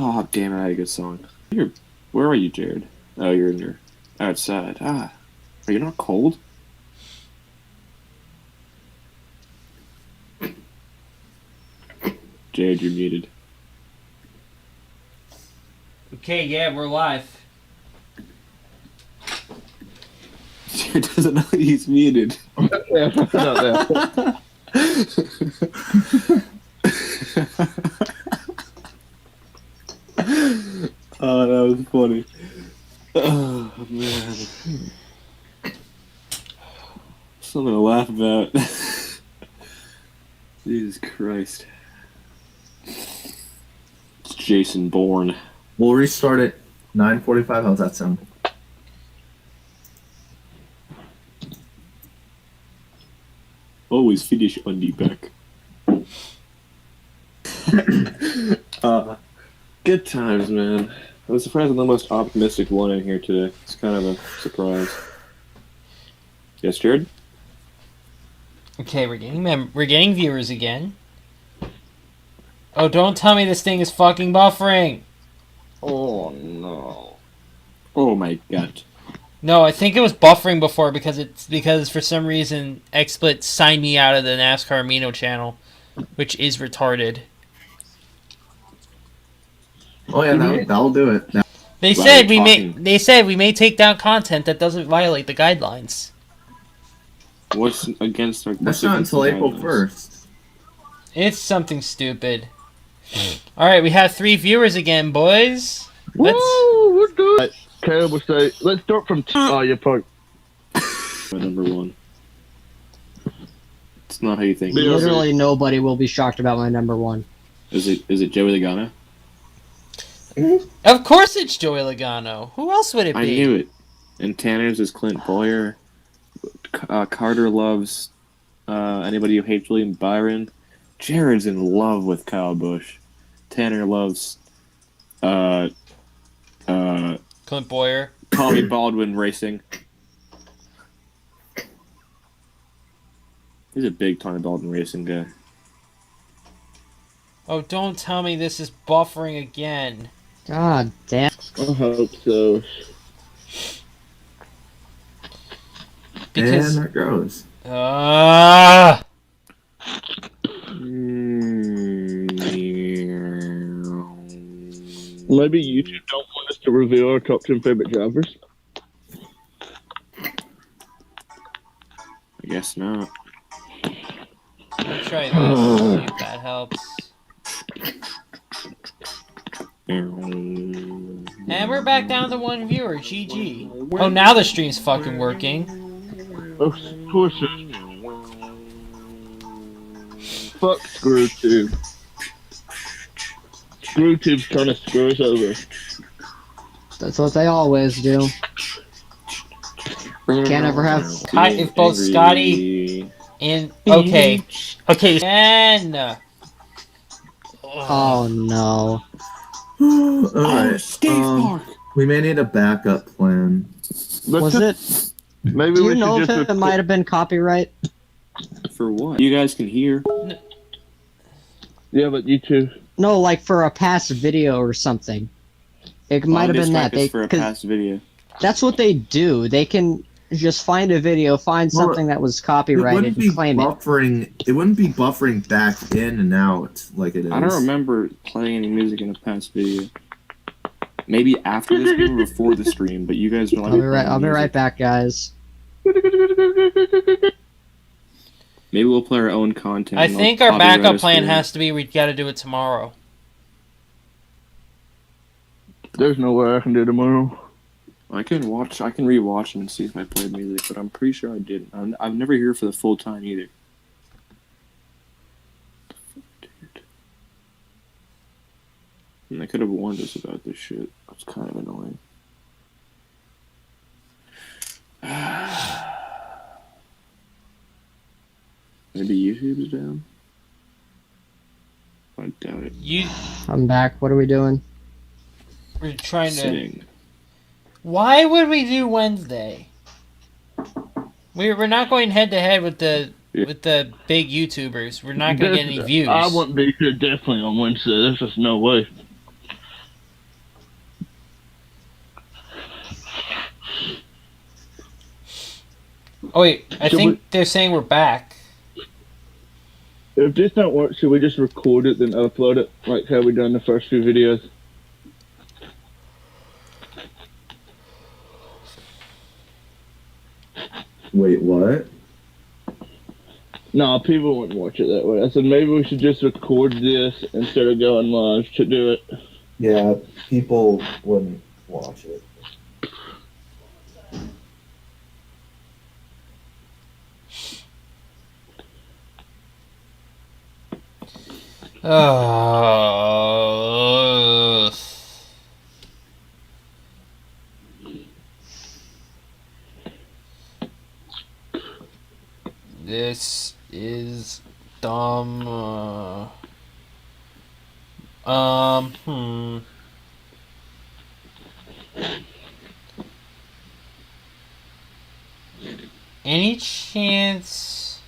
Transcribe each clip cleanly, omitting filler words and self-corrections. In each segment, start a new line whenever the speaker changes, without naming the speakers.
Oh, damn it, I had a good song. Where are you, Jared? Oh, you're in your outside. Ah, are you not cold? Jared, you're muted.
Okay, yeah, we're live.
Jared doesn't know he's muted.
Yeah, not
Oh, that was funny. Oh, man. Something to laugh about. Jesus Christ. It's Jason Bourne.
We'll restart at 9:45. How's that sound?
Always finish on the back. Good times, man. I was surprised I'm the most optimistic one in here today. It's kind of a surprise. Yes, Jared?
Okay, we're getting viewers again. Oh, don't tell me this thing is fucking buffering.
Oh, no. Oh, my God.
No, I think it was buffering before because for some reason XSplit signed me out of the NASCAR Amino channel, which is retarded.
Oh yeah, that'll do it.
They said we may take down content that doesn't violate the guidelines.
What's against our...
That's not until April 1st.
It's something stupid. Alright, we have 3 viewers again, boys.
Woo, we're good. Okay, we'll say, let's start from oh, you're probably...
My number 1. It's not how you think.
Literally nobody will be shocked about my number 1.
Is it Joey Logano?
Of course it's Joey Logano. Who else would it be?
I knew it. And Tanner's is Clint Boyer. Carter loves anybody who hates William Byron. Jared's in love with Kyle Busch. Tanner loves
Clint Boyer.
Tommy Baldwin Racing. He's a big Tommy Baldwin Racing guy.
Oh, don't tell me this is buffering again.
God damn.
I hope so.
Because
And there it goes.
Maybe YouTube don't want us to reveal our top 10 favorite drivers.
I guess not.
I'll try this, see if that helps. And we're back down to 1 viewer, GG. Oh, now the stream's fucking working.
Of course it. Fuck ScrewTube. ScrewTube's trying to screw us over.
That's what they always do. Can't ever have...
If both Scotty and... Okay, and...
Oh no.
Alright, we may need a backup plan.
Was it?
Maybe
Do
we
you know
should
if
just
it might have been copyright?
For what? You guys can hear.
Yeah, but YouTube.
No, like for a past video or something. It might have been that.
For a past video.
That's what they do. They can just find a video, find something that was copyrighted, and claim
buffering, it wouldn't be buffering back in and out like it is.
I don't remember playing any music in a past video. Maybe after the stream or before the stream, but you guys don't like
I'll be right back, guys.
Maybe we'll play our own content.
I think our backup plan has to be we gotta do it tomorrow.
There's no way I can do tomorrow.
I can rewatch them and see if I played music, but I'm pretty sure I didn't. I'm never here for the full time either. Dude. And they could have warned us about this shit. That's kind of annoying. Maybe YouTube's down? I doubt it.
I'm back. What are we doing?
We're trying
Sitting.
to... Why would we do Wednesday? We're not going head to head with the big YouTubers. We're not going to get any views.
I wouldn't be here definitely on Wednesday. There's just no way.
Oh wait, I
Should
think they're saying we're back.
If this don't work, should we just record it then upload it like how we done the first few videos?
Wait, what?
No, people wouldn't watch it that way. I said maybe we should just record this instead of going live to do it.
Yeah, people wouldn't watch it.
Oh. This is dumb. Any chance?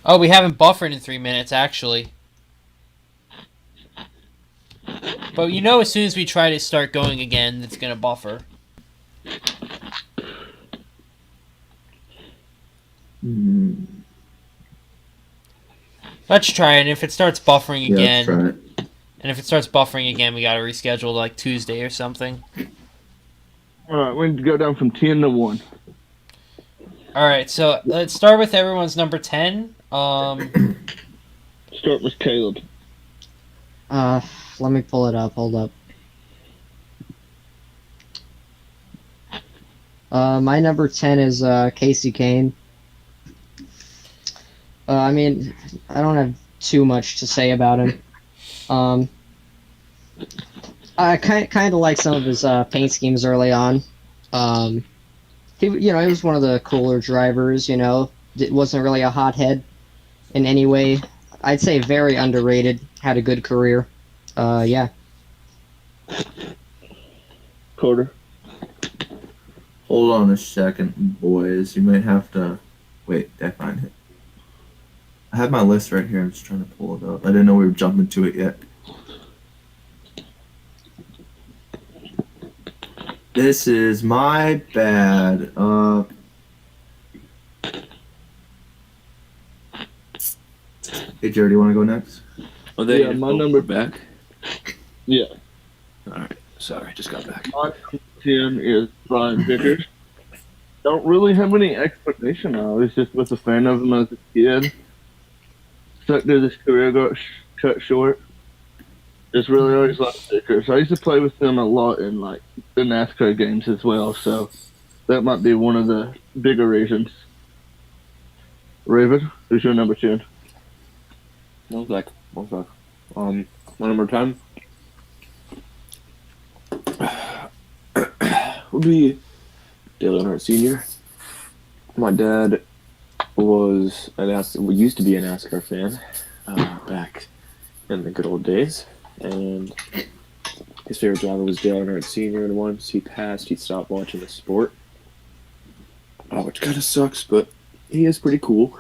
Oh, we haven't buffered in 3 minutes, actually. But you know, as soon as we try to start going again, it's gonna buffer. Let's try it. If it starts buffering again,
Yeah, let's try it.
and if it starts buffering again, we gotta reschedule like Tuesday or something.
Alright, we need to go down from 10 to 1.
Alright, so let's start with everyone's number 10.
Start with Caleb.
Let me pull it up. Hold up. My number 10 is Kasey Kahne. I mean, I don't have too much to say about him. I kind of like some of his paint schemes early on. He was one of the cooler drivers. It wasn't really a hothead in any way. I'd say very underrated. Had a good career. Yeah.
Carter.
Hold on a second, boys. You might have to... Wait, did I find it? I have my list right here. I'm just trying to pull it up. I didn't know we were jumping to it yet. This is my bad. Hey, Jared, do you want to go next?
Oh, they
Yeah, my number-
back.
Yeah.
All right. Sorry, just got back.
My number 10 is Brian Vickers. Don't really have any explanation. I was just was a fan of him as a kid. Stuck to his career, got cut short. Just really always liked Vickers. I used to play with him a lot in like the NASCAR games as well, so that might be one of the bigger reasons. Raven, who's your number 10?
One sec. My number 10 would be Dale Earnhardt Sr. My dad used to be a NASCAR fan back in the good old days, and his favorite driver was Dale Earnhardt Sr. And once he passed, he stopped watching the sport, which kind of sucks, but he is pretty cool.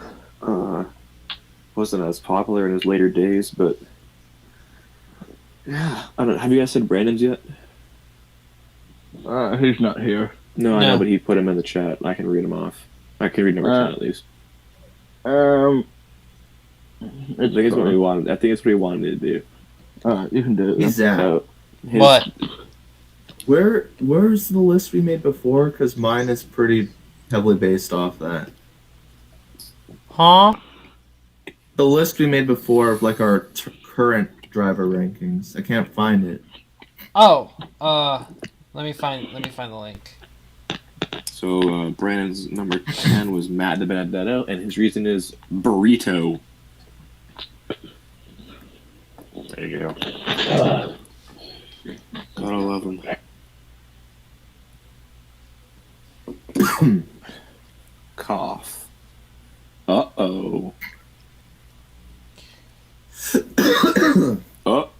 Wasn't as popular in his later days, but yeah, I don't know. Have you guys said Brandon's yet?
He's not here.
No, I know, but he put him in the chat. I can read him off. I can read number 10 at least.
I
I think it's what he wanted. I think it's what he wanted me to do.
You can do it.
He's out.
So,
What?
Where's the list we made before? Because mine is pretty heavily based off that.
Huh?
The list we made before of like our current driver rankings. I can't find it.
Oh, let me find the link.
So Brandon's number 10 was Matt Dibenedetto, and his reason is burrito. There you go. Gotta love him. Cough. Uh-oh. Oh.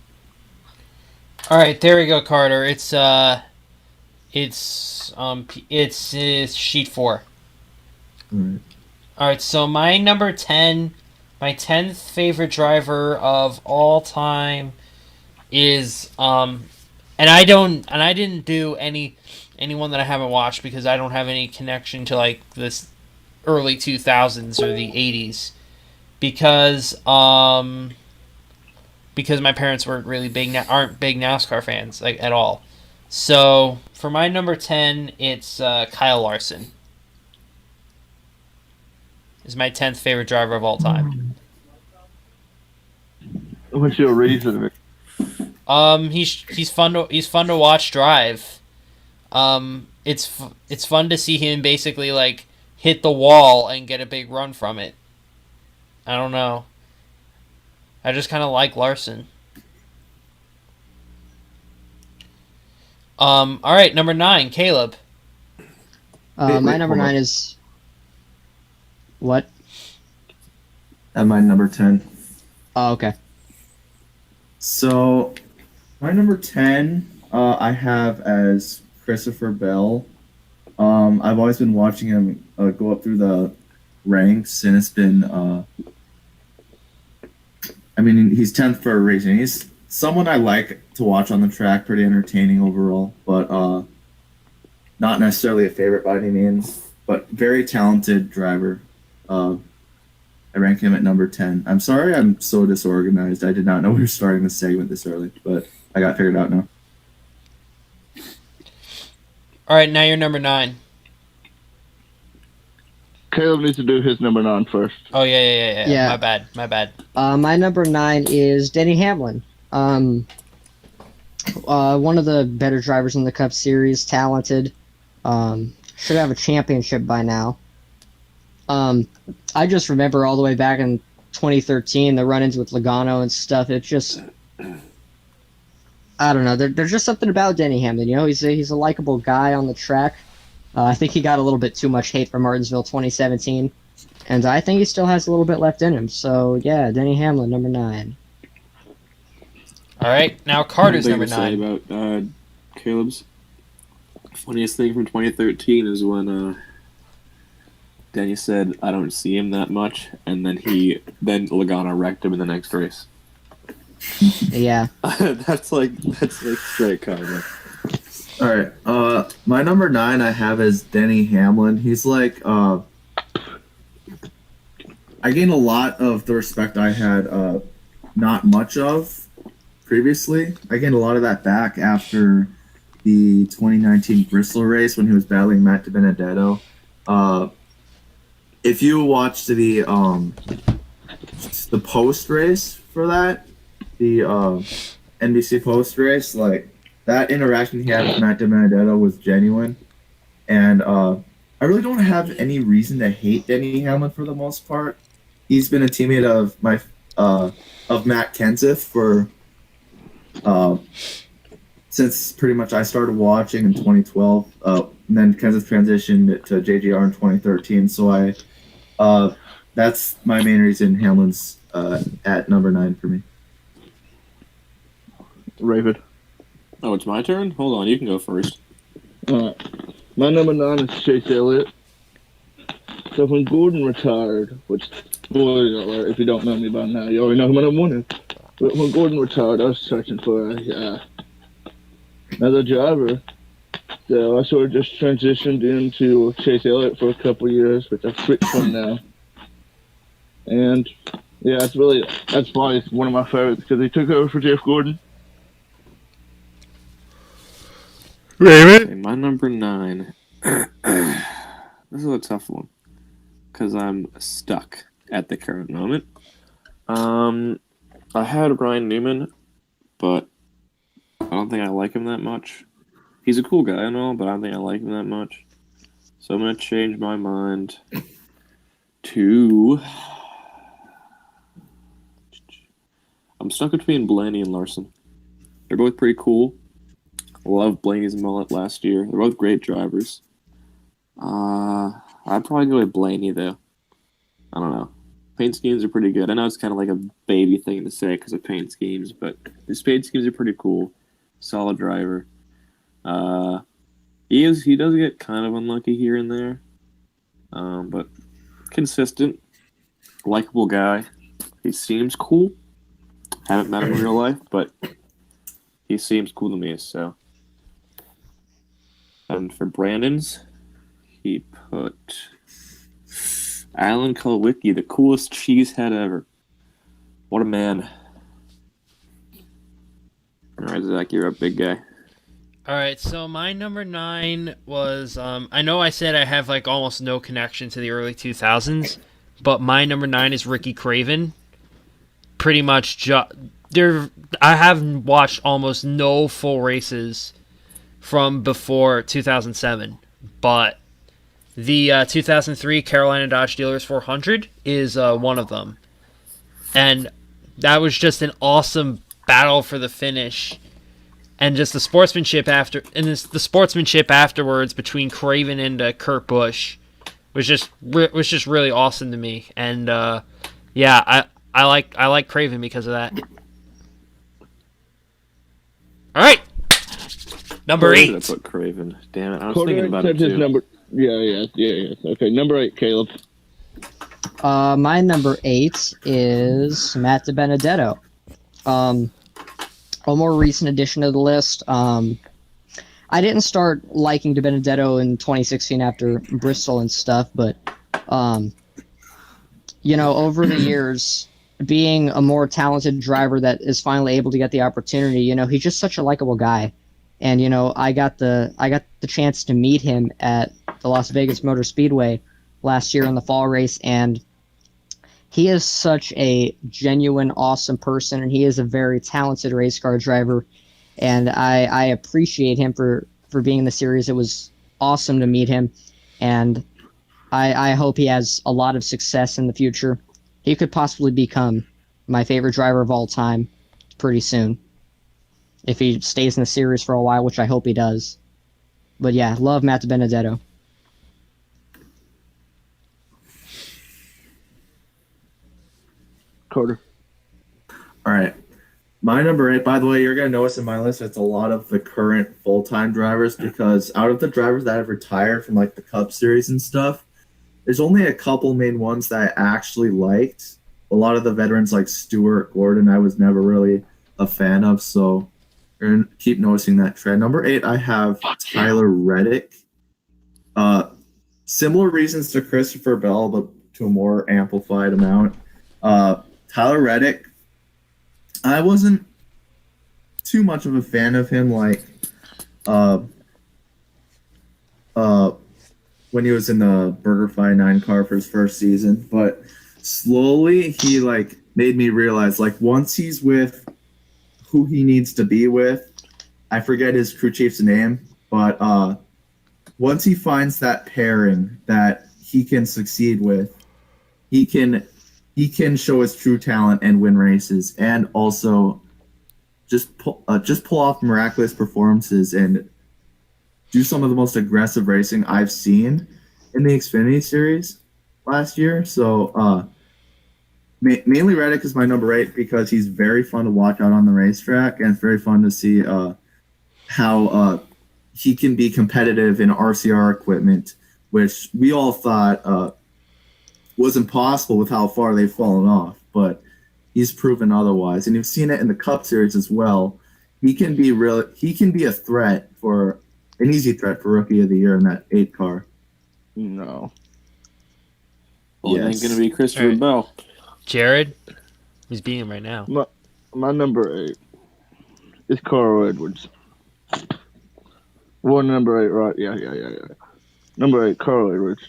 All right, there we go, Carter. It's sheet 4.
Alright.
All right, so my number 10, my 10th favorite driver of all time is and I didn't do anyone that I haven't watched because I don't have any connection to like this early 2000s or the 80s because my parents weren't really aren't big NASCAR fans like at all. So for my number 10, it's Kyle Larson. Is my 10th favorite driver of all time.
What's your reason?
He's fun to watch drive. It's fun to see him basically like hit the wall and get a big run from it. I don't know. I just kind of like Larson. All right, number 9, Caleb.
My number
hold on.
9 is what?
At my number 10.
Oh, okay.
So, my number 10, I have as Christopher Bell. I've always been watching him go up through the ranks, and it's been, I mean, he's 10th for a reason. He's someone I like to watch on the track, pretty entertaining overall, but not necessarily a favorite by any means, but very talented driver. I rank him at number 10. I'm sorry I'm so disorganized. I did not know we were starting this segment this early, but I got figured out now.
All right, now you're number 9.
Caleb needs to do his number 9 first.
Oh yeah.
Yeah.
My bad.
My number 9 is Denny Hamlin. One of the better drivers in the Cup Series, talented. Should have a championship by now. I just remember all the way back in 2013, the run-ins with Logano and stuff. It just, I don't know. There's just something about Denny Hamlin. You know, he's a likable guy on the track. I think he got a little bit too much hate from Martinsville 2017, and I think he still has a little bit left in him. So yeah, Denny Hamlin, number 9.
All right, now Carter's
One
number
thing to say
9.
about Caleb's funniest thing from 2013 is when Denny said, "I don't see him that much," and then Logano wrecked him in the next race.
Yeah.
that's like straight karma.
All right. My number 9 I have is Denny Hamlin. He's like, I gained a lot of the respect I had not much of previously. I gained a lot of that back after the 2019 Bristol race when he was battling Matt Dibenedetto. If you watched the post race for that, the NBC post race, like that interaction he had with Matt Dibenedetto was genuine, and I really don't have any reason to hate Denny Hamlin for the most part. He's been a teammate of Matt Kenseth for since pretty much I started watching in 2012. And then Kenseth transitioned to JGR in 2013. So that's my main reason Hamlin's at number 9 for me.
Raven.
Oh, it's my turn? Hold on, you can go first.
Alright. My number 9 is Chase Elliott. So when Gordon retired, which, spoiler alert, if you don't know me by now, you already know who my number 1 is. But when Gordon retired, I was searching for another driver. So I sort of just transitioned into Chase Elliott for a couple years, which I've switched from now. And yeah, that's probably one of my favorites because he took over for Jeff Gordon.
Okay, my number 9. This is a tough one because I'm stuck at the current moment. I had Ryan Newman, but I don't think I like him that much. He's a cool guy and all, but I don't think I like him that much. So I'm going to change my mind to... I'm stuck between Blaney and Larson. They're both pretty cool. I love Blaney's mullet last year. They're both great drivers. I'd probably go with Blaney, though. I don't know. Paint schemes are pretty good. I know it's kind of like a baby thing to say because of paint schemes, but his paint schemes are pretty cool. Solid driver. He does get kind of unlucky here and there, but consistent, likable guy. He seems cool. Haven't met him in real life, but he seems cool to me. So, and for Brandon's, he put Alan Kulwicki, the coolest cheesehead ever. What a man! All right, Zach, you're up, big guy.
All right, so my number 9 was I know I said I have like almost no connection to the early 2000s, but my number 9 is Ricky Craven. Pretty much I have watched almost no full races from before 2007, but the 2003 Carolina Dodge Dealers 400 is one of them. And that was just an awesome battle for the finish. And just the sportsmanship afterwards between Craven and Kurt Busch was just really awesome to me. And yeah, I like Craven because of that. All right, number 8.
I put Craven. Damn it, I was
Carter
thinking about
said
it
his
too.
number. Yeah. Okay, number 8, Caleb.
My number 8 is Matt Dibenedetto. A more recent addition to the list. I didn't start liking Dibenedetto in 2016 after Bristol and stuff, but over the years, being a more talented driver that is finally able to get the opportunity, he's just such a likable guy. And I got the chance to meet him at the Las Vegas Motor Speedway last year in the fall race, and he is such a genuine, awesome person, and he is a very talented race car driver. And I appreciate him for being in the series. It was awesome to meet him, and I hope he has a lot of success in the future. He could possibly become my favorite driver of all time pretty soon, if he stays in the series for a while, which I hope he does. But yeah, love Matt Benedetto.
Carter.
All right. My number 8, by the way, you're going to notice in my list, it's a lot of the current full-time drivers, because out of the drivers that have retired from like the Cup Series and stuff, there's only a couple main ones that I actually liked. A lot of the veterans like Stewart, Gordon, I was never really a fan of, so you're going to keep noticing that trend. Number 8, I have Tyler Reddick. Similar reasons to Christopher Bell, but to a more amplified amount. Tyler Reddick, I wasn't too much of a fan of him, like when he was in the BurgerFi 9 car for his first season, but slowly he like made me realize, like, once he's with who he needs to be with, I forget his crew chief's name, but once he finds that pairing that he can succeed with, he can show his true talent and win races, and also just pull off miraculous performances and do some of the most aggressive racing I've seen in the Xfinity Series last year. So mainly Reddick is my number 8 because he's very fun to watch out on the racetrack, and it's very fun to see how he can be competitive in RCR equipment, which we all thought was impossible with how far they've fallen off, but he's proven otherwise. And you've seen it in the Cup Series as well. He can be a threat for an easy threat for Rookie of the Year in that 8 car.
No.
Well, it ain't going to be Christopher Bell.
Jared, he's beating him right now.
My number 8 is Carl Edwards. Number 8, right? Yeah. Number 8, Carl Edwards.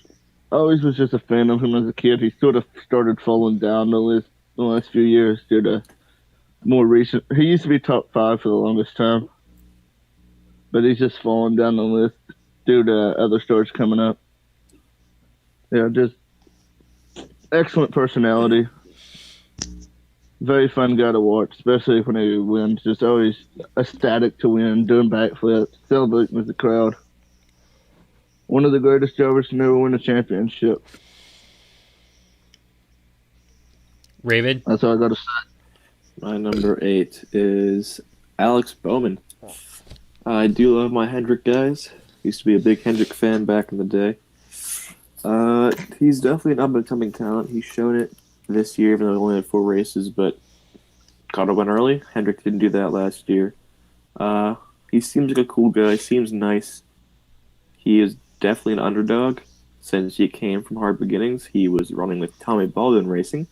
I always was just a fan of him as a kid. He sort of started falling down the last few years due to more recent. He used to be top 5 for the longest time, but he's just fallen down the list due to other stars coming up. Yeah, just excellent personality. Very fun guy to watch, especially when he wins. Just always ecstatic to win, doing backflips, celebrating with the crowd. One of the greatest drivers to never win a championship.
Raven?
That's all I got to say.
My number 8 is Alex Bowman. I do love my Hendrick guys. Used to be a big Hendrick fan back in the day. He's definitely an up-and-coming talent. He's shown it this year, even though he only had 4 races, but got to win early. Hendrick didn't do that last year. He seems like a cool guy. Seems nice. He is definitely an underdog since he came from hard beginnings. He was running with Tommy Baldwin Racing,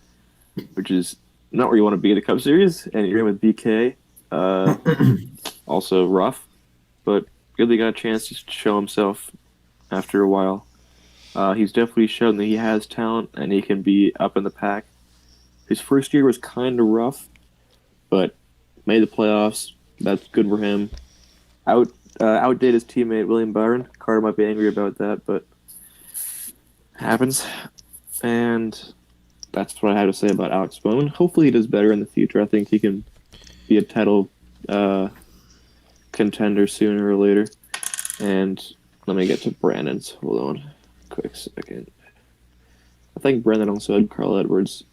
which is not where you want to be in the Cup Series, and you're in with BK. Also rough, but really got a chance to show himself after a while. He's definitely shown that he has talent and he can be up in the pack. His first year was kind of rough, but made the playoffs. That's good for him. Outdid his teammate William Byron. Carter might be angry about that, but happens. And that's what I have to say about Alex Bowman. Hopefully he does better in the future. I think he can be a title contender sooner or later. And let me get to Brandon's. Hold on a quick second. I think Brandon also had Carl Edwards.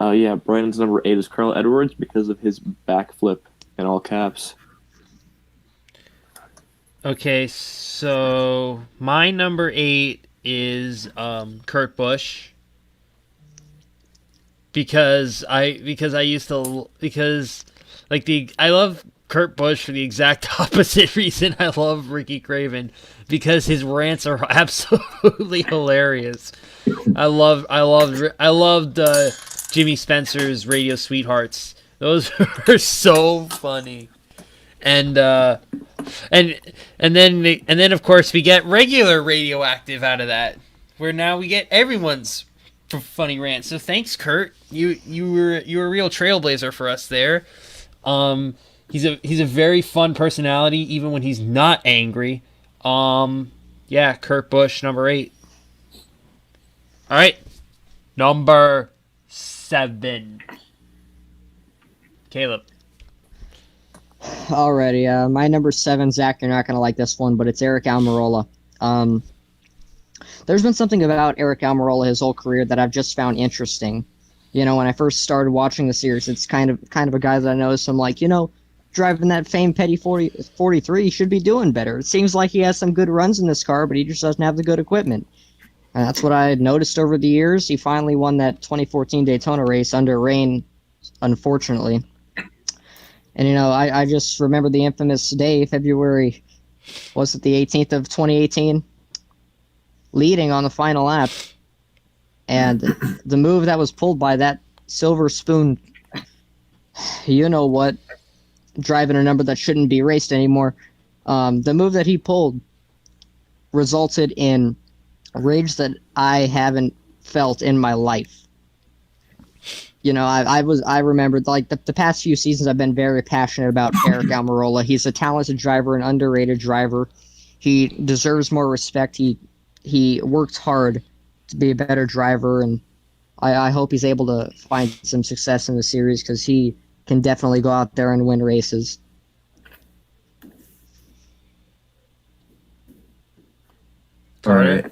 Yeah, Brandon's number 8 is Carl Edwards because of his backflip in all caps.
Okay, so my number 8 is Kurt Busch because I love Kurt Busch for the exact opposite reason I love Ricky Craven, because his rants are absolutely hilarious. I loved Jimmy Spencer's Radio Sweethearts. Those are so funny. And then of course we get regular Radioactive out of that, where now we get everyone's funny rant. So thanks, Kurt. You were a real trailblazer for us there. He's a very fun personality even when he's not angry. Yeah, Kurt Busch, number 8. All right, number 7. Caleb.
Alrighty, my number 7, Zach, you're not going to like this one, but it's Aric Almirola. There's been something about Aric Almirola his whole career that I've just found interesting. You know, when I first started watching the series, it's kind of a guy that I noticed. I'm like, driving that famed Petty 43, he should be doing better. It seems like he has some good runs in this car, but he just doesn't have the good equipment. And that's what I had noticed over the years. He finally won that 2014 Daytona race under rain, unfortunately. And, I just remember the infamous day, February, was it the 18th of 2018? Leading on the final lap. And the move that was pulled by that silver spoon, you-know-what, driving a number that shouldn't be raced anymore. The move that he pulled resulted in rage that I haven't felt in my life. I remembered, like, the past few seasons I've been very passionate about Aric Almirola. He's a talented driver, an underrated driver. He deserves more respect. He works hard to be a better driver, and I hope he's able to find some success in the series, because he can definitely go out there and win races.
All right.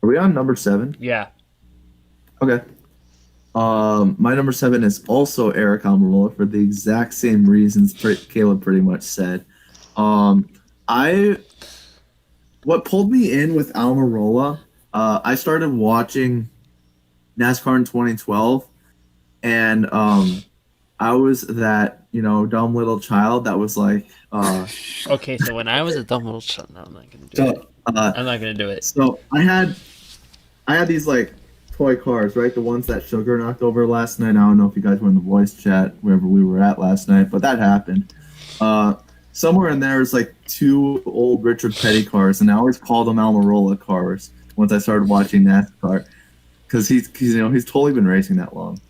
Are we on number 7?
Yeah.
Okay. My number 7 is also Aric Almirola for the exact same reasons Caleb pretty much said. What pulled me in with Almirola, I started watching NASCAR in 2012, and I was that, dumb little child that was like...
Okay, so when I was a dumb little child, no, I'm not going to do it. I'm not going to do it.
So I had these, like, toy cars, right? The ones that Sugar knocked over last night. I don't know if you guys were in the voice chat wherever we were at last night, but that happened. Somewhere in there is like 2 old Richard Petty cars, and I always called them Almirola cars once I started watching NASCAR, because he's totally been racing that long.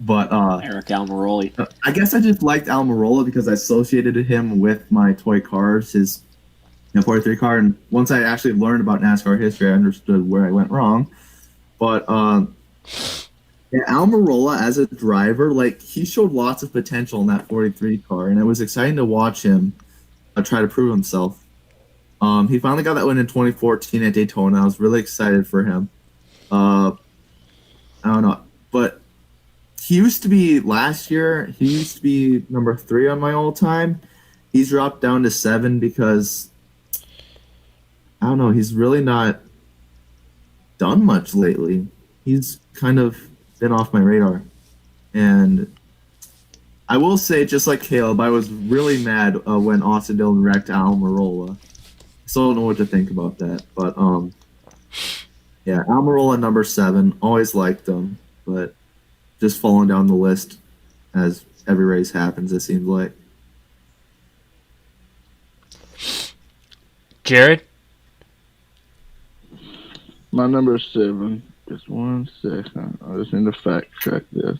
But
Aric Almirola.
I guess I just liked Almirola because I associated him with my toy cars, his 43 car, and once I actually learned about NASCAR history, I understood where I went wrong. But Almirola as a driver, like, he showed lots of potential in that 43 car, and it was exciting to watch him try to prove himself. He finally got that win in 2014 at Daytona. I was really excited for him. I don't know, but he used to be number 3 on my all-time. He's dropped down to 7 because, I don't know, he's really not done much lately. He's kind of been off my radar, and I will say, just like Caleb, I was really mad when Austin Dillon wrecked Almirola. Still don't know what to think about that, but yeah, Almirola number 7. Always liked him, but just falling down the list as every race happens. It seems like.
Jared?
My number 7. Just 1 second. I just need to fact check this.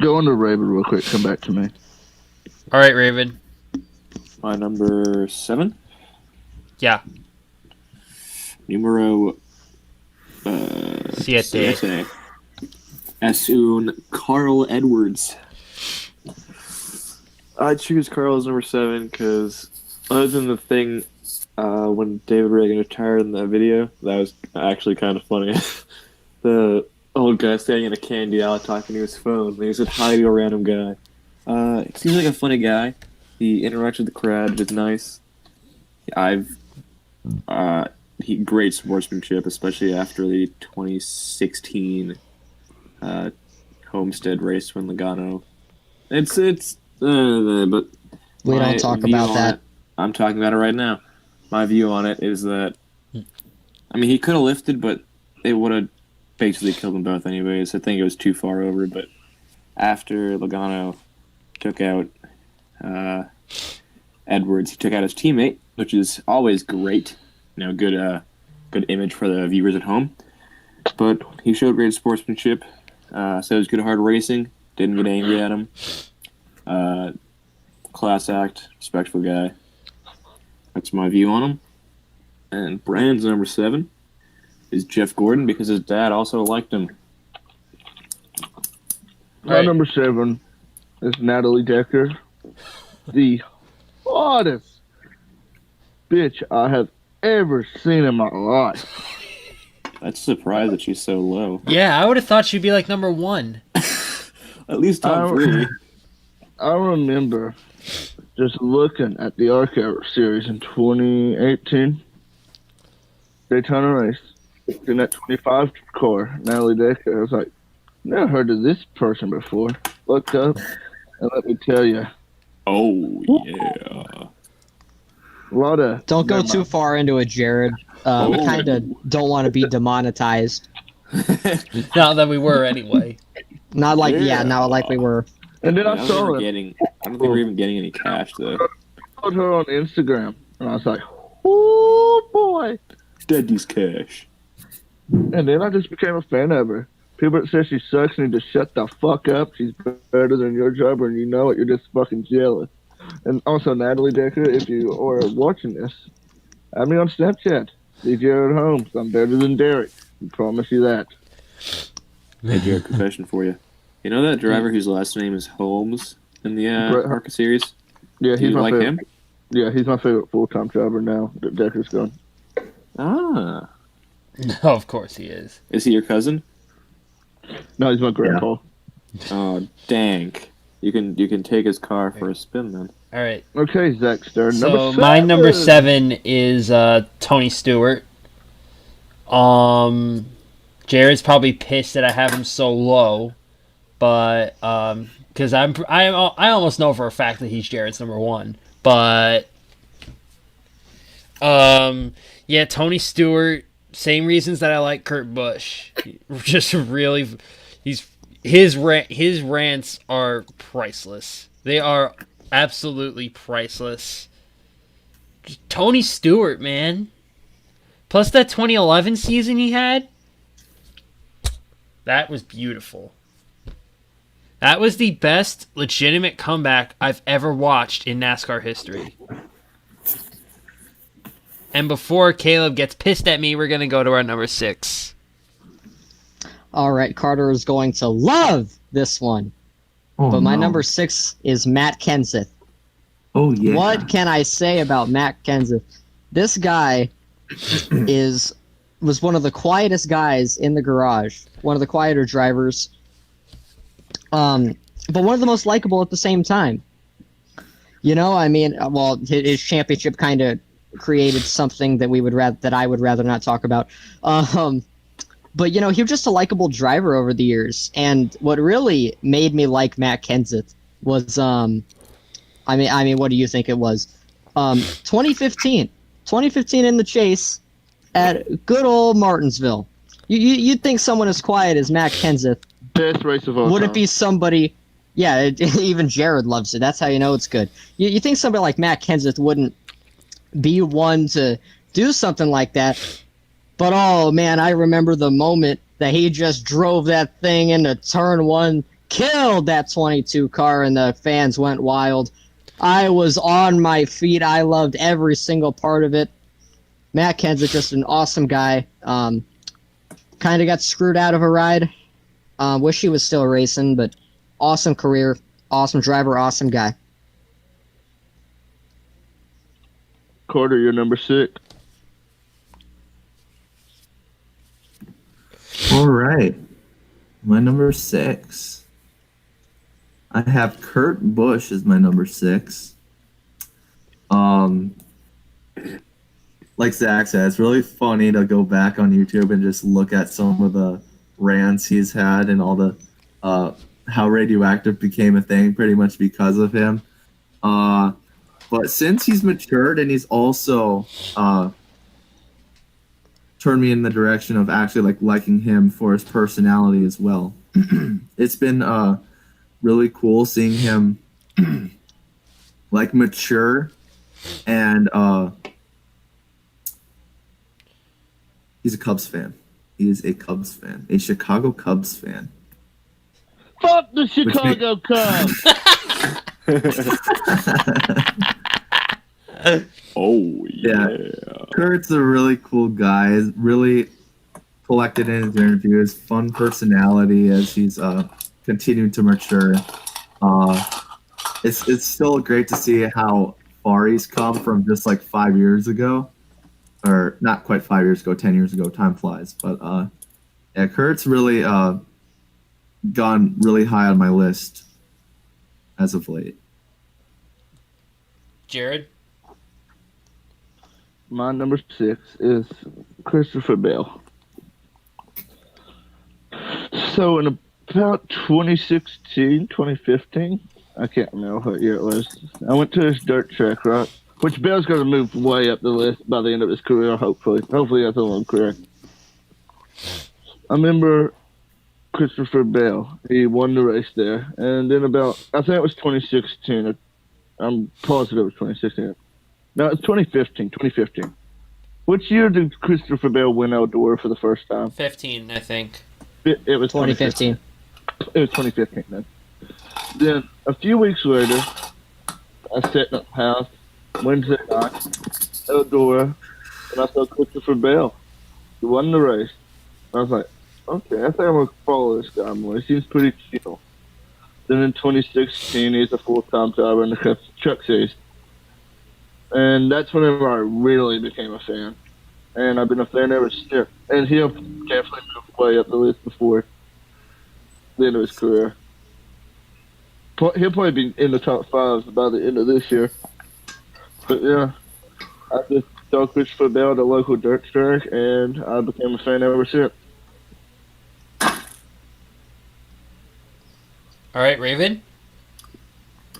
Go into Raven real quick. Come back to me.
All right, Raven.
My number 7.
Yeah.
Numero
Siete.
Es un Carl Edwards. I choose Carl as number 7 because other than the thing when David Reagan retired in that video, that was actually kind of funny. The old guy standing in a candy aisle talking to his phone. And he said hi to a random guy. He seems like a funny guy. He interacts with the crowd, which is nice. Great sportsmanship, especially after the 2016 Homestead race when Logano. But
We don't talk about that.
I'm talking about it right now. My view on it is that, I mean, he could have lifted, but it would have basically killed them both anyways. I think it was too far over, but after Logano took out Edwards, he took out his teammate, which is always great. You know, good image for the viewers at home. But he showed great sportsmanship. Said it was good hard racing. Didn't get angry at him. Class act, respectful guy. That's my view on him. And Brand's number 7 is Jeff Gordon because his dad also liked him.
My number 7 is Natalie Decker, the hottest bitch I have ever seen in my life.
That's a surprise that she's so low.
Yeah, I would have thought she'd be like number 1.
At least top 3.
I remember just looking at the ARC series in 2018, Daytona race, in that 25 car, Natalie Decker. I was like, never heard of this person before. Looked up, and let me tell you.
Oh, yeah.
A lot of...
Don't go too far into it, Jared. We kind of don't want to be demonetized.
Not that we were anyway.
Not like we were.
And then
I
I
don't
saw
think
it.
I don't think we're even getting any cash, though.
I followed her on Instagram, and I was like, oh, boy.
Daddy's cash.
And then I just became a fan of her. People that say she sucks need to shut the fuck up. She's better than your driver, and you know it. You're just fucking jealous. And also, Natalie Decker, if you are watching this, add me on Snapchat. See Jared Holmes. I'm better than Derek. I promise you that.
Hey, Jared, confession for you. You know that driver whose last name is Holmes in the ARCA series?
Yeah,
Do
he's
you
my
like
favorite.
him?
Yeah, he's my favorite full-time driver now that Decker's gone.
Ah.
No, of course he is.
Is he your cousin?
No, he's my grandpa.
Oh, dank. You can take his car for a spin then.
All right.
Okay, Zach Stern.
So my number 7 is Tony Stewart. Jared's probably pissed that I have him so low, but because I almost know for a fact that he's Jared's number 1. But yeah, Tony Stewart. Same reasons that I like Kurt Busch. Just really, his rants are priceless. They are absolutely priceless. Tony Stewart, man. Plus that 2011 season he had. That was beautiful. That was the best legitimate comeback I've ever watched in NASCAR history. And before Caleb gets pissed at me, we're going to go to our number 6.
All right, Carter is going to love this one. But my number 6 is Matt Kenseth.
Oh, yeah.
What can I say about Matt Kenseth? This guy was one of the quietest guys in the garage, one of the quieter drivers, but one of the most likable at the same time. You know, I mean, well, his championship kind of created something that I would rather not talk about. But he was just a likable driver over the years. And what really made me like Matt Kenseth was, I mean, what do you think it was? 2015 in the chase at good old Martinsville. You'd think someone as quiet as Matt Kenseth
Best race of all
would
time.
it be somebody? Yeah, even Jared loves it. That's how you know it's good. You think somebody like Matt Kenseth wouldn't be one to do something like that? But oh man, I remember the moment that he just drove that thing into turn one, killed that 22 car, and the fans went wild. I was on my feet. I loved every single part of it. Matt Kenseth, just an awesome guy. Kind of got screwed out of a ride. Wish he was still racing, but awesome career, awesome driver, awesome guy.
Carter, you're number 6.
All right. My number 6. I have Kurt Busch as my number 6. Like Zach said, it's really funny to go back on YouTube and just look at some of the rants he's had and all the how radioactive became a thing pretty much because of him. But since he's matured and he's also turned me in the direction of actually liking him for his personality as well. It's been really cool seeing him mature, and he's a Cubs fan. He is a Cubs fan, a Chicago Cubs fan.
Fuck the Chicago Cubs!
Oh, yeah.
Kurt's a really cool guy. He's really collected in his interviews. Fun personality as he's continued to mature. It's still great to see how far he's come from just 5 years ago. Or not quite 5 years ago, 10 years ago. Time flies. But yeah, Kurt's really gone really high on my list as of late.
Jared?
My number 6 is Christopher Bell. So in about 2016, 2015, I can't remember what year it was, I went to this dirt track, right? Which Bell's going to move way up the list by the end of his career, hopefully. Hopefully that's a long career. I remember Christopher Bell. He won the race there. And then I think it was 2016. I'm positive it was 2016. No, it's 2015. Which year did Christopher Bell win outdoor for the first time?
15, I think.
It was
2015.
It was 2015 then. Then a few weeks later, I sat in the house Wednesday night, Eldora, and I saw Christopher Bell. He won the race. I was like, okay, I think I'm going to follow this guy more. He seems pretty chill. Then in 2016, he's a full-time driver in the truck series. And that's whenever I really became a fan. And I've been a fan ever since. And he'll definitely move way up the list before the end of his career. He'll probably be in the top 5 by the end of this year. But yeah, I just saw Christopher Bell at a local dirt track, and I became a fan ever since.
All right, Raven?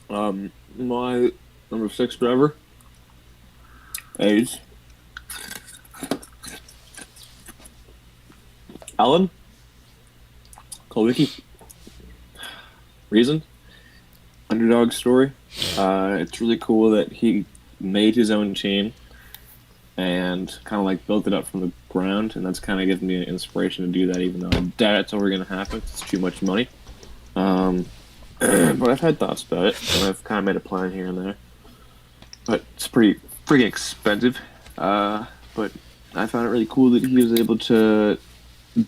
My number 6 driver is Alan Kulwicki. Reason? Underdog story. It's really cool that he made his own team and kind of built it up from the ground, and that's kind of given me an inspiration to do that, even though I doubt it's ever going to happen. It's too much money. But I've had thoughts about it, and I've kind of made a plan here and there. But it's pretty expensive. But I found it really cool that he was able to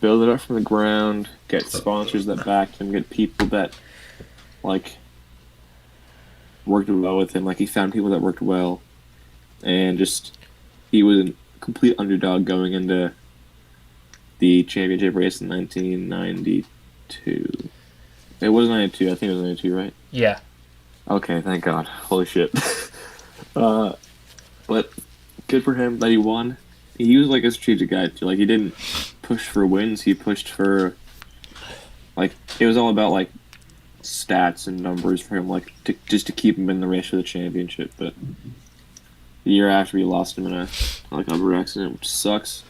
build it up from the ground, get sponsors that backed him, get people that worked well with him. He found people that worked well, and just he was a complete underdog going into the championship race in 1992. It was 92. I think it was 92, right?
Yeah.
Okay, thank God. Holy shit. But good for him that he won. He was a strategic guy too. He didn't push for wins. He pushed for, like, it was all about, like, stats and numbers for him, like, just to keep him in the race for the championship. But the year after, he lost him in a rubber accident, which sucks.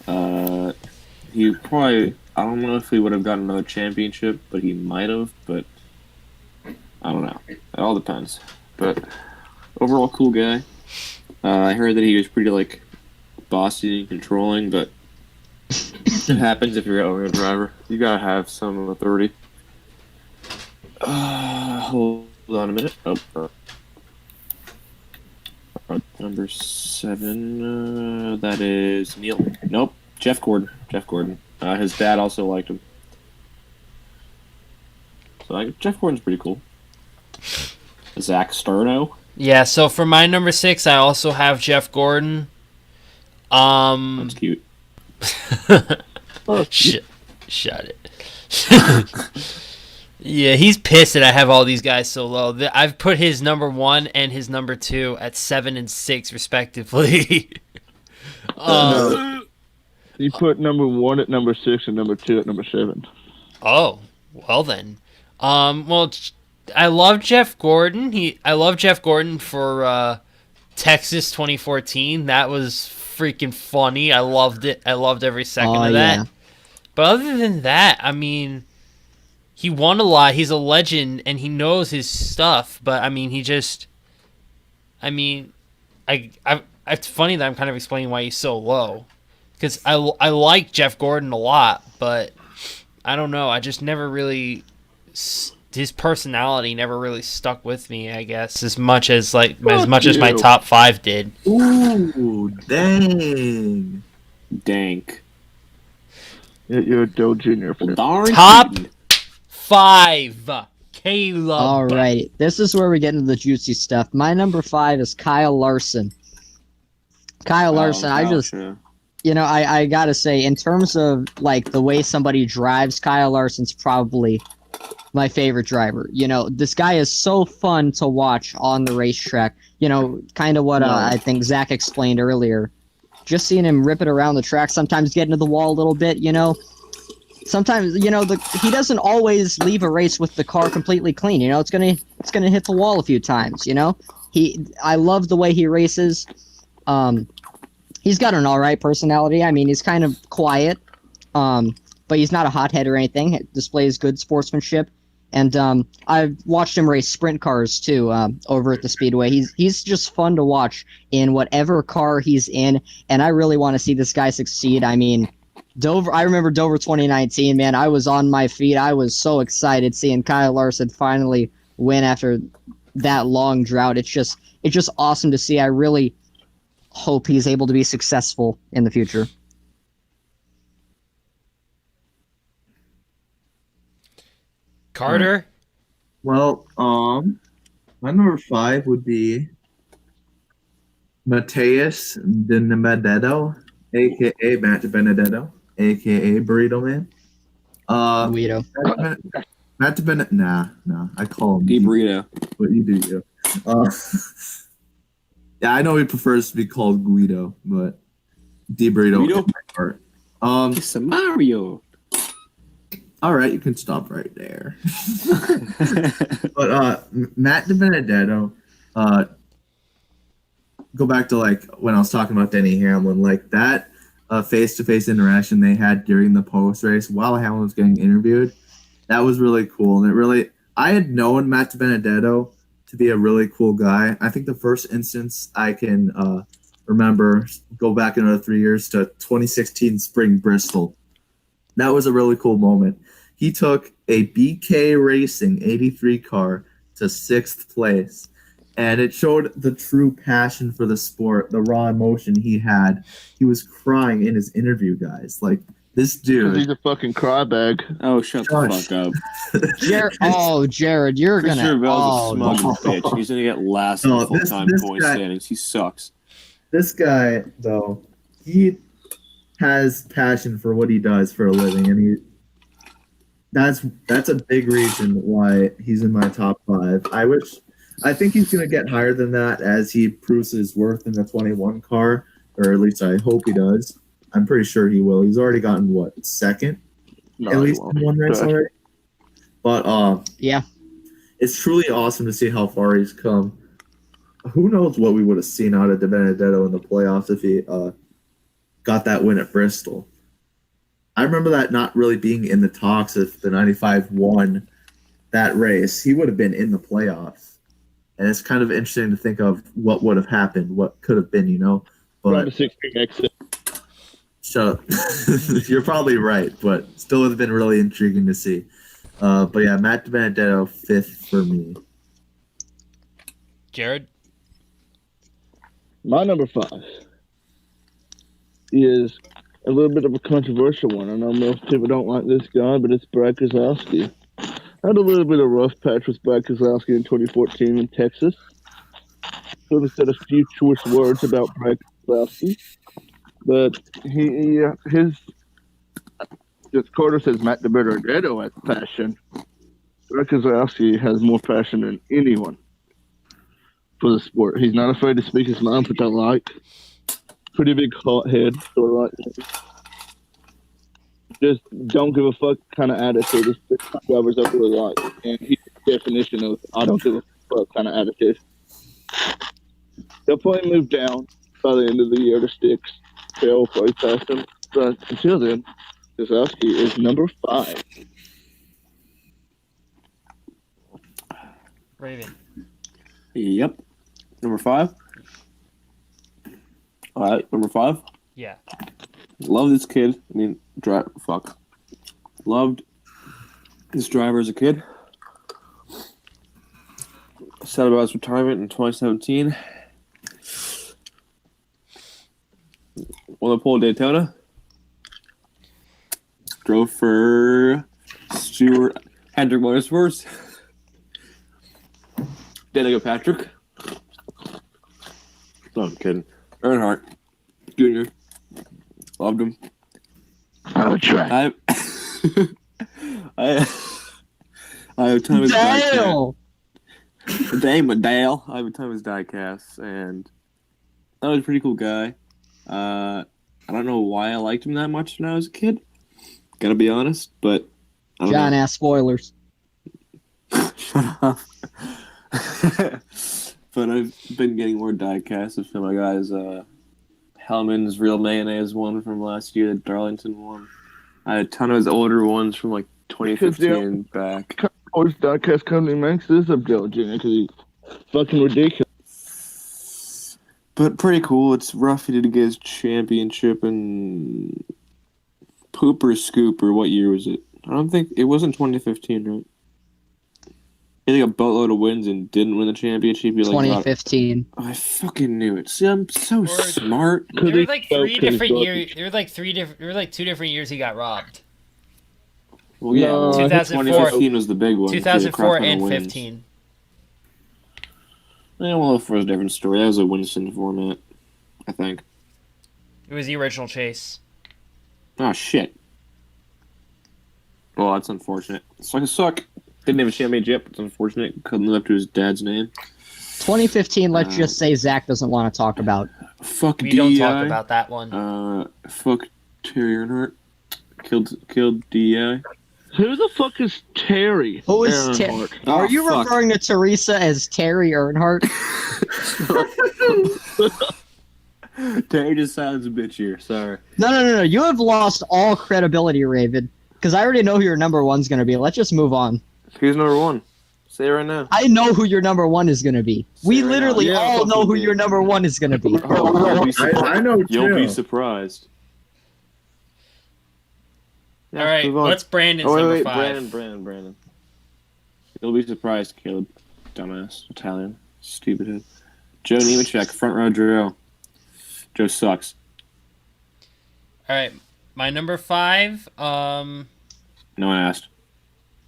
He probably, I don't know if he would have gotten another championship, but he might have, but I don't know. It all depends. But overall, cool guy. I heard that he was pretty, like, bossy and controlling, but it happens if you're an owner driver. You gotta have some authority. Hold on a minute. Number 7, that is Neil. Nope, Jeff Gordon. His dad also liked him. So Jeff Gordon's pretty cool. Zach Sterno.
Yeah, so for my number 6, I also have Jeff Gordon.
That's cute.
Shut it. Yeah, he's pissed that I have all these guys so low. I've put his number 1 and his number 2 at 7 and 6, respectively.
You put number 1 at number 6 and number 2 at number 7.
Oh, well then. Well, I love Jeff Gordon. I love Jeff Gordon for Texas 2014. That was freaking funny. I loved it. I loved every second of that.
Yeah.
But other than that, I mean, he won a lot. He's a legend, and he knows his stuff. But I mean, it's funny that I'm kind of explaining why he's so low, because I like Jeff Gordon a lot, but I don't know. I just never really, his personality never really stuck with me, I guess, as much as my top 5 did.
Ooh, dang.
Dank.
You're a Joe Jr. fan.
Top 5, Caleb.
All right, this is where we get into the juicy stuff. My number 5 is Kyle Larson. Kyle Larson, I gotta say, in terms of like the way somebody drives, Kyle Larson's probably my favorite driver. You know, this guy is so fun to watch on the racetrack. You know, kind of what I think Zach explained earlier. Just seeing him rip it around the track, sometimes get into the wall a little bit, you know. Sometimes, you know, he doesn't always leave a race with the car completely clean. You know, it's gonna hit the wall a few times. You know, I love the way he races. He's got an all right personality. I mean, he's kind of quiet, but he's not a hothead or anything. It displays good sportsmanship. And I've watched him race sprint cars too over at the Speedway. He's just fun to watch in whatever car he's in, and I really want to see this guy succeed. I mean, Dover. I remember Dover 2019. Man, I was on my feet. I was so excited seeing Kyle Larson finally win after that long drought. It's just awesome to see. I really hope he's able to be successful in the future.
Carter?
Well, my number 5 would be Mateus Dibenedetto, a.k.a. Matt Dibenedetto, a.k.a. Burrito Man.
Guido.
Matt Dibenedetto. Nah. I call him
Burrito.
But you do you. Yeah, I know he prefers to be called Guido, but Burrito is my heart.
It's a Mario.
All right, you can stop right there. But Matt Dibenedetto, go back to like when I was talking about Denny Hamlin, like that face-to-face interaction they had during the post race while Hamlin was getting interviewed. That was really cool, and I had known Matt Dibenedetto to be a really cool guy. I think the first instance I can remember, go back another 3 years to 2016 Spring Bristol. That was a really cool moment. He took a BK Racing 83 car to 6th place, and it showed the true passion for the sport, the raw emotion he had. He was crying in his interview, guys. Like, this dude.
He's a fucking crybag.
Oh, shut the fuck up.
Jared, you're
Christian
gonna.
Bell's a smug bitch. He's gonna get last in the full-time point standings. He sucks.
This guy, though, he has passion for what he does for a living, and that's a big reason why he's in my top 5. I think he's gonna get higher than that as he proves his worth in the 21 car, or at least I hope he does. I'm pretty sure he will. He's already gotten, second?
No,
At
he
least
won't.
in one race
Trash.
already. But
Yeah.
it's truly awesome to see how far he's come. Who knows what we would have seen out of Dibenedetto in the playoffs if he got that win at Bristol. I remember that not really being in the talks if the 95 won that race. He would have been in the playoffs. And it's kind of interesting to think of what would have happened, what could have been,
Round
But
of 16 exit.
shut up. You're probably right, but still would have been really intriguing to see. But yeah, Matt Dibenedetto, 5th for me.
Jared?
My number 5 is a little bit of a controversial one. I know most people don't like this guy, but it's Brad Keselowski. I had a little bit of rough patch with Brad Keselowski in 2014 in Texas. Could have said a few choice words about Brad Keselowski, but as Carter says, Matt Dibenedetto has passion. Brad Keselowski has more passion than anyone for the sport. He's not afraid to speak his mind, which I like. Pretty big hot head, sort of like me. Just don't give a fuck kind of attitude. It's the drivers I really like. And he's the definition of I don't give a fuck kind of attitude. They'll probably move down by the end of the year to sticks. They'll probably pass him. But until then, Keselowski is number 5.
Raven.
Yep. Number 5. All right, number 5.
Yeah.
Love this kid. Loved this driver as a kid. Sad about his retirement in 2017. Won the pole at Daytona. Drove for Stewart, Hendrick Motorsports. Danica Patrick. No, I'm kidding. Earnhardt Jr. Loved him.
I'll try.
I have time as
Dale!
Dale. I have a time as diecast, and that was a pretty cool guy. I don't know why I liked him that much when I was a kid. Gotta be honest, but I don't
John
know.
ass spoilers.
Shut up. But I've been getting more diecasts of some of my guys. Hellman's Real Mayonnaise one from last year, the Darlington one. I had a ton of his older ones from like 2015 back.
Always diecast company makes this up, Joe Jr. because he's fucking ridiculous.
But pretty cool. It's rough he didn't get his championship in Poop or Scoop, or what year was it? I don't think it wasn't 2015, right? He had a boatload of wins and didn't win the championship. He,
2015.
I fucking knew it. See, I'm so smart.
There were like 3 different years. There were like 2 different years he got robbed.
Well, yeah,
No,
2004
2015 was the big one.
2004
He had a crap ton
and
of wins.
15.
Yeah, well, for a different story. That was a Winston format, I think.
It was the original chase.
Oh, shit. Well, that's unfortunate. Suck. Didn't have a championship. It's unfortunate. Couldn't live up to his dad's name.
2015, let's just say Zach doesn't want to talk about.
Fuck
We
DEI.
don't talk about that one.
Fuck Terry Earnhardt. Killed DEI.
Who the fuck is Terry?
Who is Terry?
Earnhardt?
Oh,
Are you
fuck.
referring to Teresa as Terry Earnhardt?
Terry just sounds bitchier. Sorry.
No. You have lost all credibility, Raven. Because I already know who your number one's going to be. Let's just move on.
Who's number 1? Say it right now.
I know who your number one is going to be. We
Say right
literally
now. Yeah,
all know
fucking
who
do.
your number one is going to be.
Oh, you'll be surprised.
I know,
You'll be
too.
surprised. Yeah,
All right,
move on.
what's Brandon's
Oh,
number
wait,
5?
Brandon. You'll be surprised, Caleb. Dumbass. Italian. Stupid head. Joe Nemechek, front row Joe. Joe sucks.
All right, my number 5.
No one asked.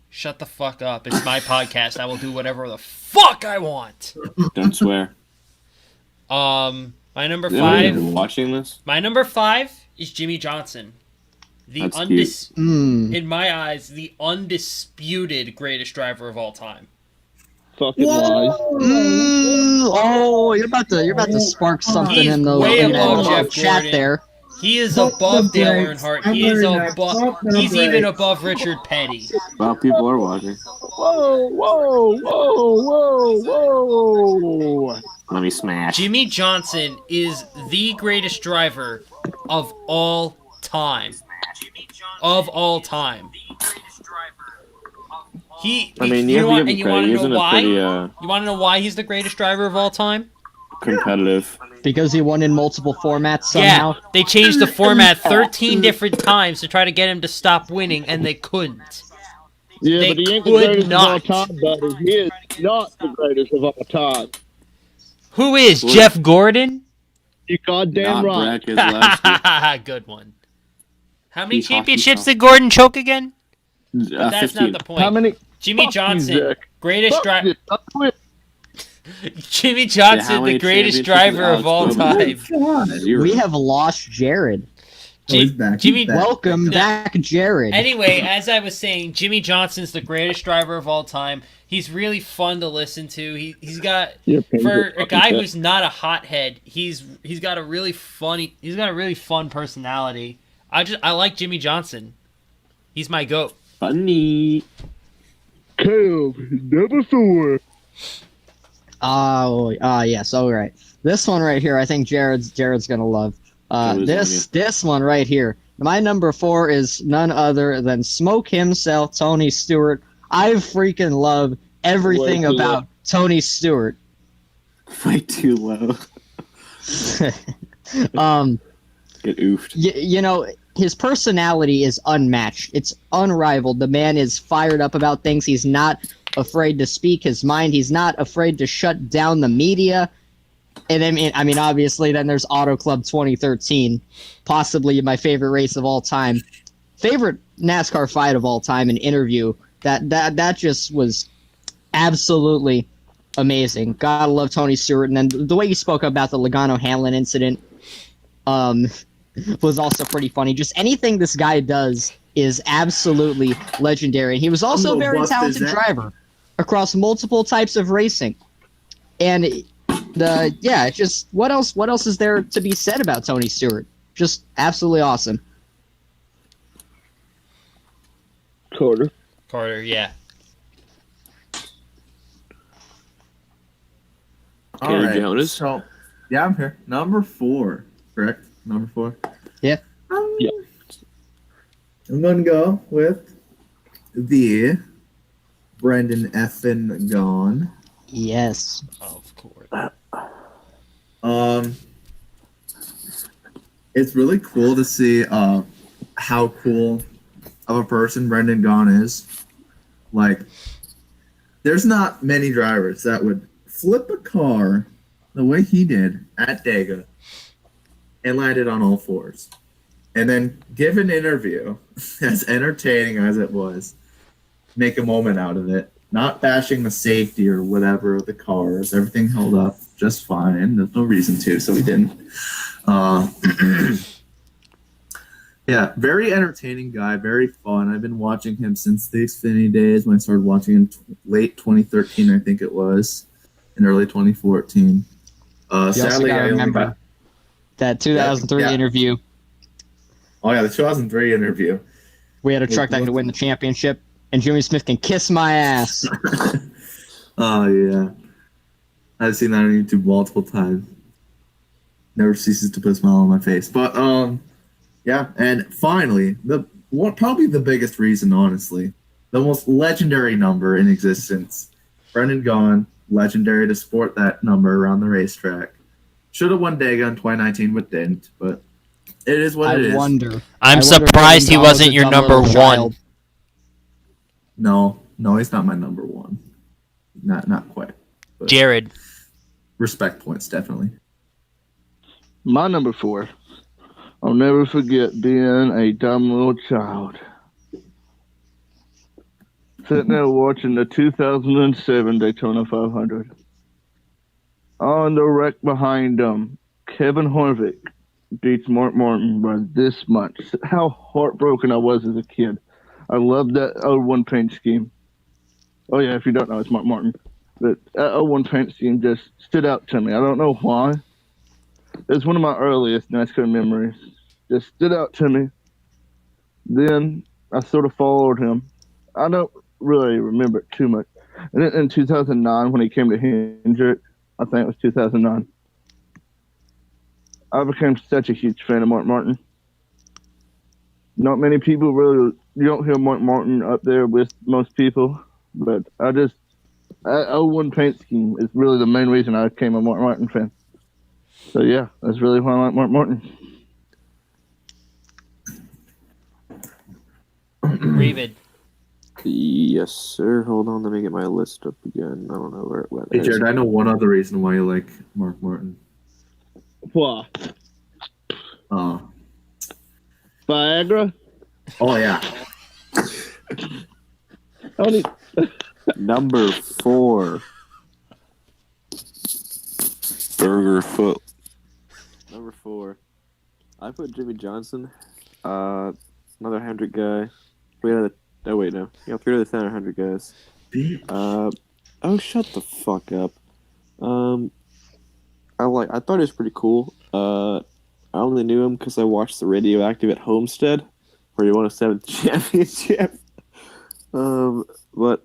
Shut the fuck up. It's my podcast. I will do whatever the fuck I want.
Don't swear.
My number
Is anyone
5.
even watching this?
My number 5 is Jimmie Johnson.
That's cute.
In my eyes, the undisputed greatest driver of all time.
Fucking lies.
Oh, you're about to spark something
He's
in the
way
in
above
the
Jeff
chat
Gordon.
there.
He is
Pump
above
the
Dale
brakes.
Earnhardt.
I'm
He is
learning that.
above.
Pump the
He's even
brakes.
above Richard Petty.
Well, people are watching.
Whoa, whoa, whoa, whoa, whoa.
Let me smash.
Jimmie Johnson is the greatest driver of all time. Of all time.
I mean,
you
you
know
have
what?
to
And
give
you
him
want
credit.
to
He
know
isn't a
why?
pretty
You want to know why he's the greatest driver of all time?
competitive.
Because he won in multiple formats somehow.
Yeah, they changed the format 13 different times to try to get him to stop winning, and they couldn't.
Yeah,
They
but he ain't the
could
greatest
not.
of all time, buddy. He is not the greatest of all time.
Who is
What?
Jeff Gordon?
You goddamn
Not
right.
Brad Keselowski.
Good one. How many
He's hockey
championships
tough.
did Gordon choke again? But that's
15.
not the point.
How many?
Jimmie
Fuck you,
Johnson,
Zach.
greatest
Fuck
driver.
you. I quit.
Jimmie
Yeah,
Johnson,
how
the
many
greatest
championships
driver
did
of all
Alex Bowman
time.
win?
God.
Zero.
We have lost Jared.
Oh, he's back.
Jimmy-
He's back.
Welcome
No.
back, Jared.
Anyway, as I was saying, Jimmie Johnson's the greatest driver of all time. He's really fun to listen to. He's got
Your opinion
for
is
a
fucking
guy
shit.
who's not a hothead. He's got a really fun personality. I like Jimmie Johnson. He's my goat.
Funny.
Caleb, number 4.
Yes, all right. This one right here, I think Jared's gonna love. This one right here. My number 4 is none other than Smoke himself, Tony Stewart. I freaking love everything
Way too
about Tony Stewart.
Way too low. Get oofed.
You know, his personality is unmatched. It's unrivaled. The man is fired up about things. He's not afraid to speak his mind. He's not afraid to shut down the media. And I mean, obviously, then there's Auto Club 2013, possibly my favorite race of all time, favorite NASCAR fight of all time, an interview that just was absolutely amazing. Gotta love Tony Stewart, and then the way you spoke about the Logano Hamlin incident, was also pretty funny. Just anything this guy does is absolutely legendary. He was also a very talented driver across multiple types of racing, and. Just what else is there to be said about Tony Stewart? Just absolutely awesome.
Carter.
Yeah.
All
Gary
right.
Jonas.
So, yeah, I'm here. Number 4, correct? Number 4.
Yeah.
Yeah.
I'm gonna go with the Brendan Effin Gone.
Yes.
Of course.
It's really cool to see how cool of a person Brendan Gaughan is. Like, there's not many drivers that would flip a car the way he did at Dega and landed on all fours. And then give an interview, as entertaining as it was, make a moment out of it. Not bashing the safety or whatever of the cars. Everything held up just fine. There's no reason to, so he didn't. Yeah, very entertaining guy, very fun. I've been watching him since the Xfinity days when I started watching in late 2013, I think it was, in early 2014.
You also
Sadly,
gotta
I only
remember
got...
that 2003
Yeah.
interview.
Oh, yeah, the 2003 interview.
We had a truck that could win the championship, and Jimmy Smith can kiss my ass.
Oh, yeah. I've seen that on YouTube multiple times. Never ceases to put a smile on my face. But, yeah, and finally, probably the biggest reason, honestly, the most legendary number in existence. Brendan Gaughan, legendary to sport that number around the racetrack. Should have won Dega in 2019, but didn't. But it is what it is.
I wonder
I'm
if
surprised he
Brendan Gaughan was
wasn't
a
your
dumb
number
little
1.
child.
No, he's not my number 1. Not quite. But
Jared.
respect points, definitely.
My number 4. I'll never forget being a dumb little child. Sitting there watching the 2007 Daytona 500. On the wreck behind them, Kevin Harvick beats Mark Martin by this much. How heartbroken I was as a kid. I loved that 01 paint scheme. Oh yeah, if you don't know, it's Mark Martin. But that 01 paint scheme just stood out to me. I don't know why. It's one of my earliest NASCAR memories. just stood out to me. Then I sort of followed him. I don't really remember it too much. And then in 2009, when he came to Hendrick, I think it was 2009, I became such a huge fan of Mark Martin. Not many people really, you don't hear Mark Martin up there with most people, but that 01 paint scheme is really the main reason I became a Mark Martin fan. So yeah, that's really why I like Mark Martin.
Ravid.
Yes, sir. Hold on, let me get my list up again. I don't know where it went.
Hey, Jared, I know one other reason why you like Mark Martin.
Why? Viagra?
Oh, yeah.
Number 4. Burger Foot. Number 4. I put Jimmie Johnson. Another 100 guy. 3 out of the... Oh, wait, no. Yeah, 3 out of the 100 guys. Oh, shut the fuck up. I thought he was pretty cool. I only knew him because I watched the Radioactive at Homestead, where he won a 7th championship. But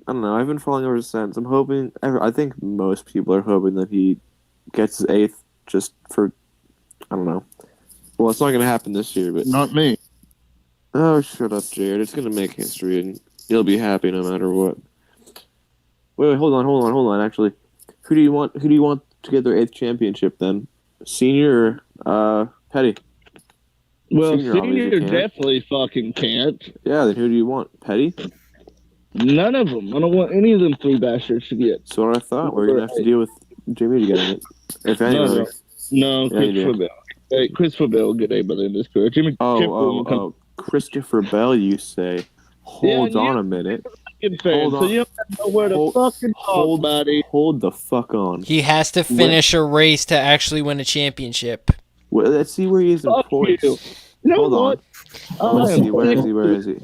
I don't know. I've been following ever since. I'm hoping. I think most people are hoping that he gets his 8th, just for. I don't know. Well, it's not going to happen this year, but
Not me.
oh, shut up, Jared. It's going to make history, and you'll be happy no matter what. Wait, hold on. Actually, who do you want to get their 8th championship then? Senior or Petty?
Well,
Senior obviously
Senior
can't.
definitely fucking can't.
Yeah, then who do you want? Petty?
None of them. I don't want any of them 3 bastards to get.
So what I thought. We're going to have to deal with Jimmy to get it. If anybody.
No,
Yeah, you
Christopher
do.
Bell. Hey, Christopher Bell will get A by the end of this career. Chip will come
Oh. Christopher Bell, you say. Hold
Yeah,
on a minute.
fucking fan,
hold
so
on.
you don't know where to
Hold-
fucking talk, buddy.
Hold the fuck on.
He has to finish a race to actually win a championship.
Well, let's see where he is in
Fuck
points.
you. You know
Hold on.
what? I
Let's
am
see. Where is he? Where is he?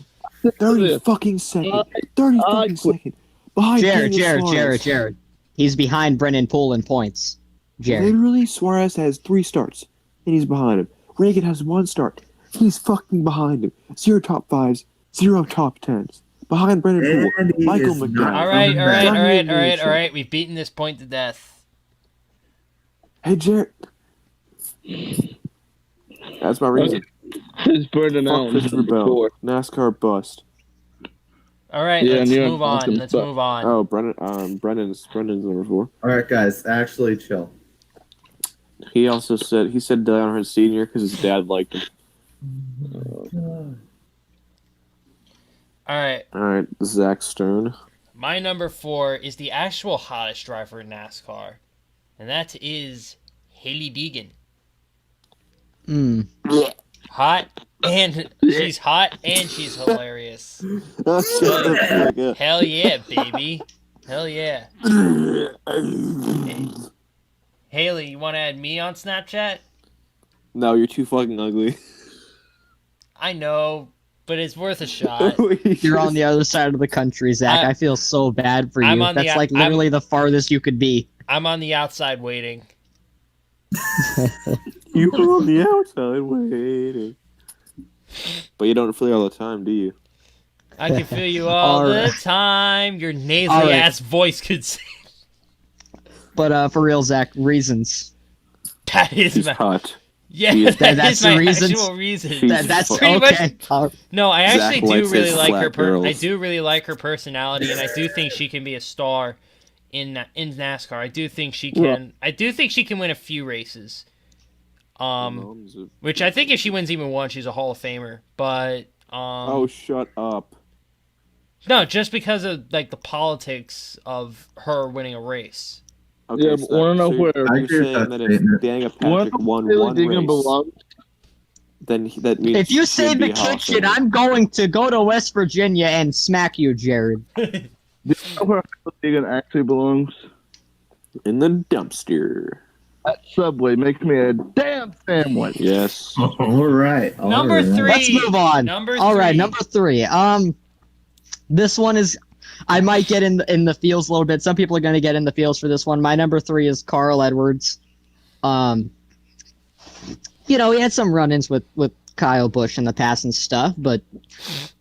30
this.
fucking second. 30
I
fucking
quit.
second. Behind Daniel Suarez.
Jared. He's behind Brennan Poole in points. Jared.
Literally, Suarez has 3 starts, and he's behind him. Reagan has 1 start. He's fucking behind him. 0 top 5s, 0 top 10s. Behind Brendan Poole,
And he
Michael
is
McDowell.
not
All right.
coming back.
We've beaten this point to death.
Hey, Jared. That's my reason.
It's Brendan
Fuck
Allen.
Christopher Bell. NASCAR bust.
All right,
Yeah,
let's
and you're
move on.
awesome,
Let's
but-
move on.
Oh, Brendan's number 4.
All right, guys, actually chill.
He also said Dale Earnhardt Sr. because his dad liked him.
All right,
All right, Zach Stern.
my number 4 is the actual hottest driver in NASCAR, and that is Haley Deegan. Hot, and she's hot, and she's hilarious.
Shut the fuck up.
Hell yeah, baby. Hell yeah. Haley, you want to add me on Snapchat?
No, you're too fucking ugly.
I know, but it's worth a shot.
You're on the other side of the country, Zach. I feel so bad for you.
I'm on the
That's like
I'm-
literally the farthest you could be.
I'm on the outside waiting.
You were on the outside waiting. But you don't feel it all the time, do you?
I can feel you all
All
the
right.
time. Your nasally
All right.
ass voice could say.
But for real, Zach, reasons.
That is
She's
my
hot.
yeah.
She is-
That
That's
is my
the reasons?
actual reason.
She's
That's
pretty much-
okay.
No, I actually
Zach
do
likes
really
his
like
flat
her.
girls.
I do really like her personality, and I do think she can be a star in NASCAR. I do think she can.
Yeah.
I do think she can win a few races. Which I think if she wins even one, she's a Hall of Famer. But
Oh, shut up.
no, just because of like the politics of her winning a race.
Okay,
Yeah, but wanna know where-
you're
I agree with
saying
that
that if
statement.
Daniel
What
Patrick won
Haley
one
Deegan
race,
belongs?
then that means
If you
she'd
say
be
the
a Hall of
kitchen,
Famer.
I'm going to go to West Virginia and smack you, Jared.
Do you know where Haley Deegan actually belongs?
In the dumpster.
That Subway makes me a damn sandwich.
Yes.
All right. all
Number
right.
3.
Let's move on.
Number
All right,
3.
number 3. This one is, I might get in the feels a little bit. Some people are going to get in the feels for this one. My number 3 is Carl Edwards. he had some run-ins with Kyle Busch in the past and stuff, but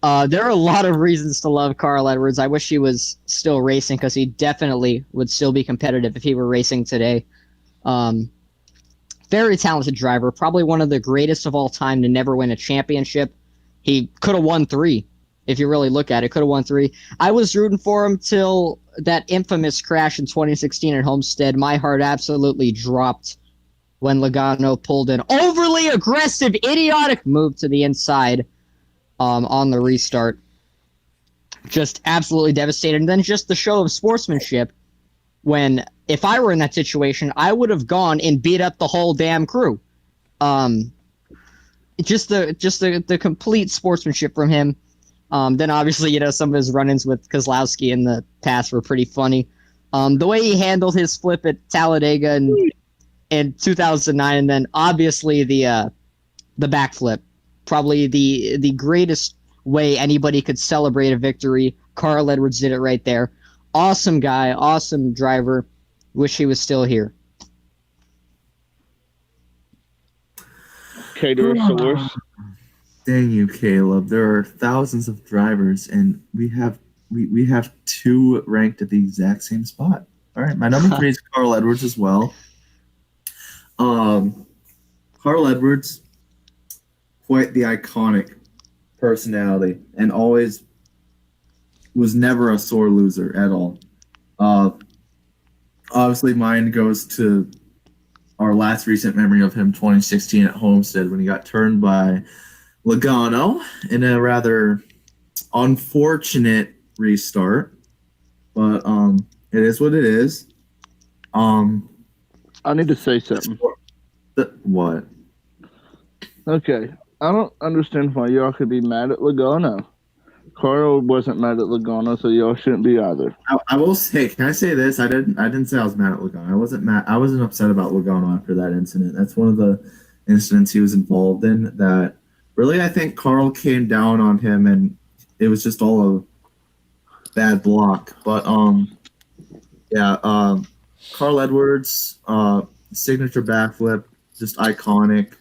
there are a lot of reasons to love Carl Edwards. I wish he was still racing because he definitely would still be competitive if he were racing today. Very talented driver, probably one of the greatest of all time to never win a championship. He could have won 3, if you really look at it. Could have won 3. I was rooting for him till that infamous crash in 2016 at Homestead. My heart absolutely dropped when Logano pulled an overly aggressive, idiotic move to the inside on the restart. Just absolutely devastated. And then just the show of sportsmanship when, if I were in that situation, I would have gone and beat up the whole damn crew. Just the complete sportsmanship from him. Then obviously, some of his run-ins with Keselowski in the past were pretty funny. The way he handled his flip at Talladega in 2009, and then obviously the backflip, probably the greatest way anybody could celebrate a victory. Carl Edwards did it right there. Awesome guy, awesome driver. Wish he was still here.
Caterosaurus.
Dang you, Caleb. There are thousands of drivers, and we have 2 ranked at the exact same spot. All right, my number 3 is Carl Edwards as well. Carl Edwards, quite the iconic personality, and always was never a sore loser at all. Obviously, mine goes to our last recent memory of him, 2016 at Homestead, when he got turned by Logano in a rather unfortunate restart. But it is what it is.
I need to say something.
What?
Okay, I don't understand why y'all could be mad at Logano. Carl wasn't mad at Logano, so y'all shouldn't be either.
I will say, can I say this? I didn't say I was mad at Logano. I wasn't mad. I wasn't upset about Logano after that incident. That's one of the incidents he was involved in that really I think Carl came down on him, and it was just all a bad block. But Carl Edwards, signature backflip, just iconic.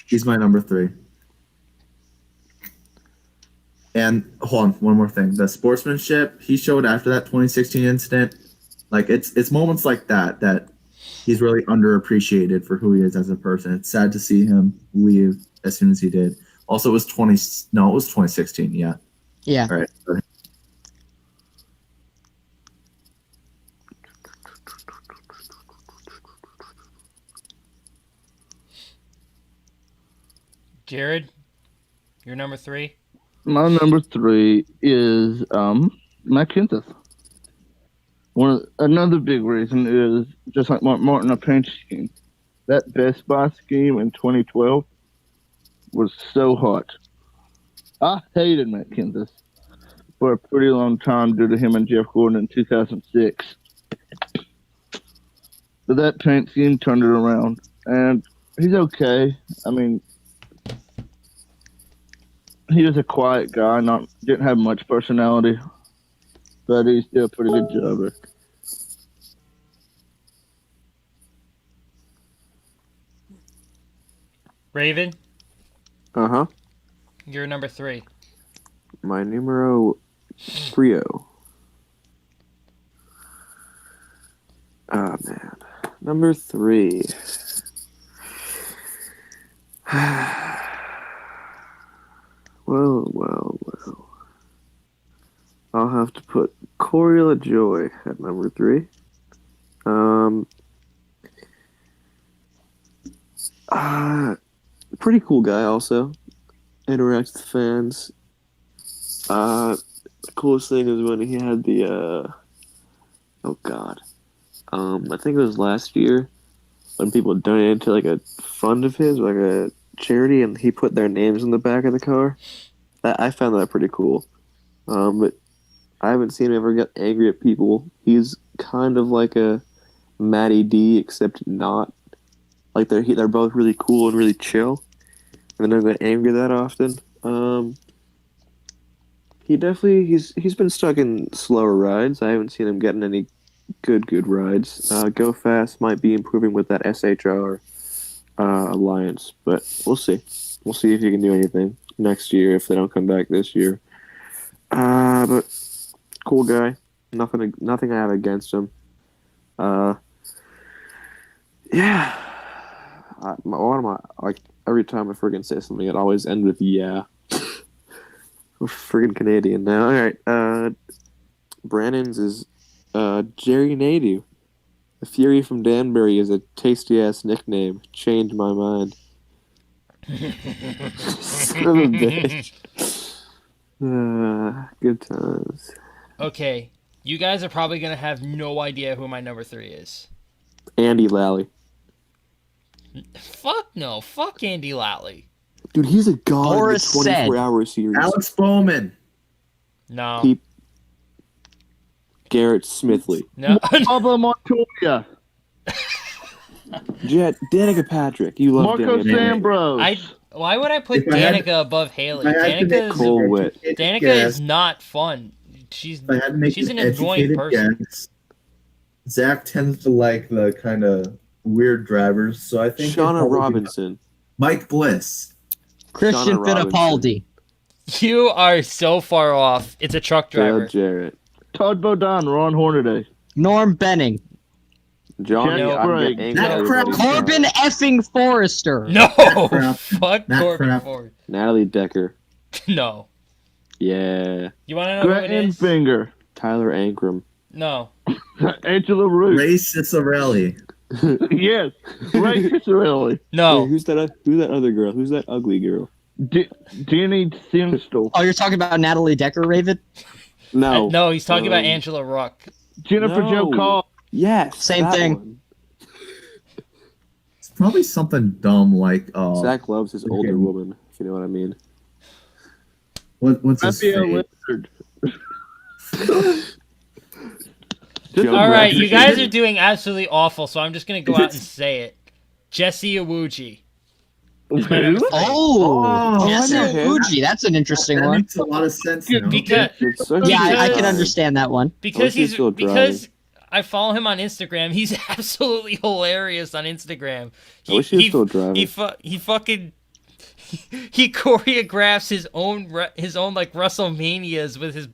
He's my number 3. And hold on, one more thing. The sportsmanship he showed after that 2016 incident, like it's moments like that he's really underappreciated for who he is as a person. It's sad to see him leave as soon as he did. Also, it was 2016. Yeah.
Yeah.
All right.
Jared, your number 3?
My number 3 is Matt Kenseth. Another big reason is, just like Mark Martin, a paint scheme. That Best Buy scheme in 2012 was so hot. I hated Matt Kenseth for a pretty long time due to him and Jeff Gordon in 2006. But that paint scheme turned it around, and he's okay. I mean, he was a quiet guy, didn't have much personality, but he's still a pretty good driver.
Raven,
Uh-huh.
your number 3.
My numero 3. Oh, man. Number 3. Well. I'll have to put Corey LaJoy at number 3. Pretty cool guy also. Interacts with fans. The coolest thing is when he had the, I think it was last year when people donated to like a fund of his, like a charity, and he put their names in the back of the car. I found that pretty cool. But I haven't seen him ever get angry at people. He's kind of like a Matty D, except not. Like they're both really cool and really chill, and they don't get angry that often. He's been stuck in slower rides. I haven't seen him getting any good rides. Go Fast might be improving with that SHR. alliance, but we'll see. We'll see if he can do anything next year if they don't come back this year. But cool guy. Nothing I have against him. Yeah. Every time I friggin' say something, it always ends with yeah. We're friggin' Canadian now. All right. Brandon's is Jerry Nadeau. The Fury from Danbury is a tasty-ass nickname. Changed my mind. Son of a bitch. Good times.
Okay, you guys are probably gonna have no idea who my number 3 is.
Andy Lally.
Fuck no. Fuck Andy Lally.
Dude, he's a god
Boris
in the 24-hour series.
Alex Bowman.
No.
Garrett Smithley.
No.
Pablo Montoya.
Danica Patrick. You love
Marco
Danica Patrick.
Sambros.
Why would I put
If I had-
Danica above Haley?
If I had to make
Cool
an
wit.
educated
Danica
guess-
is not fun. She's
if I had to make
an
an
annoying
educated
person.
guess, Zach tends to like the kind of weird drivers, so I think it'd
Shauna
probably be
Robinson.
Mike Bliss.
Christian
Shauna Robinson.
Fittipaldi.
You are so far off. It's a truck
Dale
driver.
Jarrett.
Todd Bodine, Ron Hornaday.
Norm Benning.
Johnny,
No,
I'm
Bragg.
getting
That
angry.
crap-
Corbin effing Forrester.
No.
crap.
Fuck
That
Corbin
crap.
Ford.
Natalie Decker.
No.
Yeah.
You want to know who it
Gretchen
is?
Finger.
Tyler Ankrum.
No.
Angela Root.
Ray Cicerelli.
Yes. Ray Cicerelli.
Hey,
No.
who's that other girl? Who's that ugly girl?
Jenny Simstel.
Oh, you're talking about Natalie Decker, Raven?
No.
No, he's talking about
Um,
Angela Ruck.
Jennifer
No.
Jo Cobb.
Yes.
Same
that
thing.
one.
It's probably something dumb like
Zach loves his older
freaking-
woman, if you know what I mean.
what's his
Raphael
name?
Lillard.
Joe
All right, you
Bradford.
guys are doing absolutely awful, so I'm just going to go out and say it. Jesse Iwuji.
Who?
Oh,
Oh,
Jesse
I know him.
Iwuji. That's an interesting
That
one.
makes a lot of sense
Good,
now.
because
It's such
Yeah,
a
I
good
can
time.
understand that one.
because
he's
he's
still
because I follow him on Instagram. He's absolutely hilarious on Instagram.
I wish he was still driving.
He fucking he choreographs his own like WrestleManias with his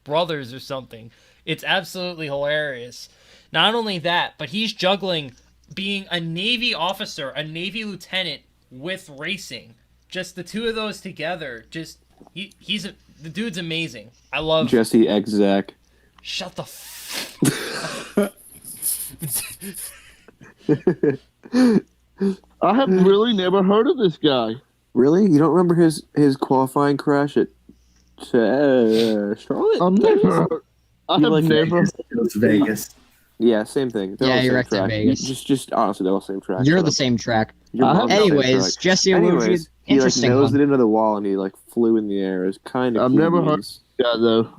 brothers or something. It's absolutely hilarious. Not only that, but he's juggling being a Navy officer, a Navy lieutenant with racing. Just the two of those together. Just the dude's amazing. I love.
Jesse X Zach.
Shut the.
I have really never heard of this guy.
Really? You don't remember his qualifying crash at Charlotte?
I
You
have
like
never.
It was Vegas.
Yeah, same thing. They're
Yeah,
all the
you
same
wrecked at
track.
Vegas.
Just honestly, they're all the same track.
You're
Shut
the
up.
same track.
Your
I
mom's
have-
the same
Anyways,
track.
Jesse Iwuji,
Anyways, he like
interesting
nosed
one.
it into the wall and he like flew in the air. It was kind of.
I've never heard- Yeah, though.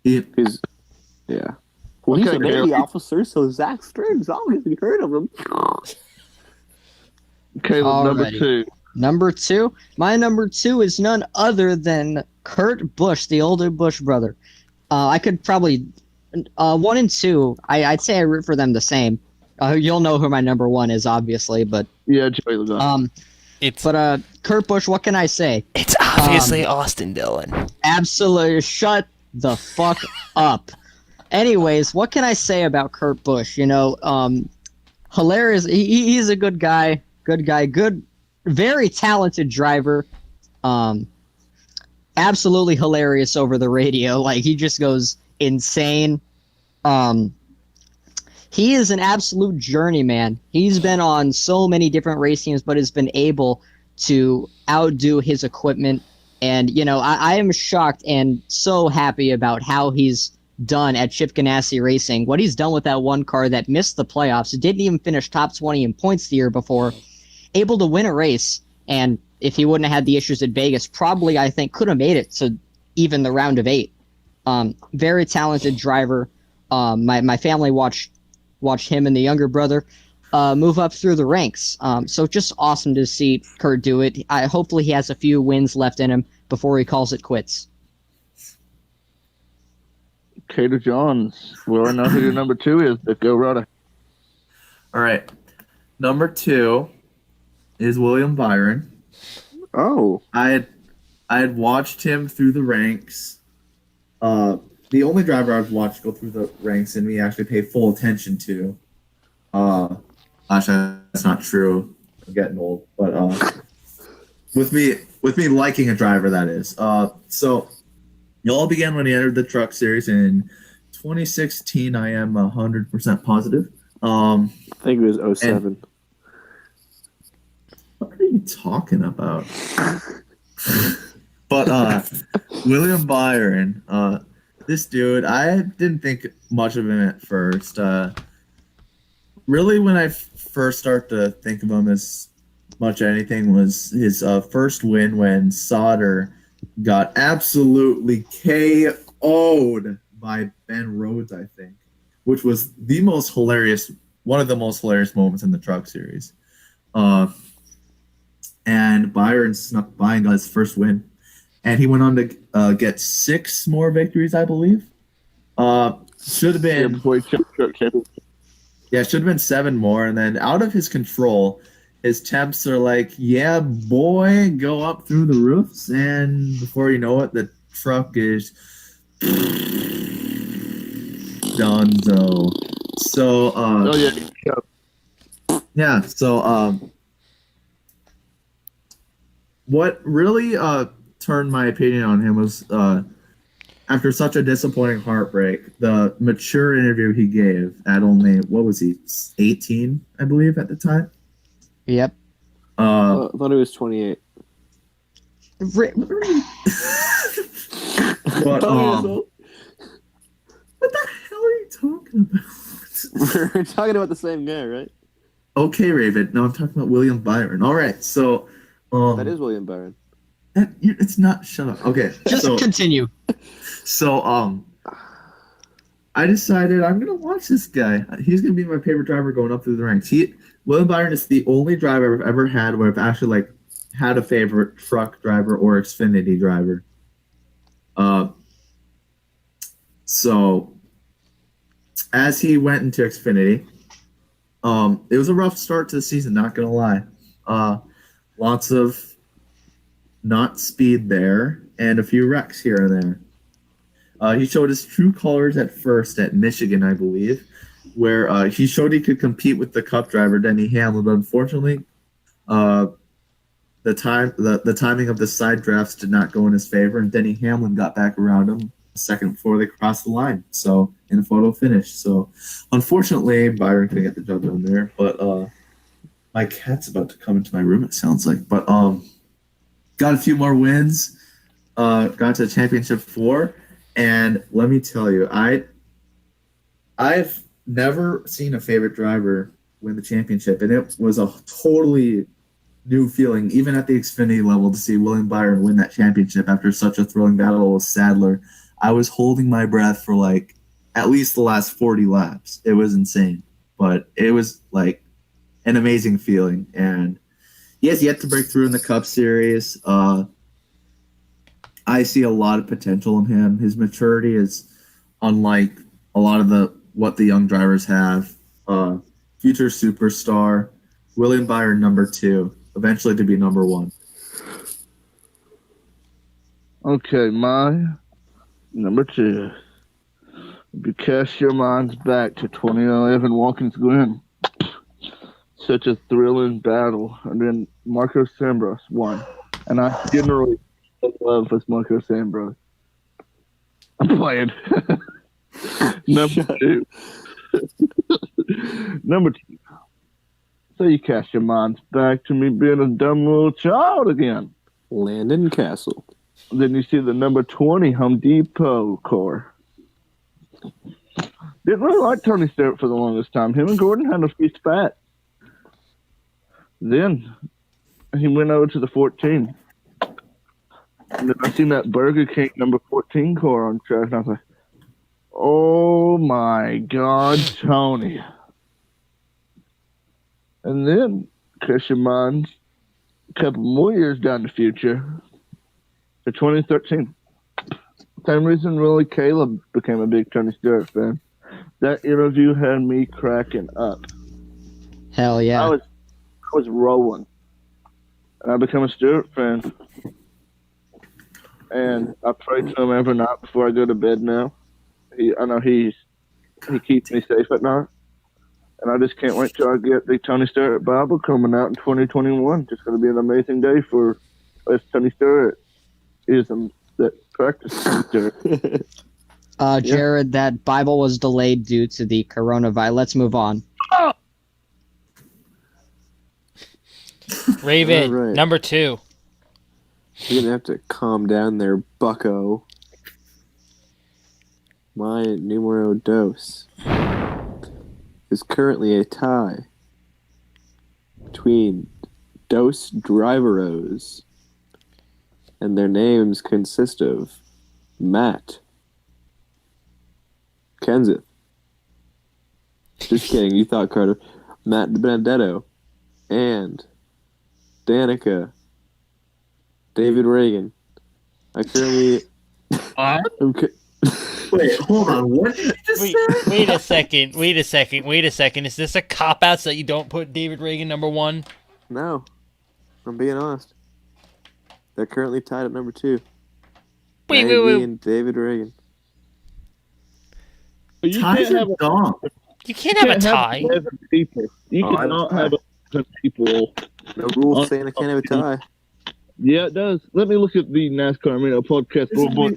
His, yeah. Well, he's
Okay,
a Navy
Caleb.
officer, so Zach Stern's obviously heard of him.
Caleb, number
Alrighty.
2.
Number 2. My number 2 is none other than Kurt Busch, the older Busch brother. I could probably 1 and 2. I'd say I root for them the same. You'll know who my number 1 is, obviously, but
Yeah, Joey Logano.
Kurt Busch. What can I say?
It's obviously Austin Dillon.
Absolutely, shut the fuck up. Anyways, what can I say about Kurt Busch? You know, hilarious. He's a good guy. Good, very talented driver. Absolutely hilarious over the radio. Like, he just goes insane. He is an absolute journeyman. He's been on so many different race teams, but has been able to outdo his equipment. And, you know, I am shocked and so happy about how he's done at Chip Ganassi Racing. What he's done with that one car that missed the playoffs, didn't even finish top 20 in points the year before, able to win a race. And if he wouldn't have had the issues at Vegas, probably, I think, could have made it to even the round of 8. Very talented driver. My family watched him and the younger brother move up through the ranks. So just awesome to see Kurt do it. Hopefully he has a few wins left in him before he calls it quits.
Cater Johns. Well, I know who your number 2 is, but go right ahead.
All right. Number 2 is William Byron.
Oh,
I had watched him through the ranks. The only driver I've watched go through the ranks and me actually pay full attention to. Actually, that's not true. I'm getting old, but with me liking a driver, that is. So it all began when he entered the Truck Series in 2016. I am 100% positive.
I think it was 07.
What are you talking about? But William Byron, this dude, I didn't think much of him at first. Really, when I first started to think of him as much anything was his first win when Sauter got absolutely KO'd by Ben Rhodes, I think, which was one of the most hilarious moments in the Truck Series. And Byron snuck by and got his first win. And he went on to get 6 more victories, I believe. Should have been... Yeah, should have been 7 more. And then out of his control, his temps are like, yeah, boy, go up through the roofs. And before you know it, the truck is donezo. So, yeah, so, what really turned my opinion on him was after such a disappointing heartbreak, the mature interview he gave at only, what was he, 18, I believe, at the time?
Yep.
I thought he was 28.
But, what the hell are you talking about?
We're talking about the same guy, right?
Okay, Raven. No, I'm talking about William Byron. All right, so...
that is William Byron.
It's not... Shut up. Okay.
Just continue.
So, I decided I'm going to watch this guy. He's going to be my favorite driver going up through the ranks. William Byron is the only driver I've ever had where I've actually, had a favorite truck driver or Xfinity driver. So, as he went into Xfinity, it was a rough start to the season, not going to lie. Lots of not speed there, and a few wrecks here and there. He showed his true colors at first at Michigan, I believe, where he showed he could compete with the Cup driver Denny Hamlin, but unfortunately, the timing of the side drafts did not go in his favor, and Denny Hamlin got back around him a second before they crossed the line. So in a photo finish. So unfortunately, Byron couldn't get the job done there. But my cat's about to come into my room. It sounds like, but got a few more wins. Got to championship 4. And let me tell you, I've never seen a favorite driver win the championship, and it was a totally new feeling, even at the Xfinity level, to see William Byron win that championship after such a thrilling battle with Sadler. I was holding my breath for at least the last 40 laps. It was insane, but it was an amazing feeling, and he has yet to break through in the Cup Series. I see a lot of potential in him. His maturity is unlike a lot of what the young drivers have. Future superstar, William Byron, number 2, eventually to be number 1.
Okay, my number 2. If you cast your minds back to 2011 Watkins Glen, such a thrilling battle, and then Marco Sambros won, and I generally love this Marco Sambros. I'm playing. Number 2. Number 2. So you cast your minds back to me being a dumb little child again.
Landon Castle.
Then you see the number 20 Home Depot car. Didn't really like Tony Stewart for the longest time. Him and Gordon had a few spats. Then he went over to the 14. And then I seen that Burger King number 14 car on track, and I was like, oh my God, Tony. And then, cast your mind a couple more years down the future to 2013. Same reason really Caleb became a big Tony Stewart fan. That interview had me cracking up.
Hell yeah.
was rolling. And I became a Stewart fan. And I pray to him every night before I go to bed now. I know he keeps me safe at night. And I just can't wait till I get the Tony Stewart Bible coming out in 2021. It's going to be an amazing day for us Tony Stewart isms that practice Tony Stewart.
Jared, that Bible was delayed due to the coronavirus. Let's move on.
Raven,
All right.
number 2.
You're gonna have to calm down there, bucko. My numero dos is currently a tie between Dos Driveros, and their names consist of Matt Kenseth. Just kidding, you thought Carter. Matt Dibenedetto and Danica David Reagan. I currently.
Wait, hold on. What did you just say?
Wait a second. Is this a cop-out so that you don't put David Reagan number 1?
No, I'm being honest. They're currently tied at number 2.
Wait.
And David Reagan.
You
Ties
can't
are
have a
dumb.
You can't have a tie.
11 people. You
Oh,
cannot
I-
have 11 people.
No rules saying I can't have a tie.
Yeah, it does. Let me look at the NASCAR Amino podcast.
This is me-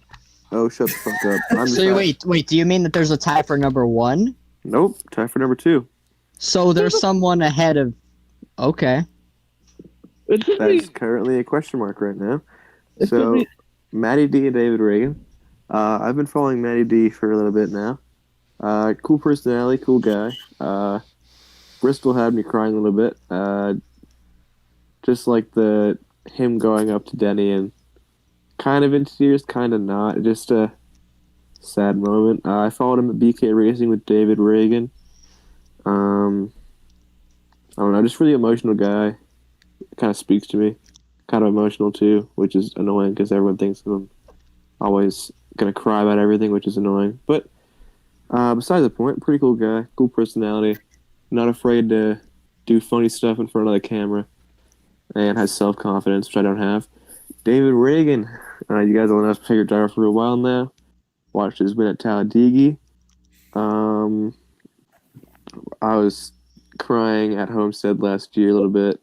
Oh, shut the fuck up. I'm just
So wait, do you mean that there's a tie for number 1?
Nope, tie for number 2.
So there's someone ahead of... Okay.
It should
That's
be,
currently a question mark right now.
it should
So,
be,
Matty D and David Reagan. I've been following Matty D for a little bit now. Cool personality, cool guy. Bristol had me crying a little bit. Just like him going up to Denny and kind of in tears, kind of not. Just a sad moment. I followed him at BK Racing with David Reagan. I don't know, just really emotional guy. Kind of speaks to me. Kind of emotional too, which is annoying because everyone thinks I'm always gonna cry about everything, which is annoying. But besides the point, pretty cool guy, cool personality, not afraid to do funny stuff in front of the camera, and has self-confidence, which I don't have. David Reagan, you guys all know I've been driver for a while now. Watched his win at Talladega. I was crying at Homestead last year a little bit,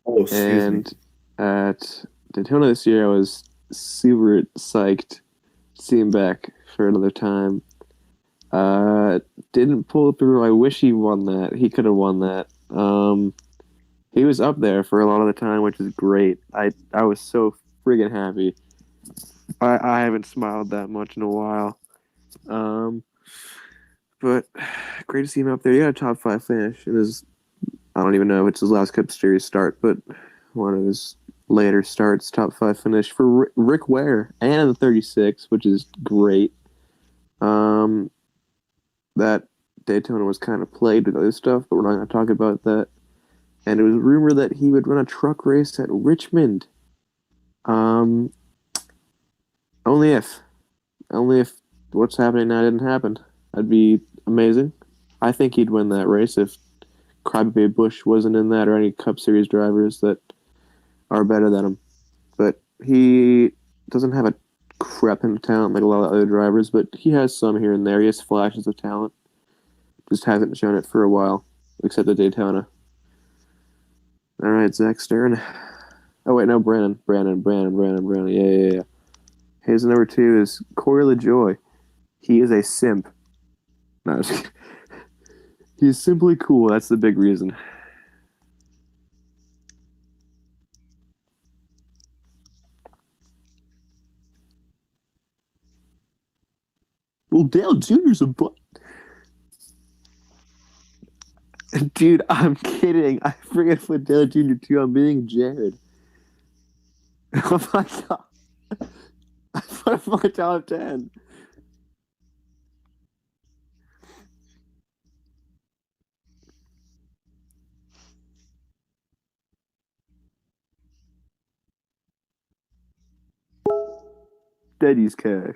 Oh, excuse me.
and at Daytona this year I was super psyched to see him back for another time. Didn't pull through. I wish he won that. He could have won that. He was up there for a lot of the time, which is great. I was so friggin' happy. I haven't smiled that much in a while. But great to see him up there. He got a top 5 finish. It was, I don't even know if it's his last Cup Series start, but one of his later starts, top 5 finish for Rick Ware and the 36, which is great. That Daytona was kind of played with other stuff, but we're not going to talk about that. And it was rumored that he would run a truck race at Richmond. Only if what's happening now didn't happen. That'd be amazing. I think he'd win that race if Crybaby Busch wasn't in that, or any Cup Series drivers that are better than him. But he doesn't have a crap in talent like a lot of other drivers, but he has some here and there. He has flashes of talent. Just hasn't shown it for a while, except at Daytona. All right, Zach Stern. Oh, wait, no, Brandon. Yeah. His number 2 is Corey LaJoy. He is a simp. No, just kidding. He's simply cool. That's the big reason. Well, Dale Jr.'s a butt. Dude, I'm kidding. I forget to put Dale Jr. too. I'm being Jared. Oh my god. I put him on my top 10. Daddy's cash.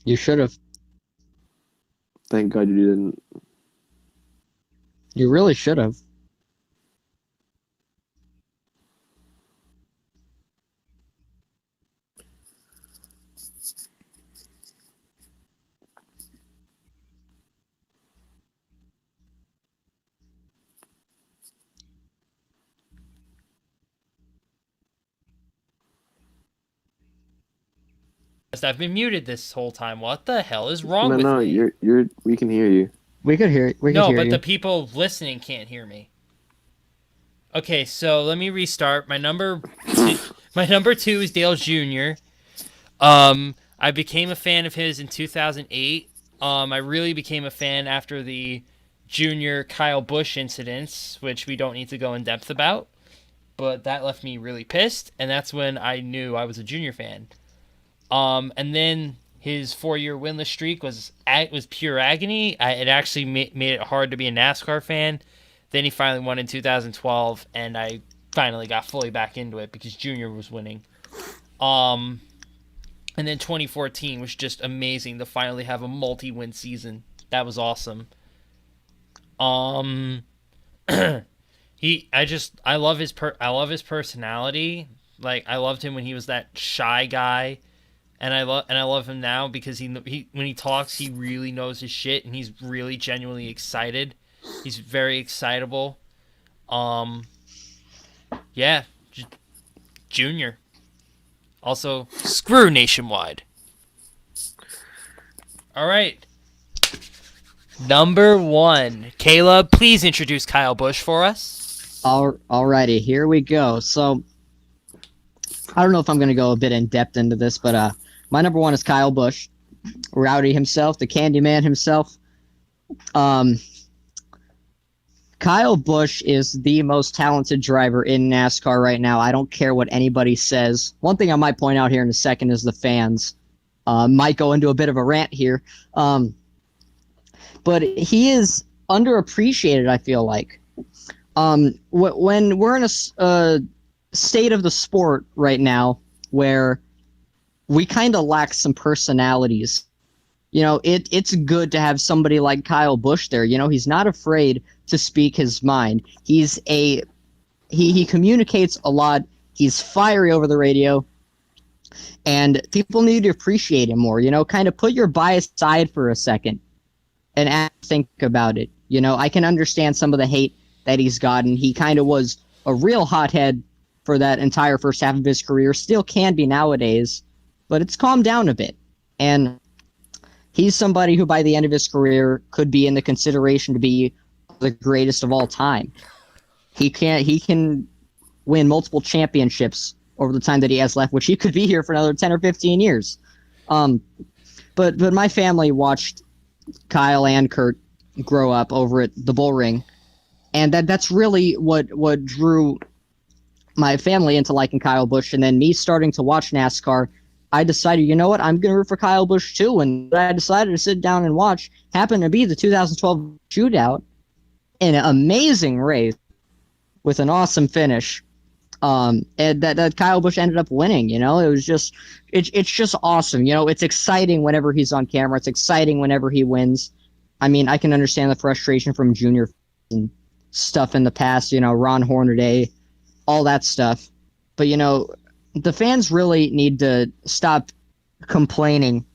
You should have.
Thank God you didn't.
You really should have.
I've been muted this whole time. What the hell is wrong
No,
with
no,
me?
you're. We can hear you.
We could hear. We could
No,
hear
but
you.
the people listening can't hear me. Okay, so let me restart. My number 2 is Dale Jr. I became a fan of his in 2008. I really became a fan after the Junior Kyle Busch incidents, which we don't need to go in depth about. But that left me really pissed, and that's when I knew I was a Junior fan. And then his 4-year winless streak was pure agony. It actually made it hard to be a NASCAR fan. Then he finally won in 2012, and I finally got fully back into it because Junior was winning. And then 2014 was just amazing to finally have a multi-win season. That was awesome. I love his personality. Like, I loved him when he was that shy guy. And I love him now because he when he talks, he really knows his shit, and he's really genuinely excited. He's very excitable. Yeah, Junior. Also, screw Nationwide. All right. Number 1. Caleb, please introduce Kyle Busch for us.
Alrighty, here we go. So, I don't know if I'm going to go a bit in depth into this, but my number 1 is Kyle Busch, Rowdy himself, the Candyman himself. Kyle Busch is the most talented driver in NASCAR right now. I don't care what anybody says. One thing I might point out here in a second is the fans. Might go into a bit of a rant here. But he is underappreciated, I feel like. When we're in a state of the sport right now where we kind of lack some personalities, you know, it's good to have somebody like Kyle Busch there. You know, he's not afraid to speak his mind. He communicates a lot. He's fiery over the radio, and people need to appreciate him more. You know, kind of put your bias aside for a second and think about it. You know, I can understand some of the hate that he's gotten. He kind of was a real hothead for that entire first half of his career. Still can be nowadays, but it's calmed down a bit. And he's somebody who by the end of his career could be in the consideration to be the greatest of all time. He can win multiple championships over the time that he has left, which he could be here for another 10 or 15 years. But my family watched Kyle and Kurt grow up over at the Bull Ring, and that's really what drew my family into liking Kyle Busch. And then me starting to watch NASCAR, I decided, you know what, I'm going to root for Kyle Busch too. And I decided to sit down and watch happened to be the 2012 shootout, an amazing race with an awesome finish. And that Kyle Busch ended up winning. You know, it was just it's just awesome. You know, it's exciting whenever he's on camera. It's exciting whenever he wins. I mean, I can understand the frustration from Junior and stuff in the past. You know, Ron Hornaday, all that stuff. But you know, the fans really need to stop complaining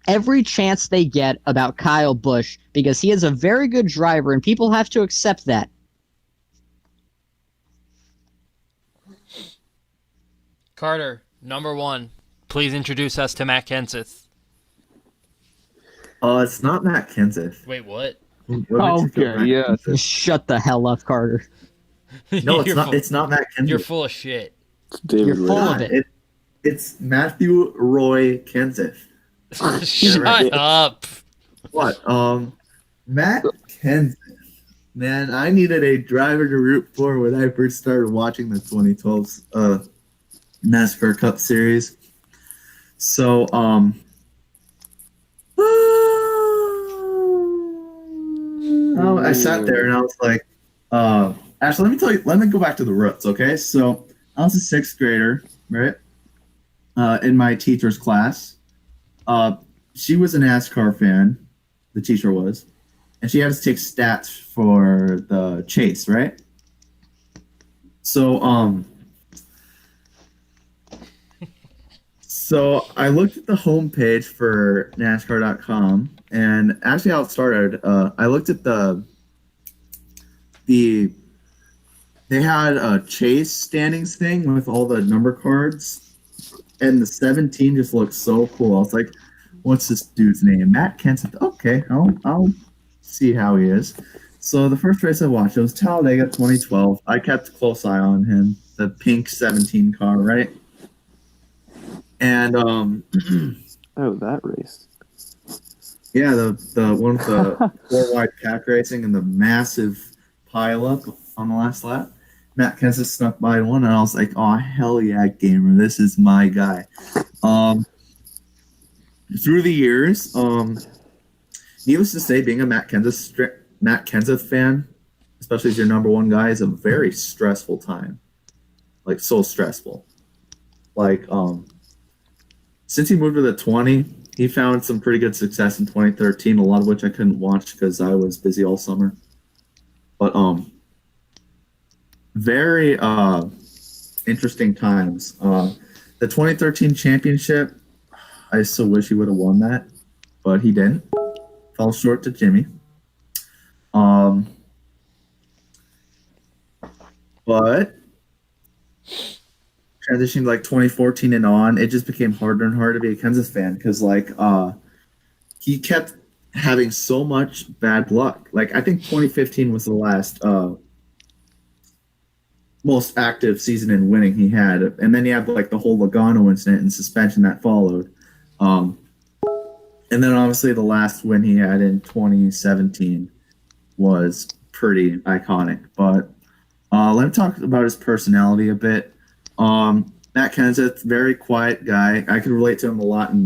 every chance they get about Kyle Busch, because he is a very good driver, and people have to accept that.
Carter, number 1. Please introduce us to Matt Kenseth.
It's not Matt Kenseth.
Wait, what?
Okay, yeah.
Shut the hell up, Carter.
No, it's not. It's not Matt Kenseth.
You're full of shit.
It's David
You're full
Ray.
of it.
It's Matthew Roy Kenseth.
Shut up.
What? Matt Kenseth. Man, I needed a driver to root for when I first started watching the 2012 NASCAR Cup Series. So, I sat there and I was like, actually, let me go back to the roots, okay? So, I was a 6th grader, right? In my teacher's class. she was a NASCAR fan. The teacher was, and she had to take stats for the chase, right? So so I looked at the homepage for NASCAR.com, and actually how it started, I looked at the they had a chase standings thing with all the number cards, and the 17 just looked so cool. I was like, "What's this dude's name? Matt Kenseth." Okay, I'll see how he is. So the first race I watched, it was Talladega 2012. I kept a close eye on him, the pink 17 car, right? And
Oh, that race.
yeah, the one with the four wide pack racing and the massive pile up on the last lap. Matt Kenseth snuck by in one, and I was like, "Oh hell yeah, gamer! This is my guy." Through the years, needless to say, being a Matt Kenseth fan, especially as your number one guy, is a very stressful time. Like so stressful. Like since he moved to the 20, he found some pretty good success in 2013. A lot of which I couldn't watch because I was busy all summer. But very interesting times. The 2013 championship, I still wish he would have won that, but he didn't. Fell short to Jimmie. But transitioning like 2014 and on, it just became harder and harder to be a Kenseth fan because he kept having so much bad luck. Like I think 2015 was the last most active season in winning he had, and then you have like the whole Logano incident and suspension that followed, and then obviously the last win he had in 2017 was pretty iconic. But let me talk about his personality a bit. Matt Kenseth, very quiet guy. I could relate to him a lot in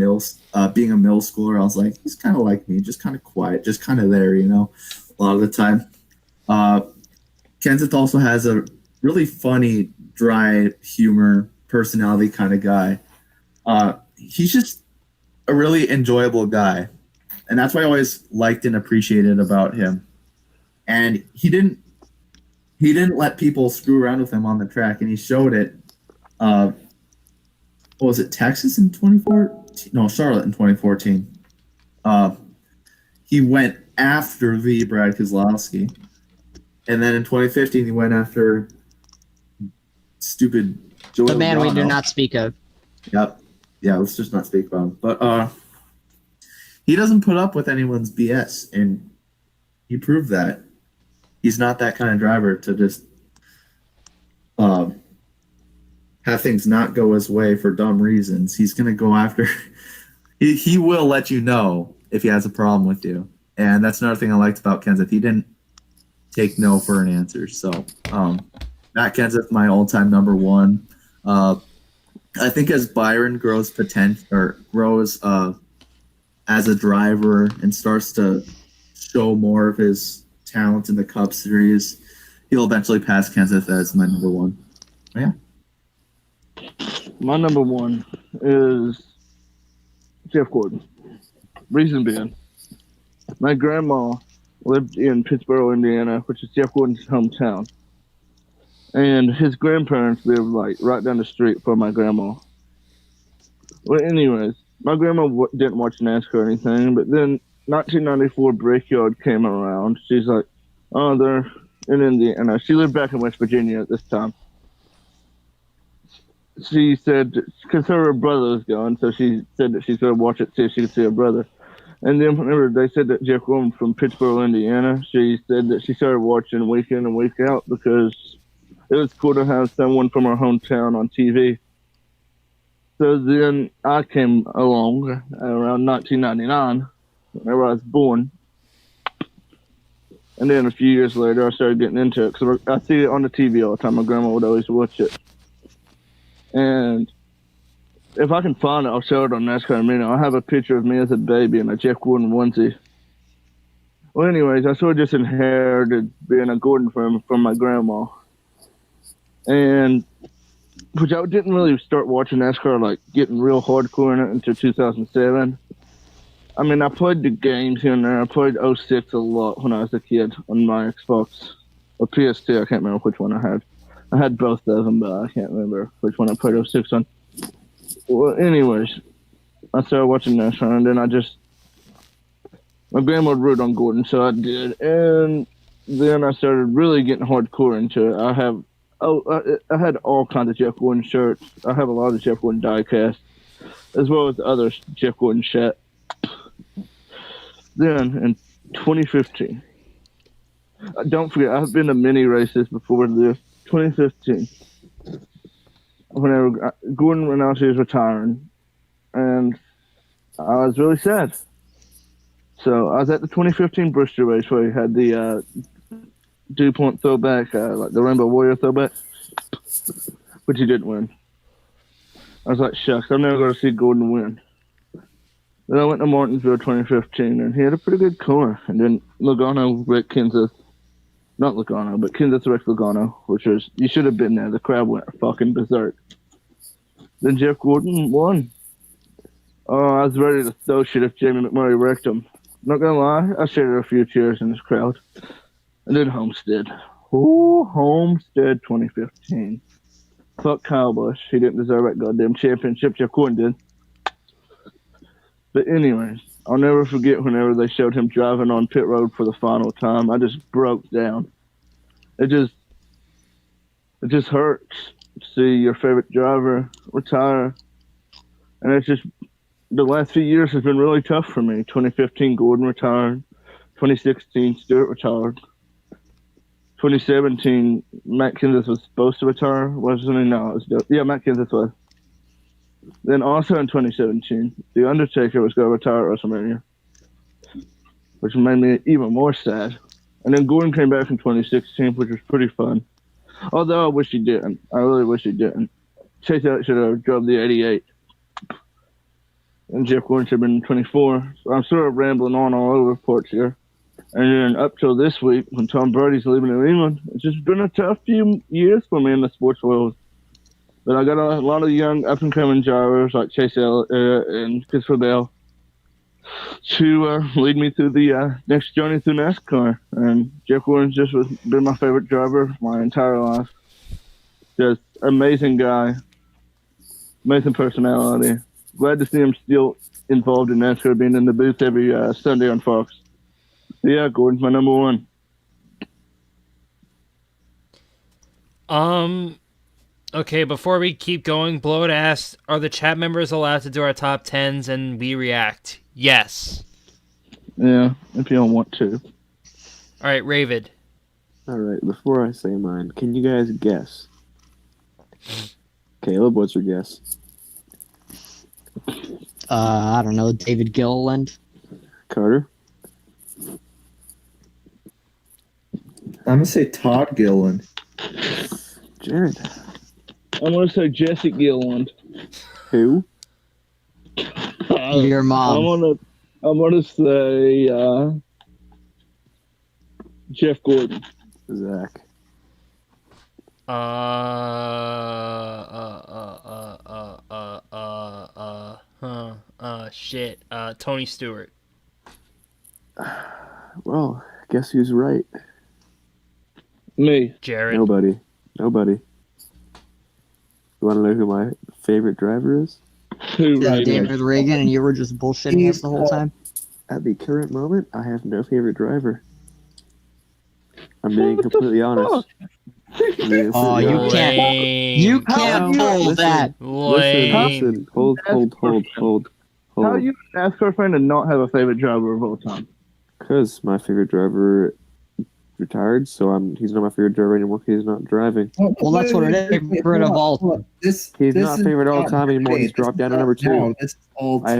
being a middle schooler. I was like, he's kind of like me, just kind of quiet, just kind of there, a lot of the time. Kenseth also has a really funny, dry humor, personality kind of guy. He's just a really enjoyable guy, and that's what I always liked and appreciated about him. And he didn't let people screw around with him on the track, and he showed it. What was it, Texas in 2014? No, Charlotte in 2014. He went after the Brad Keselowski, and then in 2015 he went after stupid Joey
The man we do
Logano.
not speak of.
Yep. Yeah, let's just not speak about him. But he doesn't put up with anyone's BS, and he proved that. He's not that kind of driver to just have things not go his way for dumb reasons. He's going to go after... he will let you know if he has a problem with you. And that's another thing I liked about Kenseth. He didn't take no for an answer. So, Matt Kenseth, my all-time number one. I think as Byron grows as a driver and starts to show more of his talent in the Cup Series, he'll eventually pass Kenseth as my number one. But yeah.
My number one is Jeff Gordon. Reason being, my grandma lived in Pittsburgh, Indiana, which is Jeff Gordon's hometown. And his grandparents lived like right down the street from my grandma. Well, anyways, my grandma didn't watch NASCAR or anything, but then 1994 Brickyard came around. She's like, "Oh, they're in Indiana." She lived back in West Virginia at this time. She said, because her brother was going, so she said that she's going to watch it, see if she could see her brother. And then whenever they said that Jeff Gordon from Pittsburgh, Indiana, she said that she started watching week in and week out because it was cool to have someone from her hometown on TV. So then I came along around 1999, whenever I was born. And then a few years later, I started getting into it because I see it on the TV all the time. My grandma would always watch it. And if I can find it, I'll show it on NASCAR Amino. I have a picture of me as a baby in a Jeff Gordon onesie. Well, anyways, I sort of just inherited being a Gordon fan from my grandma. And which I didn't really start watching NASCAR, like getting real hardcore in it until 2007. I mean, I played the games here and there. I played 06 a lot when I was a kid on my Xbox or PS2. I can't remember which one I had. I had both of them, but I can't remember which one I played 06 on. Well, anyways, I started watching NASCAR, and then my grandma would root on Gordon, so I did. And then I started really getting hardcore into it. I had all kinds of Jeff Gordon shirts. I have a lot of Jeff Gordon diecast, as well as other Jeff Gordon shit. Then in 2015, don't forget, I've been to many races before this. 2015, whenever Gordon announced he was retiring, and I was really sad. So I was at the 2015 Busch race where he had the DuPont throwback, like the Rainbow Warrior throwback, which he didn't win. I was like, shucks, I'm never going to see Gordon win. Then I went to Martinsville 2015, and he had a pretty good car. And then Logano wrecked Kenseth. Not Logano, but Kenseth wrecked Logano, which was, you should have been there. The crowd went fucking berserk. Then Jeff Gordon won. Oh, I was ready to throw shit if Jamie McMurray wrecked him. Not gonna lie, I shared a few cheers in this crowd. And then Homestead. Ooh, Homestead 2015. Fuck Kyle Busch. He didn't deserve that goddamn championship. Jeff Gordon did. But anyways, I'll never forget whenever they showed him driving on pit road for the final time. I just broke down. It just hurts to see your favorite driver retire. And it's just, the last few years has been really tough for me. 2015, Gordon retired. 2016, Stewart retired. 2017, Matt Kenseth was supposed to retire, wasn't he? No, Matt Kenseth was. Then also in 2017, The Undertaker was going to retire at WrestleMania, which made me even more sad. And then Gordon came back in 2016, which was pretty fun. Although I wish he didn't. I really wish he didn't. Chase Elliott should have drove the 88. And Jeff Gordon should have been 24. So I'm sort of rambling on all over ports here. And then up till this week, when Tom Brady's leaving New England, it's just been a tough few years for me in the sports world. But I got a lot of young up-and-coming drivers like Chase Elliott and Christopher Bell to lead me through the next journey through NASCAR. And Jeff Gordon's just been my favorite driver my entire life. Just amazing guy, amazing personality. Glad to see him still involved in NASCAR, being in the booth every Sunday on Fox. So yeah, Gordon's my number one.
Okay, before we keep going, Blowout asked, are the chat members allowed to do our top 10s and we react? Yes.
Yeah, if you don't want to.
All right, Ravid.
All right, before I say mine, can you guys guess? Caleb, what's your guess?
I don't know, David Gilliland.
Carter?
I'm gonna say Todd Gilliland.
Jared?
I'm going to say Jesse Gilliland.
Who?
Your mom.
I'm gonna say Jeff Gordon.
Zach?
Shit. Tony Stewart.
Well, guess who's right?
Me.
Jared.
Nobody. You want to know who my favorite driver is?
Who?
Yeah,
Right?
David Reagan, and you were just bullshitting us the whole time?
At the current moment, I have no favorite driver. I'm being completely honest.
Oh, you can't pull that.
Listen. Hold.
How are you an NASCAR fan and not have a favorite driver of all time?
Because my favorite driver retired, so he's not my favorite driver anymore because he's not driving.
Well, that's what it is. Favorite of all.
He's not favorite all time anymore. He's dropped down to number 2.
No, this is all
I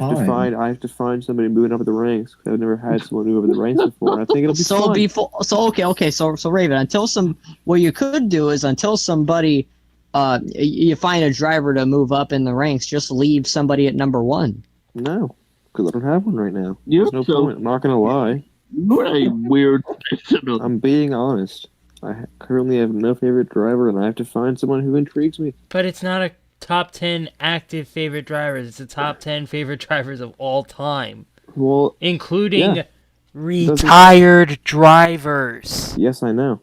have to find somebody moving up the ranks because I've never had someone move up the ranks before. And I think it'll be fun.
So Raven, what you could do is until somebody, you find a driver to move up in the ranks, just leave somebody at number 1.
No, because I don't have one right now.
You're
There's no point. I'm not gonna lie.
You're a weird person.
I'm being honest. I currently have no favorite driver, and I have to find someone who intrigues me.
But it's not a top 10 active favorite drivers. It's the top 10 favorite drivers of all time.
Well,
including
yeah.
retired drivers.
Yes, I know.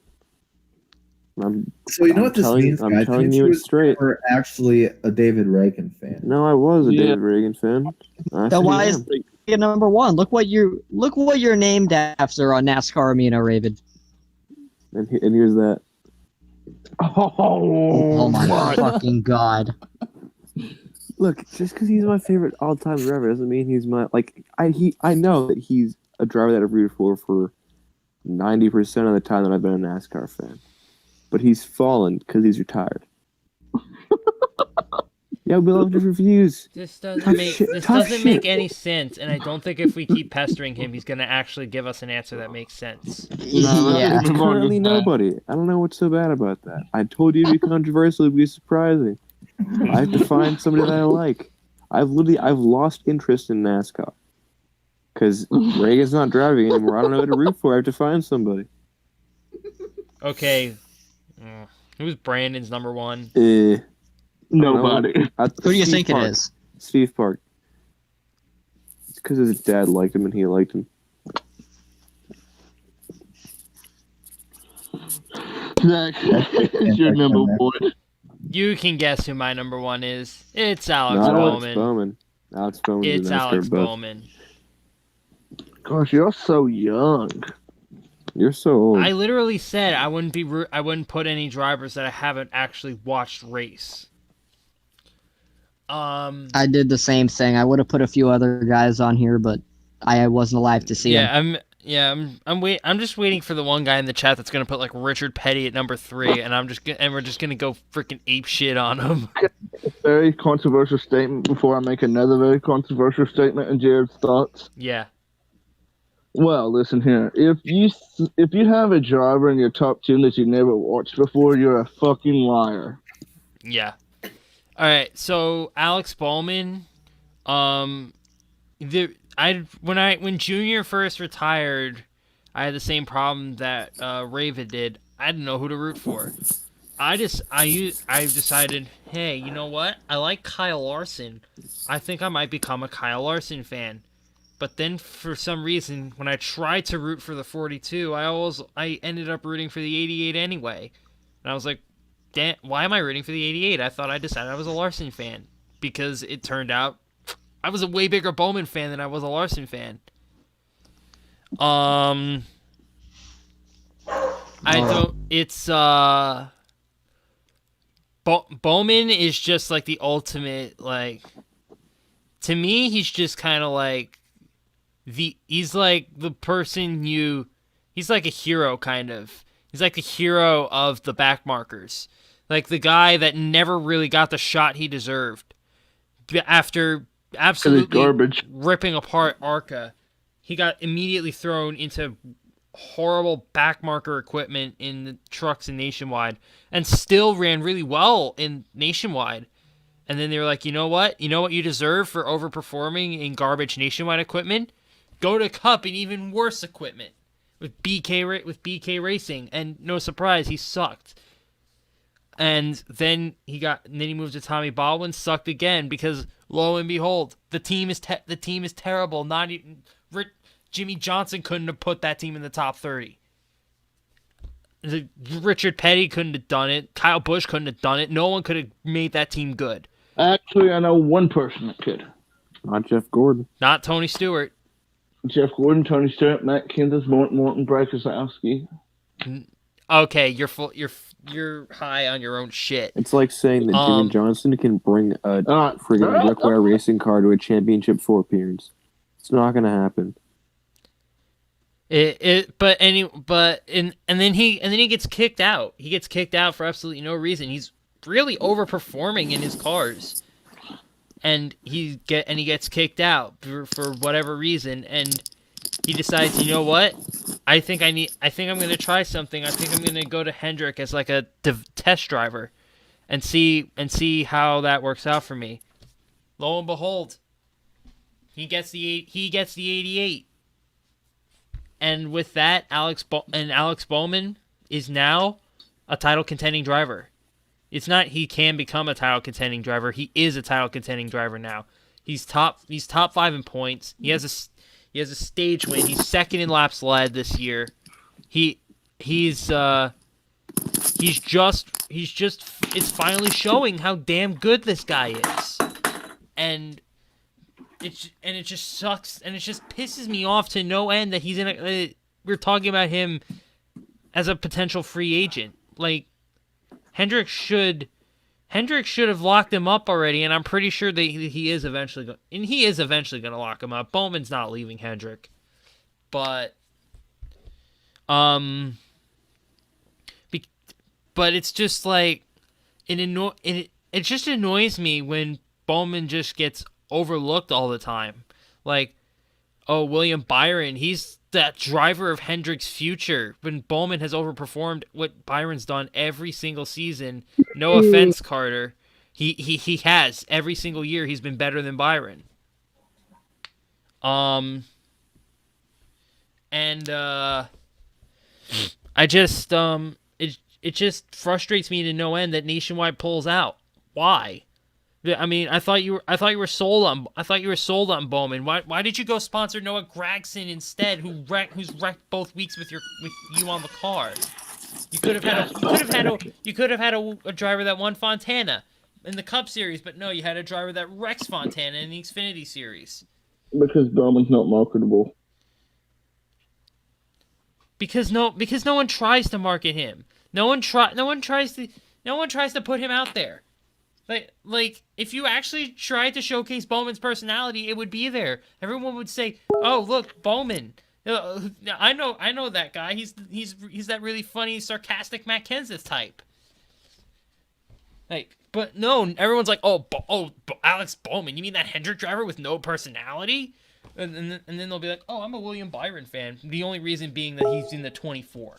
So you know what this means,
I'm
guys?
telling
Means
you
you
it straight.
were actually a David Reagan fan.
No, I was a
Yeah.
David Reagan fan.
Then why is he number one? Look what you're named after on NASCAR Amino, Raven.
And here's that.
Oh my
my.
fucking god.
Look, just because he's my favorite all-time driver doesn't mean he's my I know that he's a driver that I've rooted for 90% of the time that I've been a NASCAR fan. But he's fallen because he's retired. Yeah, we love different views.
This doesn't make any sense, and I don't think if we keep pestering him, he's gonna actually give us an answer that makes sense.
Yeah.
It's currently nobody. I don't know what's so bad about that. I told you to be controversial, it'd be surprising. I have to find somebody that I like. I've lost interest in NASCAR. Because Reagan's not driving anymore. I don't know who to root for. I have to find somebody.
Okay. Who's Brandon's number one?
Nobody.
Who do you think it is?
Steve Park. It's because his dad liked him and he liked him.
Zach, it's your number one.
You can guess who my number one is. It's Alex
Not
Bowman.
Alex Bowman. Alex Bowman.
It's Alex Bowman.
Gosh, you're so young.
You're so old.
I literally said I wouldn't put any drivers that I haven't actually watched race.
I did the same thing. I would have put a few other guys on here, but I wasn't alive to see them.
I'm just waiting for the one guy in the chat that's gonna put like Richard Petty at number 3, and we're just gonna go freaking ape shit on him.
Very controversial statement before I make another very controversial statement in Jared's thoughts.
Yeah.
Well, listen here. If you have a driver in your top 10 that you never watched before, you're a fucking liar.
Yeah. All right. So Alex Bowman, when Junior first retired, I had the same problem that Raven did. I didn't know who to root for. I decided, hey, you know what? I like Kyle Larson. I think I might become a Kyle Larson fan. But then, for some reason, when I tried to root for the 42, I ended up rooting for the 88 anyway. And I was like, damn, why am I rooting for the 88? I thought I decided I was a Larson fan. Because it turned out I was a way bigger Bowman fan than I was a Larson fan. Bowman is just like the ultimate, like, to me, he's just kind of like, he's like the person he's like a hero, kind of. He's like the hero of the back markers. Like the guy that never really got the shot he deserved. After absolutely ripping apart ARCA, he got immediately thrown into horrible backmarker equipment in the trucks in Nationwide, and still ran really well in Nationwide. And then they were like, you know what you deserve for overperforming in garbage Nationwide equipment? Go to Cup and even worse equipment with BK Racing, and no surprise, he sucked. And then he moved to Tommy Baldwin, sucked again, because lo and behold, the team is terrible. Not even Jimmie Johnson couldn't have put that team in the top 30. Richard Petty couldn't have done it. Kyle Busch couldn't have done it. No one could have made that team good.
Actually, I know one person that could.
Not Jeff Gordon.
Not Tony Stewart.
Jeff Gordon, Tony Stewart, Matt Kenseth, Morton Keselowski.
Okay, you're high on your own shit.
It's like saying that Jimmie Johnson can bring a friggin' Brickwire racing car to a championship 4 appearance. It's not gonna happen.
And then he gets kicked out. He gets kicked out for absolutely no reason. He's really overperforming in his cars, and he gets kicked out for whatever reason. And he decides, you know what? I think I'm gonna try something. I think I'm gonna go to Hendrick as like a test driver, and see how that works out for me. Lo and behold, he gets the 88. And with that, Alex Bowman is now a title contending driver. It's not he can become a title contending driver. He is a title contending driver now. He's top 5 in points. He has He has a stage win. He's second in laps led this year. He's just it's finally showing how damn good this guy is. And it just sucks, and it just pisses me off to no end that he's in a we're talking about him as a potential free agent. Like, Hendrick should have locked him up already, and I'm pretty sure that he is eventually going to lock him up. Bowman's not leaving Hendrick. But but it's just like it just annoys me when Bowman just gets overlooked all the time. Like, oh, William Byron, he's that driver of Hendrick's future, when Bowman has overperformed what Byron's done every single season. No offense, Carter. He has. Every single year he's been better than Byron. And I just it just frustrates me to no end that Nationwide pulls out. Why? I mean, I thought you were sold on Bowman. Why did you go sponsor Noah Gragson instead, who's wrecked both weeks with you on the car? You could have had a driver that won Fontana in the Cup Series, but no, you had a driver that wrecks Fontana in the Xfinity Series.
Because Bowman's not marketable.
Because no one tries to market him. No one tries to put him out there. Like if you actually tried to showcase Bowman's personality, it would be there. Everyone would say, "Oh, look, Bowman. I know that guy. He's that really funny, sarcastic Matt Kenseth type." Like, but no, everyone's like, "Oh, Alex Bowman. You mean that Hendrick driver with no personality?" And then they'll be like, "Oh, I'm a William Byron fan." The only reason being that he's in the 24.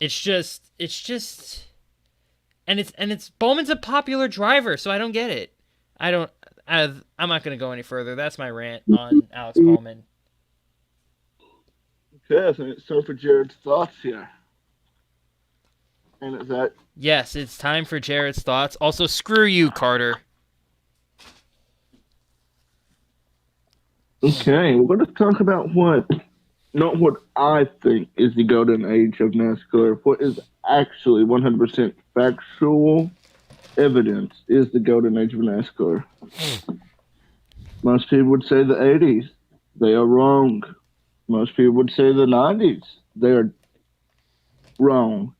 It's just, and it's Bowman's a popular driver, so I don't get it. I'm not gonna go any further. That's my rant on Alex Bowman.
Okay, I think it's time for Jared's thoughts here. And is that?
Yes, it's time for Jared's thoughts. Also, screw you, Carter.
Okay, we're going to talk about not what I think is the golden age of NASCAR, what is actually 100% factual evidence is the golden age of NASCAR. Most people would say the 80s. They are wrong. Most people would say the 90s. They are wrong.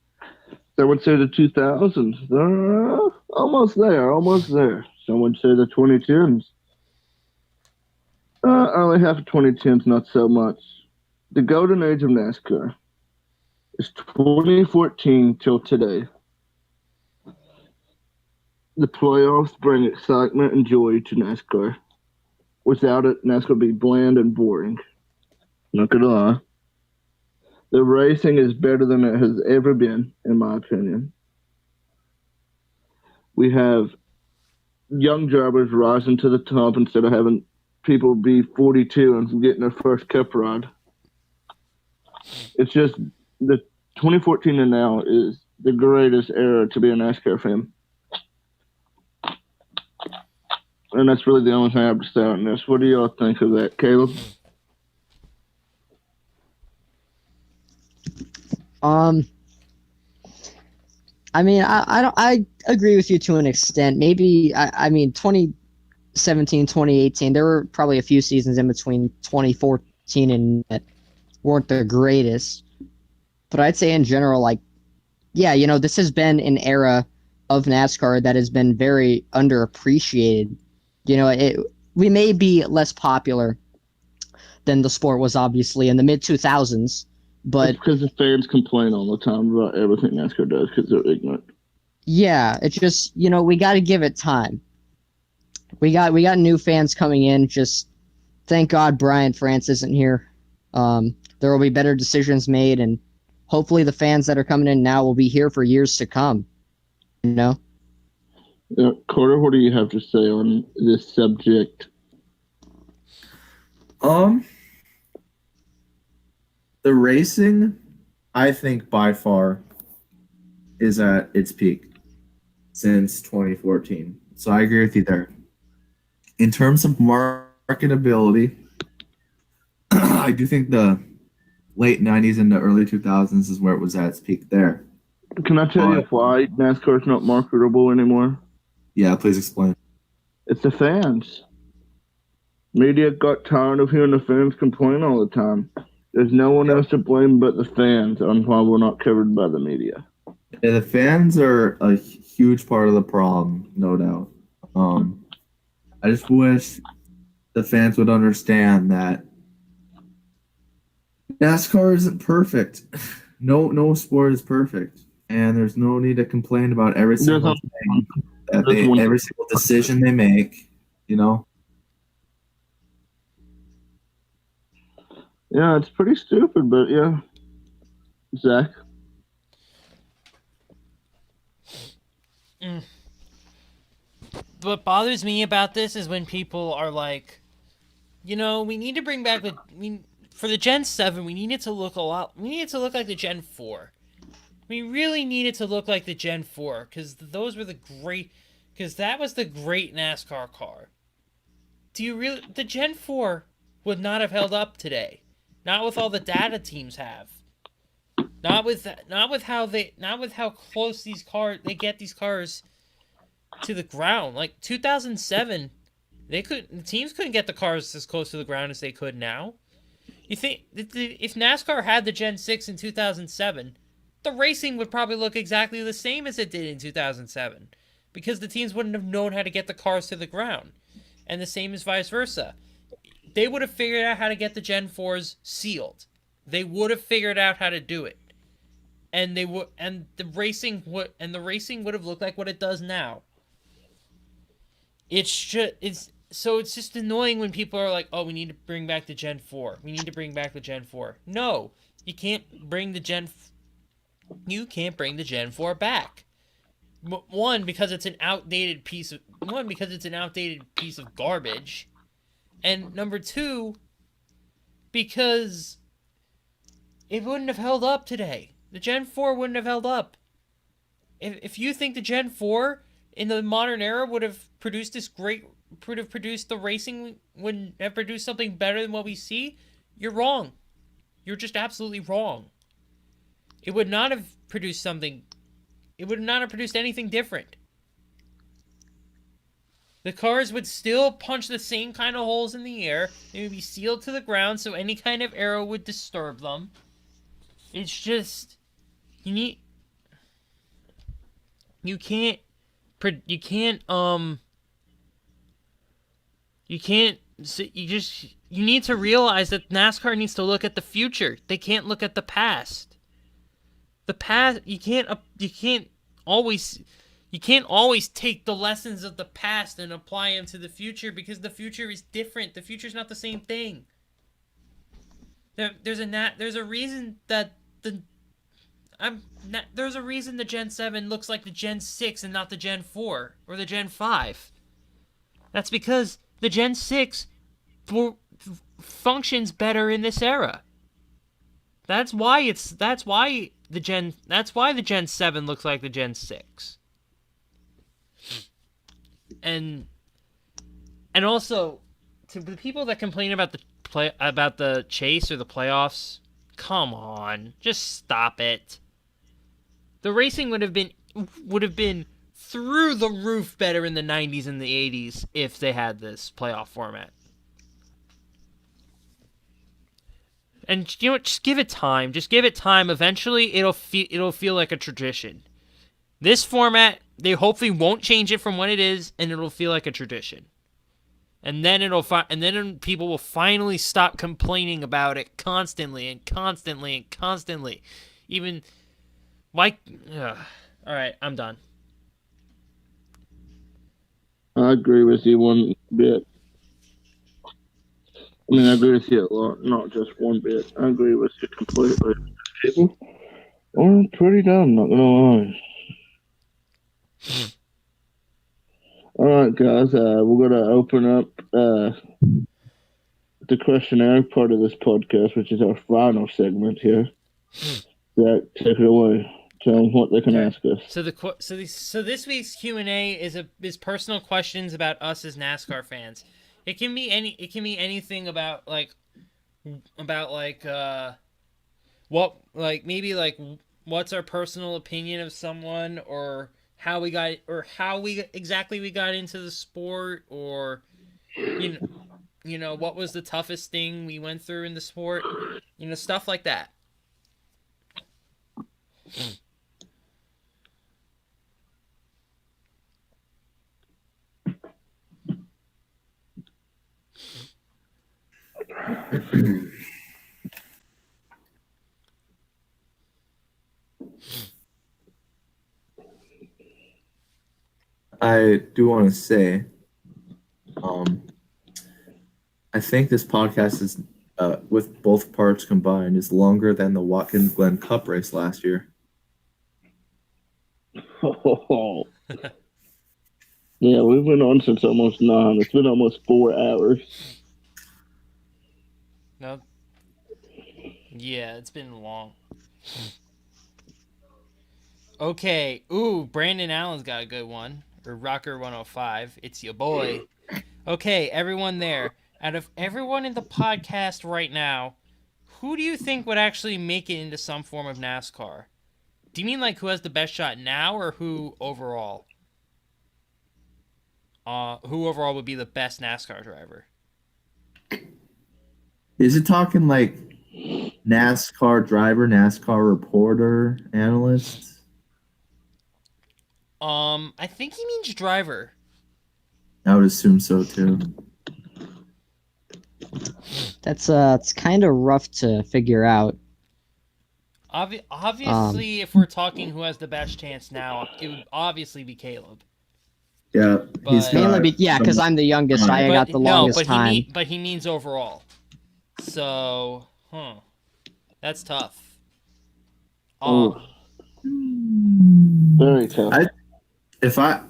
Some would say the 2000s. They're almost there. Some would say the 2010s. Only half of 2010s, not so much. The golden age of NASCAR is 2014 till today. The playoffs bring excitement and joy to NASCAR. Without it, NASCAR would be bland and boring. Not gonna lie. The racing is better than it has ever been, in my opinion. We have young drivers rising to the top instead of having people be 42 and getting their first Cup ride. It's just the 2014 and now is the greatest era to be a NASCAR fan. And that's really the only thing I have to say on this. What do y'all think of that, Caleb?
I mean, I agree with you to an extent. Maybe, I mean, 2017, 2018, there were probably a few seasons in between 2014 and that weren't the greatest. But I'd say in general, like, yeah, you know, this has been an era of NASCAR that has been very underappreciated. You know, we may be less popular than the sport was, obviously, in the mid-2000s. But
it's because the fans complain all the time about everything NASCAR does because they're ignorant.
Yeah, it's just, you know, we got to give it time. We got new fans coming in. Just thank God Brian France isn't here. There will be better decisions made, and hopefully the fans that are coming in now will be here for years to come. You know?
Carter, what do you have to say on this subject?
The racing, I think by far, is at its peak since 2014. So I agree with you there. In terms of marketability, I do think the late 90s and the early 2000s is where it was at its peak there.
Can I tell you
But,
why NASCAR's not marketable anymore?
yeah, please explain.
It's the fans. Media got tired of hearing the fans complain all the time. There's no one else to blame but the fans on why we're not covered by the media.
Yeah, the fans are a huge part of the problem, no doubt. I just wish the fans would understand that NASCAR isn't perfect. No sport is perfect, and there's no need to complain about every single thing every single decision they make. You know,
Yeah, it's pretty stupid, but yeah. Zach?
What bothers me about this is when people are like, you know, we need to bring back for the Gen 7, we need it to look like the Gen 4. We really need it to look like the Gen 4 because that was the great NASCAR car. The Gen 4 would not have held up today. Not with all the data teams have. Not with how close they get these cars to the ground. Like 2007, the teams couldn't get the cars as close to the ground as they could now. You think if NASCAR had the Gen 6 in 2007, the racing would probably look exactly the same as it did in 2007 because the teams wouldn't have known how to get the cars to the ground. And the same is vice versa. They would have figured out how to get the Gen 4s sealed. They would have figured out how to do it. And the racing would have looked like what it does now. It's just annoying when people are like, "Oh, we need to bring back the Gen 4. We need to bring back the Gen 4." No, you can't bring the Gen 4 back. One, because it's an outdated piece of garbage. And number two, because it wouldn't have held up today. The Gen 4 wouldn't have held up. If you think the Gen 4 in the modern era would have produced the racing, would have produced something better than what we see, you're wrong. You're just absolutely wrong. It would not have produced anything different. The cars would still punch the same kind of holes in the air. They would be sealed to the ground so any kind of arrow would disturb them. It's just... You need to realize that NASCAR needs to look at the future. They can't look at the past. The past, you can't always take the lessons of the past and apply them to the future because the future is different. The future is not the same thing. There's a reason that there's a reason the Gen 7 looks like the Gen 6 and not the Gen 4 or the Gen 5. That's because the Gen 6 functions better in this era. That's why the Gen 7 looks like the Gen 6. And also to the people that complain about the chase or the playoffs, come on, just stop it. The racing would have been through the roof better in the 90s and the 80s if they had this playoff format. And you know what? Just give it time. Eventually, it'll feel like a tradition. This format, they hopefully won't change it from what it is, and it'll feel like a tradition. And then people will finally stop complaining about it constantly. Even like, all right, I'm done.
I agree with you one bit. I mean, I agree with you a lot, not just one bit. I agree with you completely. People are pretty dumb, not gonna lie. All right, guys, we're gonna open up the questionnaire part of this podcast, which is our final segment here. Zach, take it away. Tell them what they can ask us.
So this week's Q&A is personal questions about us as NASCAR fans. It can be anything about what's our personal opinion of someone, or how we got into the sport, or what was the toughest thing we went through in the sport, stuff like that.
I do want to say, I think this podcast is, with both parts combined, is longer than the Watkins Glen Cup race last year.
Oh. Yeah, we've been on since almost 9. It's been almost 4 hours.
No. Yeah, it's been long. Okay. Ooh, Brandon Allen's got a good one. Or Rocker 105. It's your boy. Okay, everyone there. Out of everyone in the podcast right now, who do you think would actually make it into some form of NASCAR? Do you mean like who has the best shot now, or who overall? Who overall would be the best NASCAR driver?
Is it talking like NASCAR driver, NASCAR reporter, analyst?
I think he means driver.
I would assume so too.
That's it's kind of rough to figure out.
Obviously, if we're talking who has the best chance now, it would obviously be Caleb.
Yeah, he's
But-
got
Because I'm the youngest, I got the longest time.
But he means overall. So, that's tough.
Very tough.
If I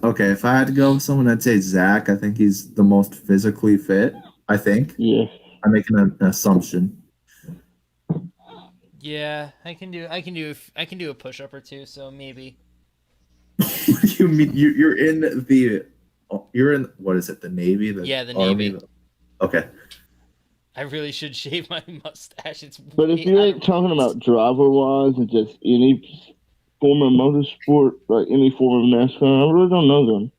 had to go with someone, I'd say Zach. I think he's the most physically fit. I think.
Yeah.
I'm making an assumption.
Yeah, I can do a push up or two, so maybe.
What do you mean? You're in what is it? The Navy?
The
Army?
Navy.
Okay.
I really should shave my mustache.
But if you ain't talking about driver-wise and just any form of motorsport, like any form of NASCAR, I really don't know them.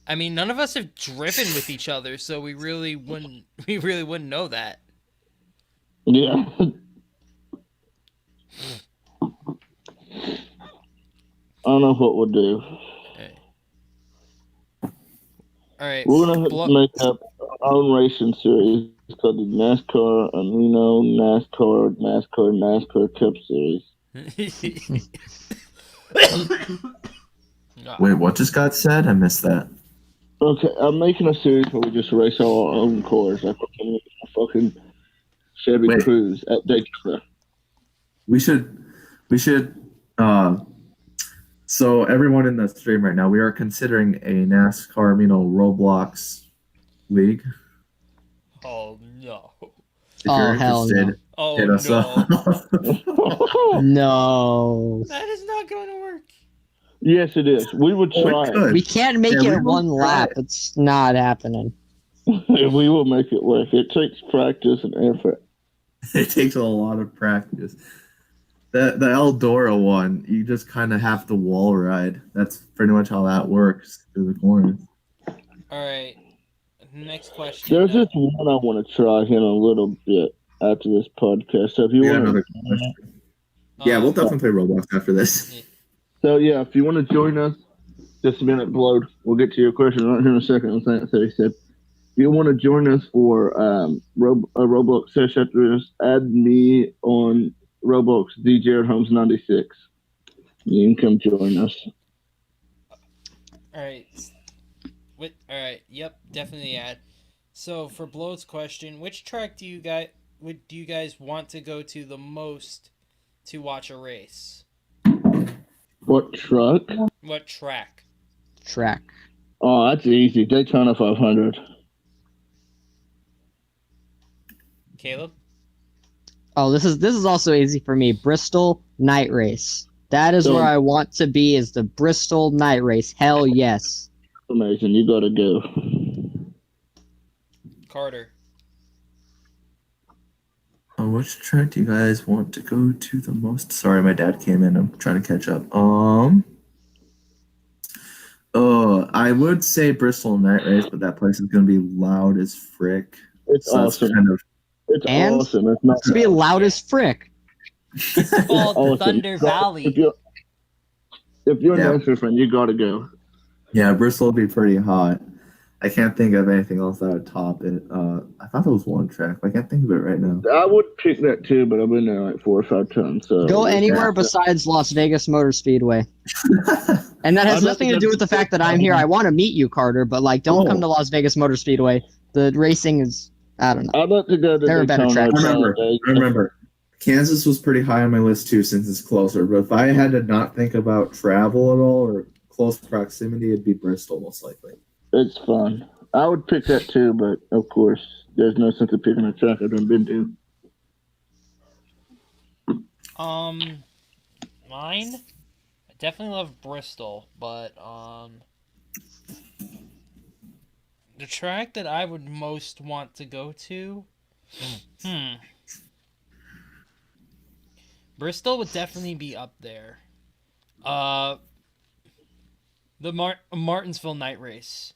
I mean, none of us have driven with each other, so we really wouldn't know that.
Yeah. I don't know what we'll do.
All right.
We're going to make up our own racing series. It's called the NASCAR Amino, NASCAR Cup Series.
Wait, what just got said? I missed that.
Okay, I'm making a series where we just race all our own cars, like a fucking Chevy Cruze at Daytona.
We should. So everyone in the stream right now, we are considering a NASCAR Amino Roblox league.
Oh no!
If you're
hell no!
interested,
Oh
hit us up.
No.
That is not going to work.
Yes, it is. We would try it.
We can't make
we
it
will
one
try
lap.
it.
It's not happening.
We will make it work. It takes practice and effort.
It takes a lot of practice. The Eldora one, you just kind of have to wall ride. That's pretty much how that works through the corners.
All right. Next question.
There's this one I want to try in a little bit after this podcast. So if you want
another question. Yeah, we'll definitely play Roblox after this.
So yeah, if you want to join us, just a minute, Blode. We'll get to your question right here in a second. So he said, if you want to join us for a Roblox session after this, add me on Roblox DJ Holmes 96. You can come join us.
All right. All right. Yep. Definitely add. So for Blode's question, which track do you guys want to go to the most to watch a race?
What truck?
What track?
Track.
Oh, that's easy. Daytona 500.
Caleb?
Oh, this is also easy for me. Bristol night race. That is where
So-
I want to be. Is the Bristol night race? Hell yes.
Amazing. You gotta go.
Carter.
Which track do you guys want to go to the most? Sorry, my dad came in. I'm trying to catch up. I would say Bristol Night Race, but that place is gonna be loud as frick.
It's
So that's
awesome.
kind of
It's
And-
awesome. It's not
To be loud as frick.
It's called
awesome.
Thunder
If
Valley.
you're
Yeah.
a NASCAR fan, you gotta go.
yeah. Bristol would be pretty hot. I can't think of anything else that would top it. I thought there was one track, but I can't think of it right now.
I would pick that too, but I've been there like 4 or 5 times. So
Go anywhere besides Las Vegas Motor Speedway. And that has
I'd like
nothing
to
to
go
do
to-
with the fact that I'm here. I want to meet you, Carter, but like, don't
Oh.
come to Las Vegas Motor Speedway. The racing is, I don't know.
I'd like to go to
There are better
Daytona.
tracks.
I remember. Kansas was pretty high on my list too, since it's closer. But if I had to not think about travel at all or close proximity, it'd be Bristol most likely.
It's fun. I would pick that too, but of course, there's no sense of picking a track I've been to.
Mine? I definitely love Bristol, but the track that I would most want to go to, Bristol would definitely be up there. The Martinsville night race.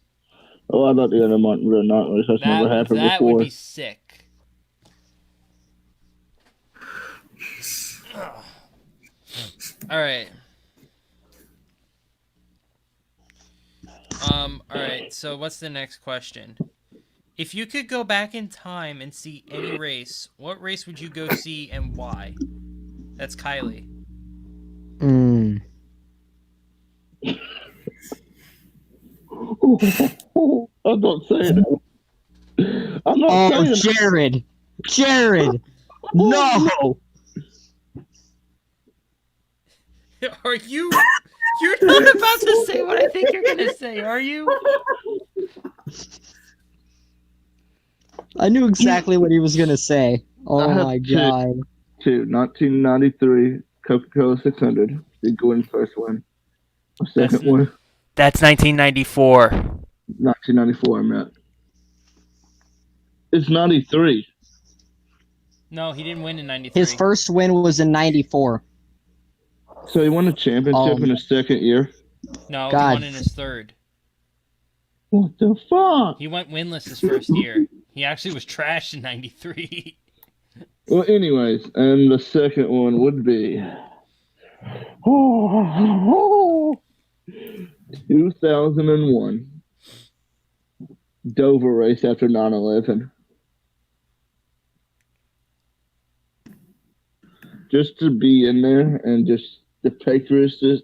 Oh, I'd like to go to Martinsville Night Race. That's never happened
that
before.
would be sick. All right. All right. So what's the next question? If you could go back in time and see any race, what race would you go see and why? That's Kylie.
I'm not saying it. I'm not
Oh,
saying it.
Jared! No!
Are you? You're not about to say what I think you're gonna say, are you?
I knew exactly what he was gonna say. Oh
I have
my
two.
god.
1993 Coca-Cola 600. The Gordon first one. The second one,
That's 1994.
1994. I'm at. It's 93.
No, he didn't win in 93.
His first win was in 94.
So he won a championship in his second year.
No,
God.
he won in his third.
What the fuck?
He went winless his first year. He actually was trashed in 93.
Well, anyways, and the second one would be 2001 Dover race after 9/11. Just to be in there and just the patriotism,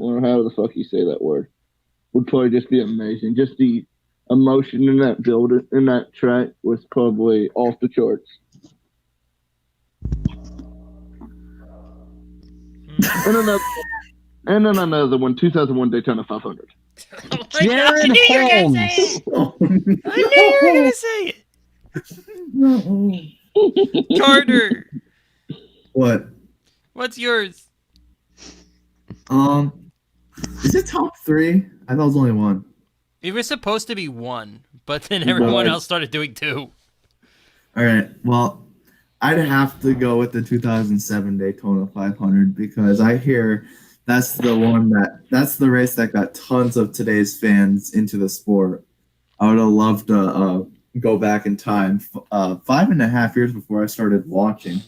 or however the fuck you say that word, would probably just be amazing. Just the emotion in that building, in that track, was probably off the charts. And then another one, 2001 Daytona 500.
Jared Holmes!
I knew you were gonna say it. Carter,
What?
what's yours?
Is it top 3? I thought it was only one.
It was supposed to be one, but then everyone
Right.
else started doing two.
All right. Well, I'd have to go with the 2007 Daytona 500 because I hear that's that's the race that got tons of today's fans into the sport. I would have loved to go back in time 5.5 years before I started watching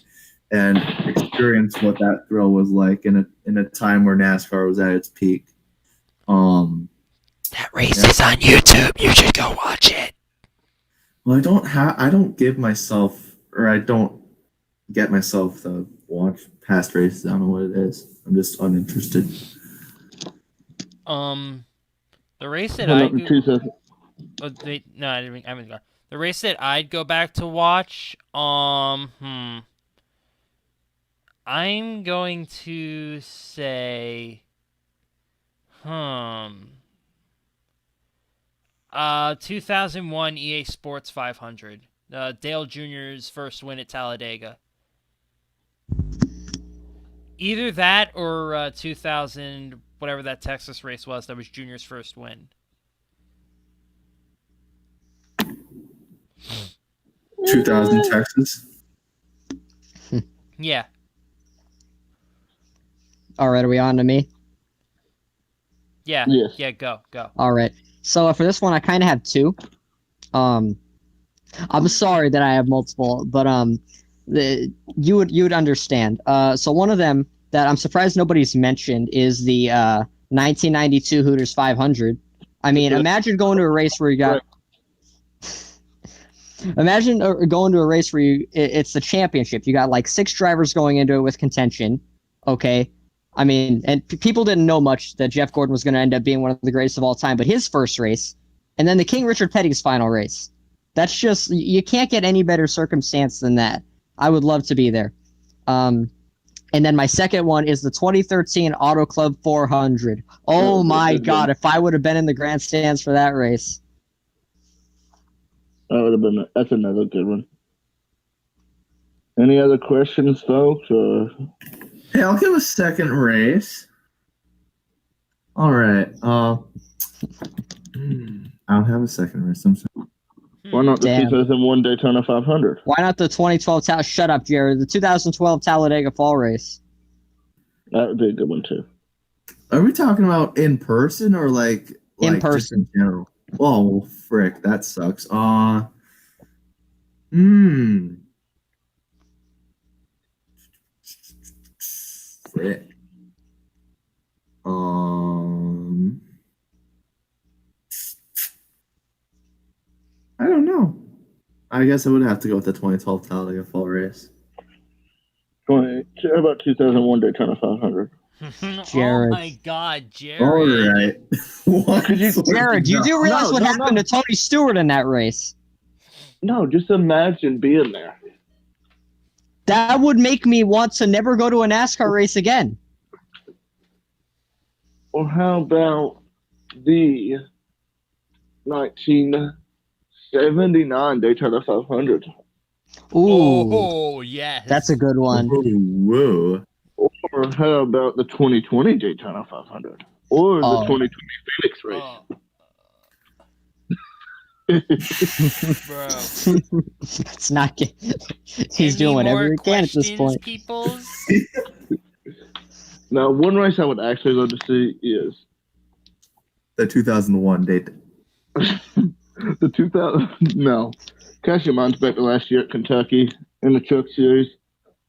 and experience what that thrill was like in a time where NASCAR was at its peak.
That race is on YouTube. You should go watch it.
Well, I don't get myself to watch past races. I don't know what it is. I'm just uninterested.
The race that
Hold
I
up, 2000.
I haven't gone. The race that I'd go back to watch, I'm going to say, 2001 EA Sports 500. Dale Jr.'s first win at Talladega. Either that or 2000, whatever that Texas race was, that was Junior's first win.
2000 Texas.
Yeah.
All right, are we on to me?
Yeah.
Yes.
Yeah, go.
All right. So for this one, I kind of have two. I'm sorry that I have multiple, but you would understand. So one of them that I'm surprised nobody's mentioned is the 1992 Hooters 500. I mean, imagine going to a race where you got. Imagine going to a race where it's the championship. You got like 6 drivers going into it with contention. Okay. I mean, and people didn't know much that Jeff Gordon was going to end up being one of the greatest of all time, but his first race, and then the King Richard Petty's final race. That's just, you can't get any better circumstance than that. I would love to be there. And then my second one is the 2013 Auto Club 400. Oh my God, if I would have been in the grandstands for that race.
That's another good one. Any other questions, folks?
Hey, I'll give a second race. All right. I don't have a second race. I'm sorry.
Why not the 2001 Daytona 500?
Why not the 2012 Shut up, Jared. The 2012 Talladega Fall Race.
That would be a good one too.
Are we talking about in person or like
In
just
person.
in general? Oh, frick, that sucks. Frick. I don't know. I guess I would have to go with the 2012 Talladega Fall Race.
How about 2001 Daytona 500?
Jared.
Oh my God, Jared.
All right. What?
Jared, you do realize what happened to Tony Stewart in that race?
No, just imagine being there.
That would make me want to never go to a NASCAR race again.
Or how about the 1979 Daytona 500?
Ooh,
Oh, yes.
that's a good one.
Whoa.
Or how about the 2020 Daytona 500? Or the 2020 Phoenix race?
Bro.
It's not. He's doing whatever he can at this point.
Peoples?
Now, one race I would actually love to see is
The 2001 date.
the 2000. No, cast your minds back to last year at Kentucky in the Truck Series.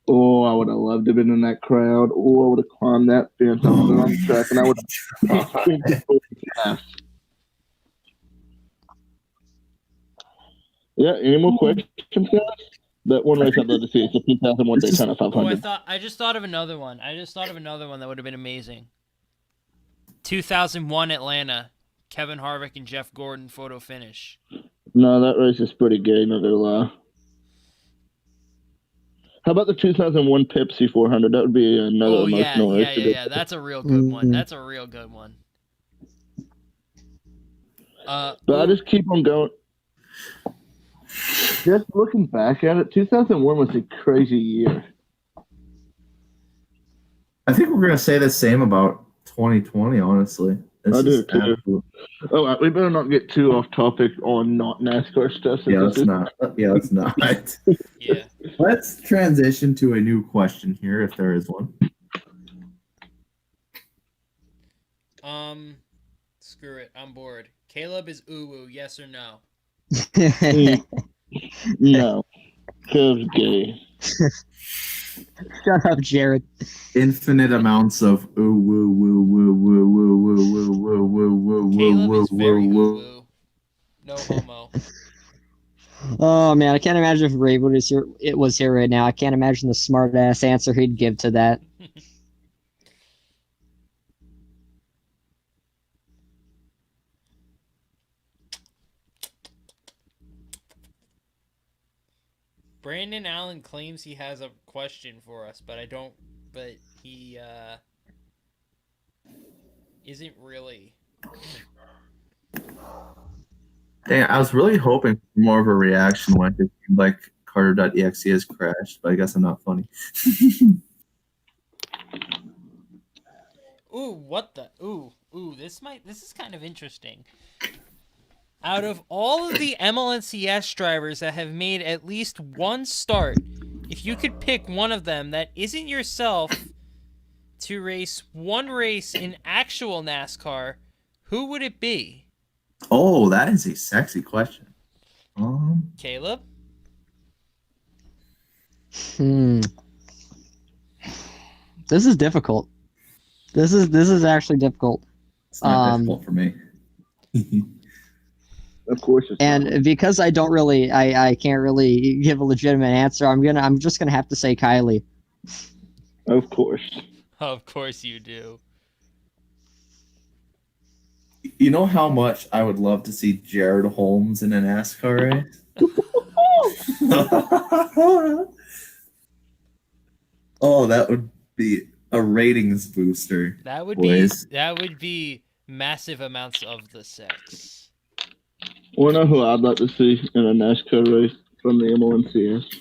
Oh, I would have loved to have been in that crowd. Oh, I would have climbed that fence on the track, and I would have. Yeah. Any more questions, guys? That one race I'd love to see is the 2001 Daytona 500.
I just thought of another one. That would have been amazing. 2001 Atlanta. Kevin Harvick and Jeff Gordon photo finish.
No, that race is pretty gay, not gonna lie. How about the 2001 Pepsi 400? That would be another emotional race.
Yeah. That's a real good one. That's a real good one.
But I just keep on going. Just looking back at it, 2001 was a crazy year.
I think we're gonna say the same about 2020. Honestly,
I do too. Oh, we better not get too off topic on not NASCAR stuff.
Yeah, let's not.
Yeah.
Let's transition to a new question here, if there is one.
Screw it. I'm bored. Caleb is uwu, yes or no?
No. Caleb's gay.
Shut up, Jared.
Infinite amounts of ooh woo woo woo woo woo woo woo woo woo woo
Caleb
woo
is very
woo woo.
uwu. No homo.
Oh man, I can't imagine if Rebooted was here right now. I can't imagine the smart ass answer he'd give to that.
Brandon Allen claims he has a question for us, but he isn't really.
Dang, I was really hoping for more of a reaction when it seemed like Carter.exe has crashed, but I guess I'm not funny.
Ooh, what the? Ooh, this is kind of interesting. Out of all of the MLNCS drivers that have made at least one start, if you could pick one of them that isn't yourself to race one race in actual NASCAR, who would it be?
Oh, that is a sexy question.
Caleb?
This is difficult. This is actually difficult.
It's not difficult for me.
Of course it's
And
not.
because I don't really, I can't really give a legitimate answer. I'm just gonna have to say Kylie.
Of course.
Of course you do.
You know how much I would love to see Jared Holmes in a NASCAR race? Oh, that would be a ratings booster.
That would
boys.
be massive amounts of the sex.
Want to know who I'd like to see in a NASCAR race from the MLNCS?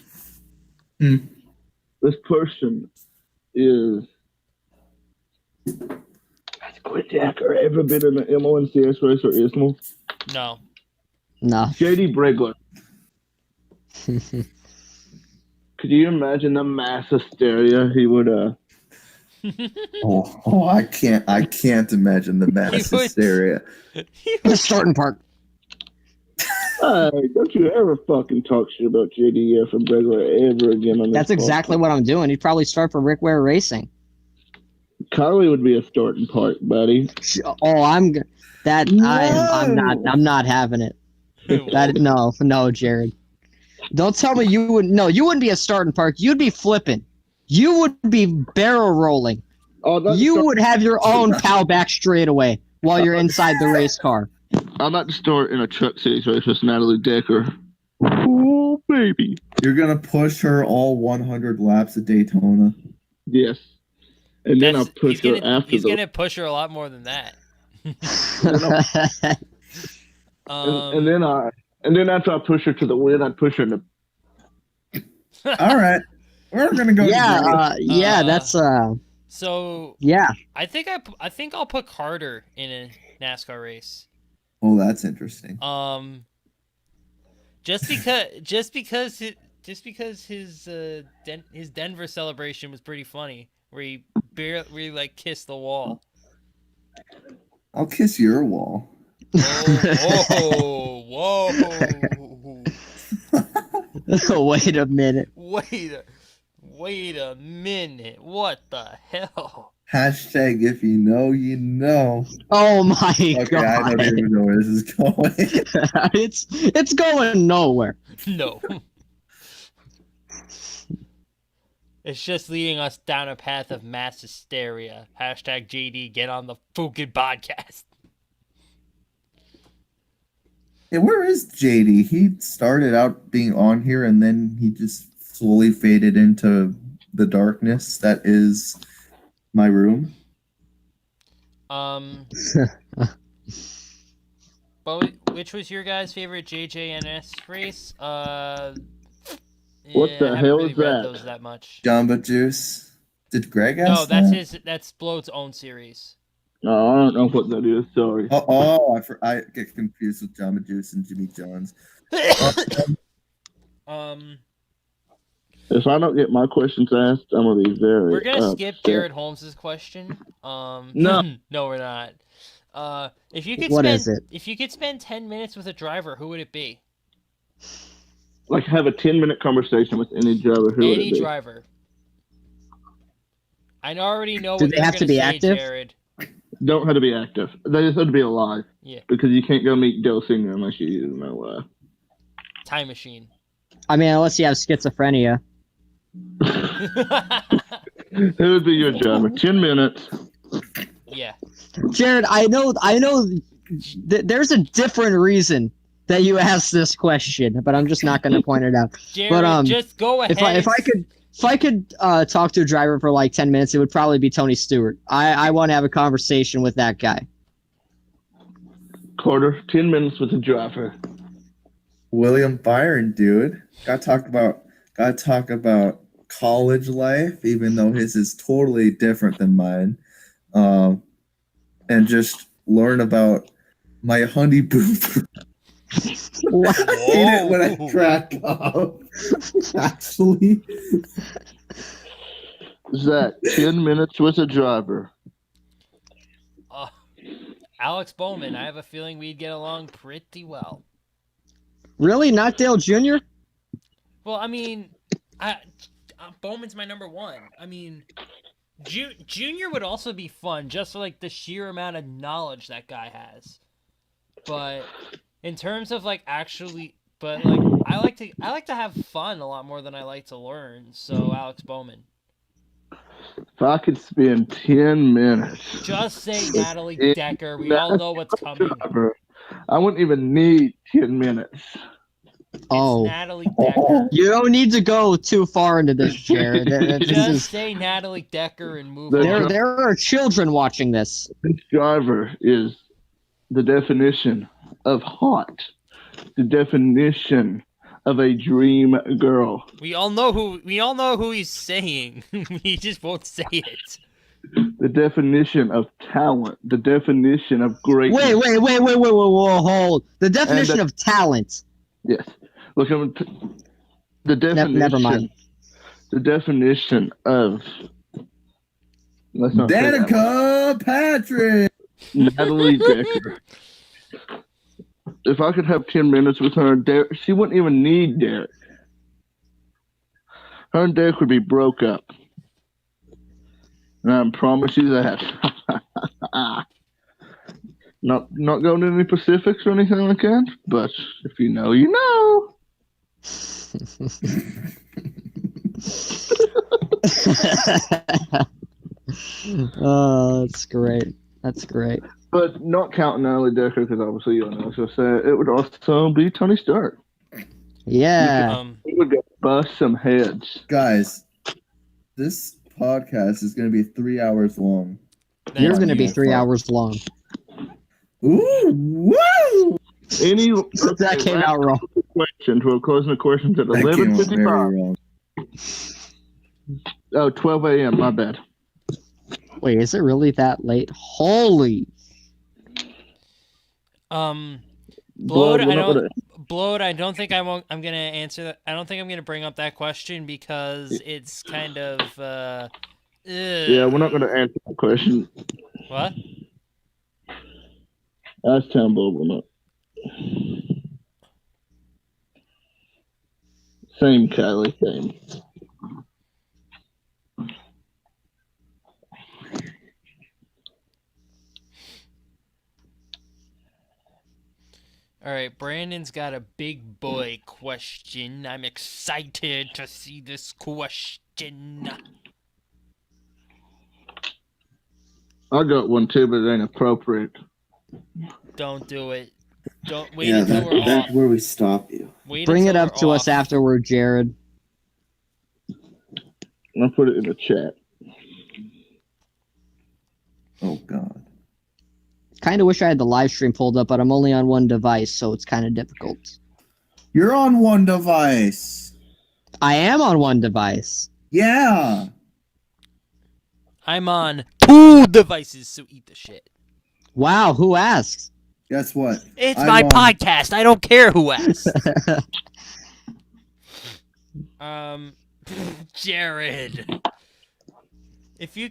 This person is. Has Quit Jacker ever been in an MLNCS race or ISMO?
No.
No.
JD Bregler. Could you imagine the mass hysteria he would
I can't imagine the mass
would-
hysteria.
The starting park.
Hey, don't you ever fucking talk shit about JDF and Bregler ever again on this
That's exactly what I'm doing. He'd probably start for Rick Ware Racing.
Kylie would be a starting part, buddy.
Oh, I'm not having it. No, Jared. Don't tell me you would. No, you wouldn't be a starting park. You'd be flipping. You would be barrel rolling.
Oh,
You would have your own cow back straightaway while you're inside the race car.
I'd like to start in a Truck Series race with Natalie Decker. Oh, baby.
You're gonna push her all 100 laps at Daytona.
Yes. And then I'll push her after
He's gonna push her a lot more than that.
and then after I push her to the win, I'd push her in the.
All right, we're gonna go.
That's
So
yeah.
I think I'll put Carter in a NASCAR race.
Oh, that's interesting.
Just because his Denver celebration was pretty funny, where he barely like kissed the wall.
I'll kiss your wall.
Oh, whoa.
Wait a minute.
Wait a minute. What the hell?
Hashtag if you know, you know.
Oh my
Okay,
god.
I don't even know where this is going.
It's going nowhere.
No. It's just leading us down a path of mass hysteria. Hashtag JD, get on the fucking podcast.
Yeah, where is JD? He started out being on here and then he just slowly faded into the darkness that is my room.
But which was your guys' favorite JJNS race?
What the
I haven't
hell
really
is
read
that?
those that much.
Jamba Juice. Did Greg ask
No, that's
that?
that's Bloat's own series.
No, I don't know what that is. Sorry.
I get confused with Jamba Juice and Jimmie Johns.
If I don't get my questions asked, I'm gonna be very.
We're gonna skip
upset.
Jared Holmes' question.
No.
No, we're not. If you could
What
spend
is it?
if you could spend 10 minutes with a driver, who would it be?
Like have a 10-minute conversation with any driver. Who would
Any
it be?
driver. I already know
Do
what
they
you're
have to
gonna
be
say,
active?
Jared.
Don't have to be active. They just have to be alive.
Yeah.
Because you can't go meet Dale Senior unless you know.
Time machine.
I mean, unless you have schizophrenia.
Who would be your driver? 10 minutes.
Yeah.
Jared, I know there's a different reason that you asked this question, but I'm just not going to point it out.
Jared, just go ahead.
If I could talk to a driver for like 10 minutes, it would probably be Tony Stewart. I want to have a conversation with that guy.
Carter, 10 minutes with a driver.
William Byron, dude. Gotta talk about college life, even though his is totally different than mine. And just learn about my honeyboo.
What?
I hate it when I crack up. Actually.
Zach, 10 minutes with a driver.
Alex Bowman, I have a feeling we'd get along pretty well.
Really? Not Dale Jr.?
Well, I mean, Bowman's my number one. I mean, Junior would also be fun, just for like the sheer amount of knowledge that guy has. But in terms of like actually, but like I like to have fun a lot more than I like to learn. So Alex Bowman.
If I could spend 10 minutes.
Just say Natalie Decker. We all know what's coming.
Driver, I wouldn't even need 10 minutes.
Oh.
It's Natalie Decker.
You don't need to go too far into this, Jared.
Just say Natalie Decker and move on.
There are children watching this.
This driver is the definition of hot. The definition of a dream girl.
We all know who he's saying. He just won't say it.
The definition of talent. The definition of greatness.
Wait, hold. The definition of talent.
Yes. Look, the definition.
Never mind.
The definition of.
Danica Patrick.
Natalie Decker. If I could have 10 minutes with her and Derek, she wouldn't even need Derek. Her and Derek would be broke up. And I promise you that. Not going into any specifics or anything like that, but if you know, you know.
Oh, that's great. That's great.
But not counting Natalie Decker, because obviously you know, so say it would also be Tony Stewart.
Yeah.
He would go bust some heads.
Guys, this podcast is going to be 3 hours long.
You're going to be 3 hours long.
Ooh, woo!
That came out wrong.
Questions. We're closing the questions at
That came out very
11:55.
wrong.
Oh, 12 a.m. My bad.
Wait, is it really that late? Holy.
Blood, I don't think I'm gonna answer that. I don't think I'm gonna bring up that question because it's kind of
Yeah, we're not gonna answer that question.
What?
That's Temple, we're not. Same, Kylie, same.
All right, Brandon's got a big boy question. I'm excited to see this question.
I got one too, but it ain't appropriate.
Don't do it. Don't wait
Yeah,
until we're
that's
off.
where we stop you.
Wait
Bring it
until
up
we're
to
off.
us afterward, Jared.
I'll put it in the chat.
Oh, God.
Kind of wish I had the live stream pulled up, but I'm only on one device, so it's kind of difficult.
You're on one device.
I am on one device.
Yeah.
I'm on 2 devices, so eat the shit.
Wow, who asked?
Guess what?
It's
I'm
my
on-
podcast. I don't care who asks. Jared. If you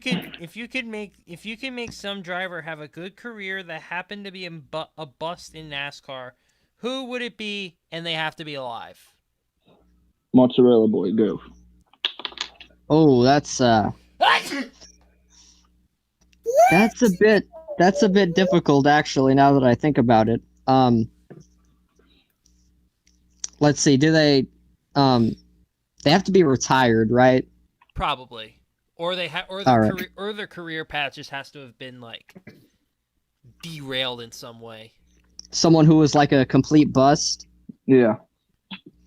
could make some driver have a good career that happened to be a bust in NASCAR, who would it be? And they have to be alive.
Mozzarella boy, go.
Oh, that's a bit difficult actually, now that I think about it. Let's see, do they have to be retired, right?
Probably. Or their career path just has to have been like derailed in some way.
Someone who was like a complete bust?
Yeah.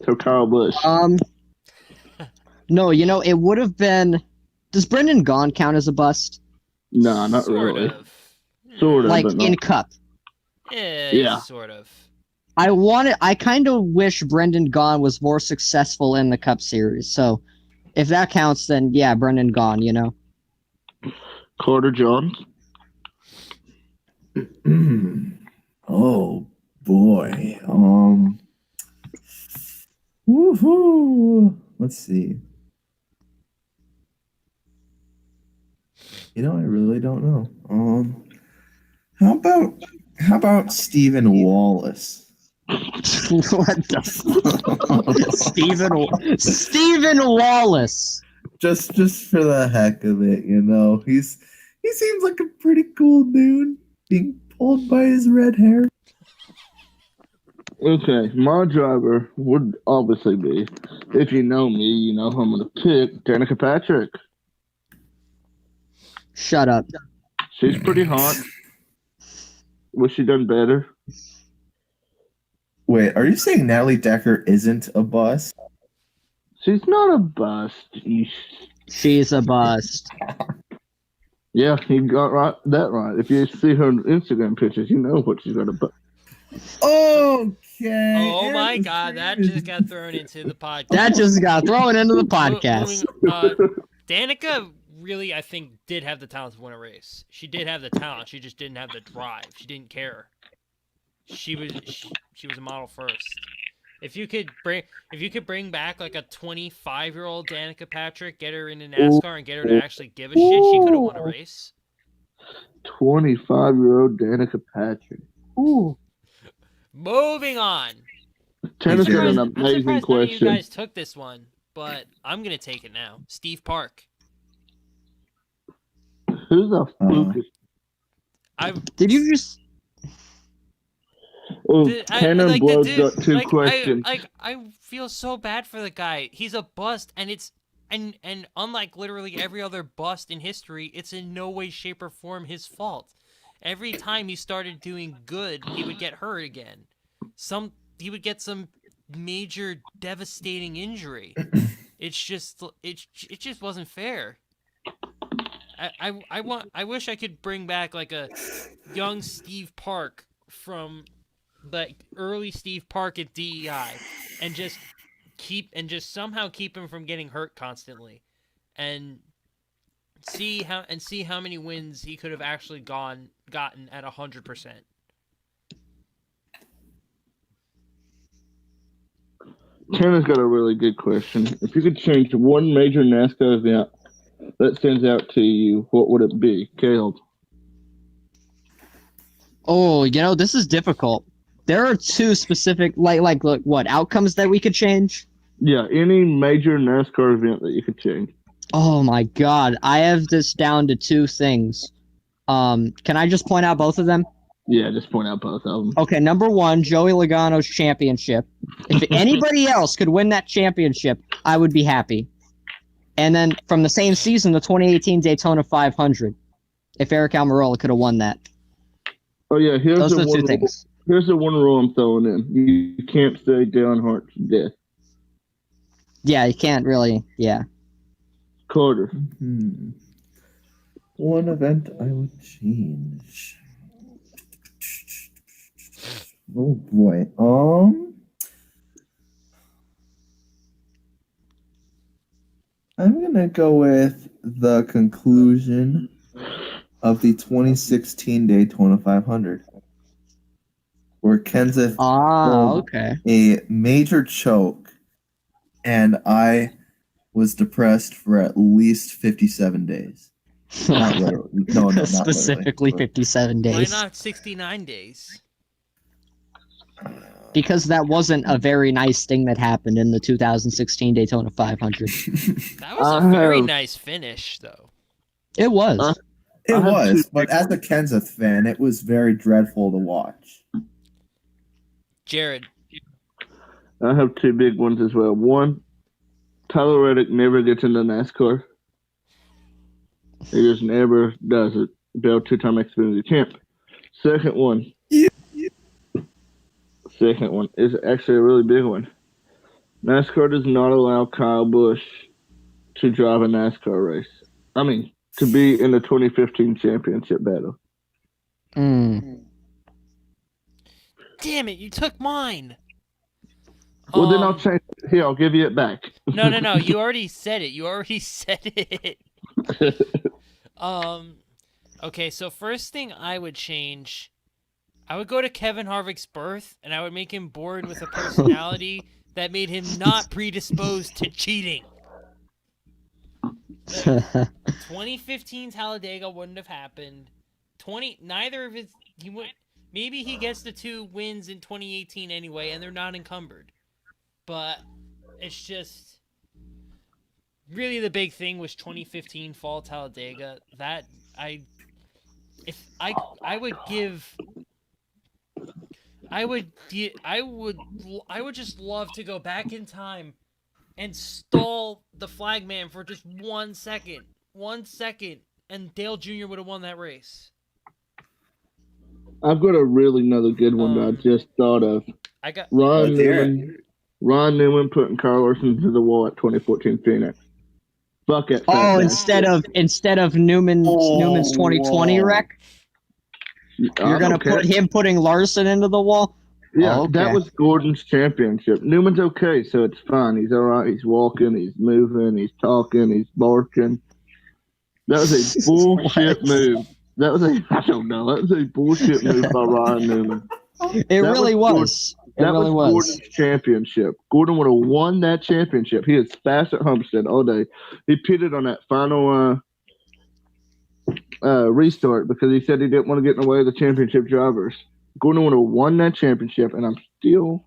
So Carl Busch.
No, it would have been. Does Brendan Gaughan count as a bust?
No, not
Sort
really.
of.
Sort of,
Like
but not.
in Cup.
Yeah.
Yeah.
Sort of.
I kind of wish Brendan Gaughan was more successful in the Cup Series. So, if that counts, then yeah, Brendan Gaughan. You know.
Carter Jones.
Oh boy. Woohoo! Let's see. You know, I really don't know. How about Stephen Wallace?
What the Stephen Wallace.
Just for the heck of it, you know. He seems like a pretty cool dude being pulled by his red hair.
Okay, my driver would obviously be, if you know me, you know who I'm going to pick, Danica Patrick.
Shut up.
She's pretty hot. Wish she'd done better.
Wait, are you saying Natalie Decker isn't a bust?
She's not a bust.
She's a bust.
Yeah, you got that right. If you see her Instagram pictures, you know what she's got a bust.
Okay.
Oh my God, that just got thrown into the podcast.
That just got thrown into the podcast.
Danica really, I think, did have the talent to win a race. She did have the talent. She just didn't have the drive. She didn't care. She was a model first. If you could bring back like a 25-year-old Danica Patrick, get her into NASCAR and get her to actually give a shit, she could have won a race.
25-year-old Danica Patrick. Ooh.
Moving on.
Tennis got an
I'm
amazing
surprised none of
question.
you guys took this one, but I'm gonna take it now. Steve Park.
Who's a fluke?
Did you just?
Oh, Cannon Blood's got two questions.
I feel so bad for the guy. He's a bust, and it's and unlike literally every other bust in history, it's in no way, shape, or form his fault. Every time he started doing good, he would get hurt again. He would get some major devastating injury. It just wasn't fair. I wish I could bring back like a young Steve Park from like early Steve Park at DEI and just somehow keep him from getting hurt constantly and see how many wins he could have actually gotten at 100%.
Tanner's got a really good question. If you could change one major NASCAR event that stands out to you, what would it be? Caleb.
Oh, you know, this is difficult. There are two specific, like what, outcomes that we could change?
Yeah, any major NASCAR event that you could change.
Oh my God, I have this down to two things. Can I just point out both of them?
Yeah, just point out both of them.
Okay, number one, Joey Logano's championship. If anybody else could win that championship, I would be happy. And then from the same season, the 2018 Daytona 500. If Aric Almirola could have won that.
Oh yeah,
Those are the two things.
Here's the one rule I'm throwing in. You can't say Dale Earnhardt's death.
Yeah, you can't really, yeah.
Carter.
One event I would change. Oh boy. I'm gonna go with the conclusion of the 2016 Daytona 500, where Kenseth pulled a major choke, and I was depressed for at least 57 days. Not literally. No, not
specifically
literally.
57 days.
Why not 69 days?
Because that wasn't a very nice thing that happened in the 2016 Daytona 500.
That was a very nice finish, though.
It was.
It was, but as a Kenseth fan, it was very dreadful to watch.
Jared.
I have two big ones as well. One, Tyler Reddick never gets into NASCAR. He just never does it. Bill, two-time Xfinity champ. Second one is actually a really big one. NASCAR does not allow Kyle Busch to drive a NASCAR race. I mean, to be in the 2015 championship battle.
Damn damn it! You took mine.
Well, then I'll change it. Here, I'll give you it back.
No. You already said it. Okay, so first thing I would change, I would go to Kevin Harvick's birth, and I would make him born with a personality that made him not predisposed to cheating. 2015 Talladega wouldn't have happened. Maybe he gets the 2 wins in 2018 anyway, and they're not encumbered. But it's just really the big thing was 2015 Fall Talladega. I would just love to go back in time and stall the flagman for just 1 second. 1 second, and Dale Jr. would have won that race.
I've got another good one that I just thought of.
I got
Ron Newman putting Kyle Larson to the wall at 2014 Phoenix. Fuck it.
Oh, instead of Newman's 2020 wreck, you're gonna putting Larson into the wall.
Yeah,
okay.
That was Gordon's championship. Newman's okay, so it's fine. He's all right. He's walking. He's moving. He's talking. He's barking. That was a bullshit move. I don't know. That was a bullshit move by Ryan Newman.
It really was.
That was Gordon's championship. Gordon would have won that championship. He was fast at Homestead all day. He pitted on that final restart because he said he didn't want to get in the way of the championship drivers. Gordon would have won that championship, and I'm still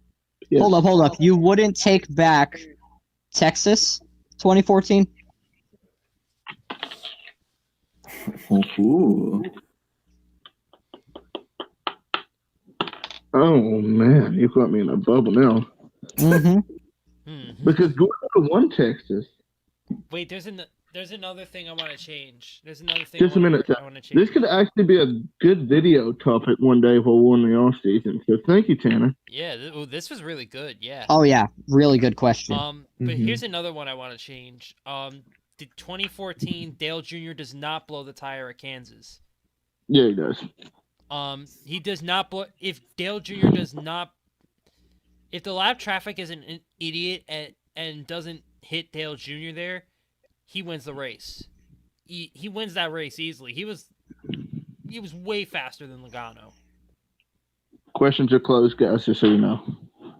pissed.
Hold up. You wouldn't take back Texas 2014?
Ooh.
Oh, man. You got me in a bubble now.
Mm-hmm.
Because Gordon would have won Texas.
Wait, there's another thing I want to change. There's another thing
Just a minute.
I want to change.
This could actually be a good video topic one day while we're in the off season. So thank you, Tanner.
Yeah, this was really good. Yeah.
Oh yeah, really good question.
But here's another one I want to change. The 2014 Dale Jr. does not blow the tire at Kansas.
Yeah, he does.
He does not blow. If Dale Jr. does not, if the lap traffic is an idiot and doesn't hit Dale Jr. there, he wins the race. He wins that race easily. He was way faster than Logano.
Questions are closed, guys, just so you know.
All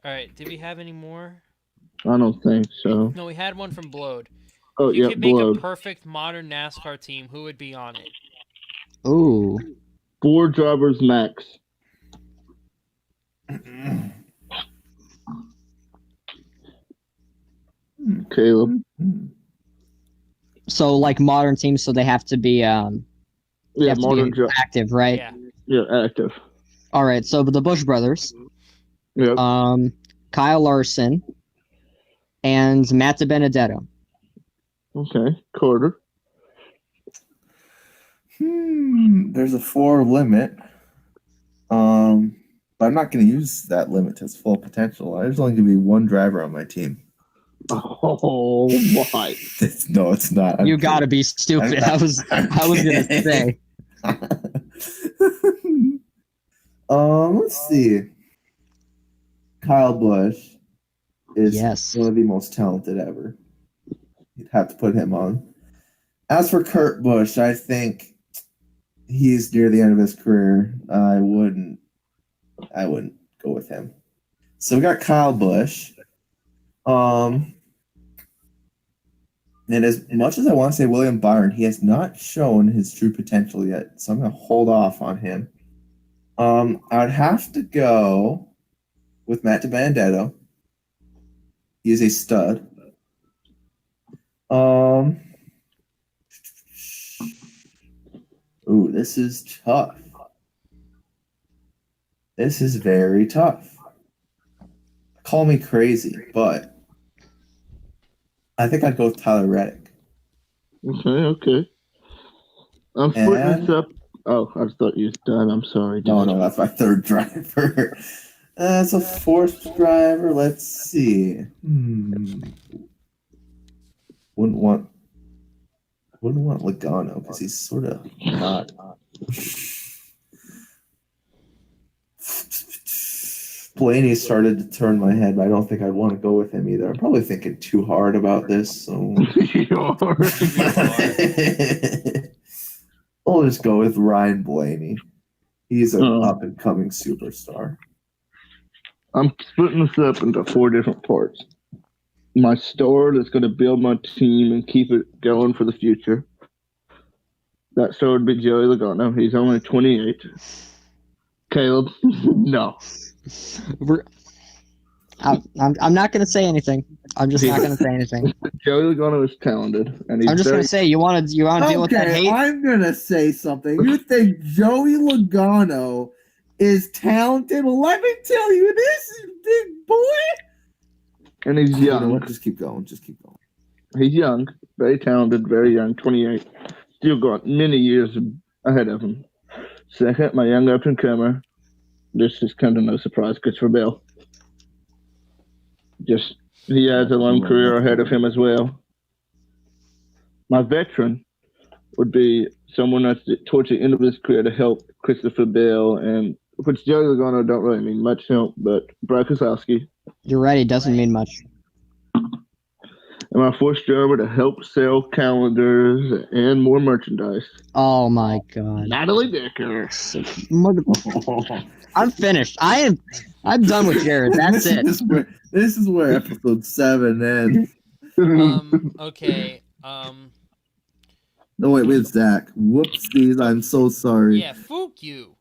right. Did we have any more?
I don't think so.
No, we had one from Blode.
Oh,
you
yeah,
could make
Blode.
a perfect modern NASCAR team. Who would be on it?
Ooh.
4 drivers max. Caleb.
So like modern teams, so they have to be active, right?
Yeah,
active.
All right. So the Busch brothers.
Yep.
Kyle Larson and Matt Dibenedetto.
Okay, Carter.
There's a 4 limit. But I'm not going to use that limit to its full potential. There's only going to be 1 driver on my team.
Oh my!
No, it's not.
You got to be stupid. I was going to say.
Let's see. Kyle Busch is one of the most talented ever. You'd have to put him on. As for Kurt Busch, I think he's near the end of his career. I wouldn't go with him. So we got Kyle Busch. And as much as I want to say William Byron, he has not shown his true potential yet. So I'm going to hold off on him. I would have to go with Matt Dibenedetto. He is a stud. Ooh, this is tough. This is very tough. Call me crazy, but I think I'd go with Tyler Reddick.
Okay. I'm splitting this up. Oh, I thought you was done. I'm sorry.
No, that's my 3rd driver. That's a 4th driver. Let's see. Wouldn't want Logano because he's sort of not. Blaney started to turn my head, but I don't think I'd want to go with him either. I'm probably thinking too hard about this, so I'll just go with Ryan Blaney. He's an up-and-coming superstar.
I'm splitting this up into 4 different parts. My star that's going to build my team and keep it going for the future. That star would be Joey Logano. He's only 28. Caleb, no.
I'm not going to say anything. I'm just not going to say anything.
Joey Logano is talented, and he's
I'm just going to say, you want to deal with that hate?
I'm going to say something. You think Joey Logano is talented? Well, let me tell you, this is big boy.
And he's young.
Just keep going.
He's young, very talented, very young, 28. Still got many years ahead of him. Second, my young up-and-comer. This is kind of no surprise, Christopher Bell. Just, he has a long career ahead of him as well. My veteran would be someone that's towards the end of his career to help Christopher Bell, and which Joey Logano don't really mean much help, but Brad Keselowski.
You're right, it doesn't mean much.
And my fourth driver to help sell calendars and more merchandise.
Oh my god.
Natalie Decker.
I'm finished. I'm done with Jared. That's it.
This is where episode 7 ends.
Okay.
No, wait, Zach. Whoopsies, I'm so sorry.
Yeah, fuck you.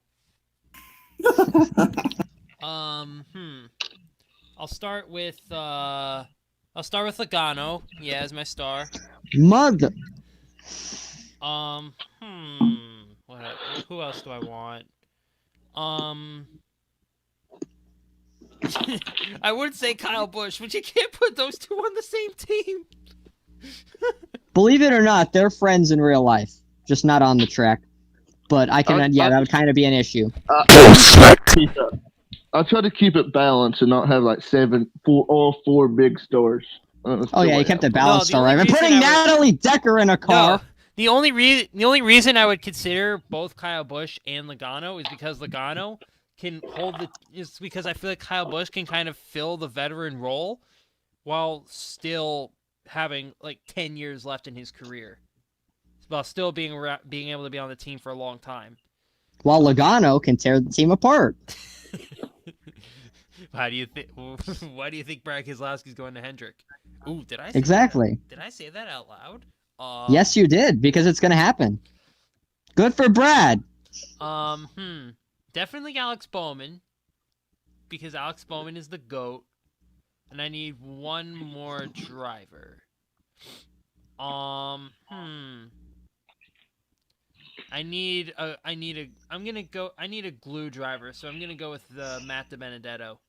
I'll start with Logano. Yeah, as my star.
Mother.
Who else do I want? I would say Kyle Busch, but you can't put those two on the same team.
Believe it or not, they're friends in real life, just not on the track. But that would kind of be an issue.
I'll try to keep it balanced and not have like all four big stars.
You kept it balanced, all right. I'm putting Natalie Decker in a car.
No, the only reason I would consider both Kyle Busch and Logano is because Logano can is because I feel like Kyle Busch can kind of fill the veteran role while still having like 10 years left in his career, while still being able to be on the team for a long time.
While Logano can tear the team apart.
Why do you think Brad Keselowski's going to Hendrick? Ooh, did I say
exactly?
Did I say that out loud?
Yes, you did, because it's going to happen. Good for Brad.
Definitely Alex Bowman, because Alex Bowman is the GOAT, and I need one more driver. I need a glue driver, so I'm gonna go with Matt Dibenedetto.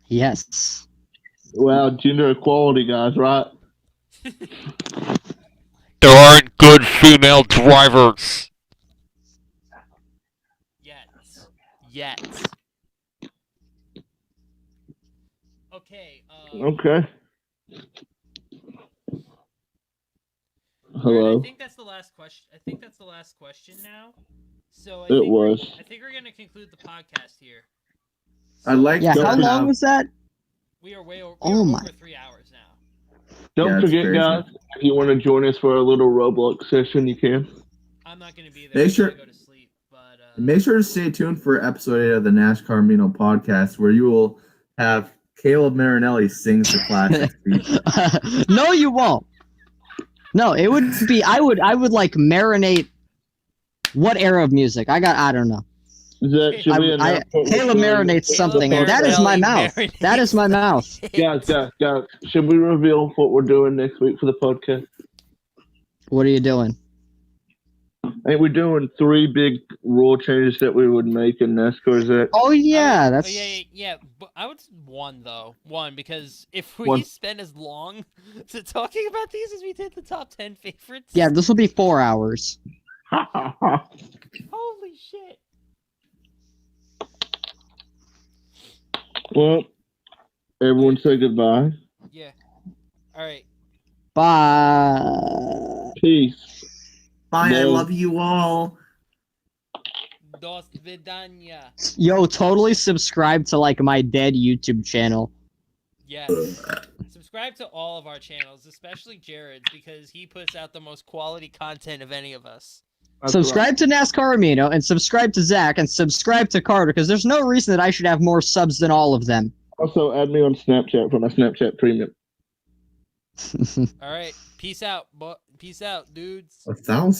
Yes.
Well, gender equality, guys, right?
There aren't good female drivers.
Yet. Okay.
Okay. Hello.
I think that's the last question now. So I think we're gonna conclude the podcast here.
So,
how long was that?
We are over 3 hours now.
Don't forget, guys, if you want to join us for a little Roblox session, you can.
I'm not going to be there.
Make sure
to go to sleep, but
make sure to stay tuned for episode 8 of the NASCAR Amino podcast, where you will have Caleb Marinelli sings the classics.
No, you won't. No, it would be. I would like marinate. What era of music? I don't know. Caleb marinates something, and that is my mouth. That is my mouth.
Guys, should we reveal what we're doing next week for the podcast?
What are you doing?
I think we're doing 3 big rule changes that we would make in NASCAR. Is that?
Oh yeah, that's.
Yeah. But I would one because if we spend as long to talking about these as we did the top 10 favorites.
Yeah, this will be 4 hours.
Holy shit.
Well, everyone say goodbye.
Yeah. All right.
Bye.
Peace.
Bye, I love you all.
Dos vidania.
Yo, totally subscribe to like my dead YouTube channel.
Yes. Subscribe to all of our channels, especially Jared's, because he puts out the most quality content of any of us.
Subscribe to NASCAR Amino, and subscribe to Zach, and subscribe to Carter, because there's no reason that I should have more subs than all of them.
Also, add me on Snapchat for my Snapchat premium.
All right. Peace out, dudes.
1,000.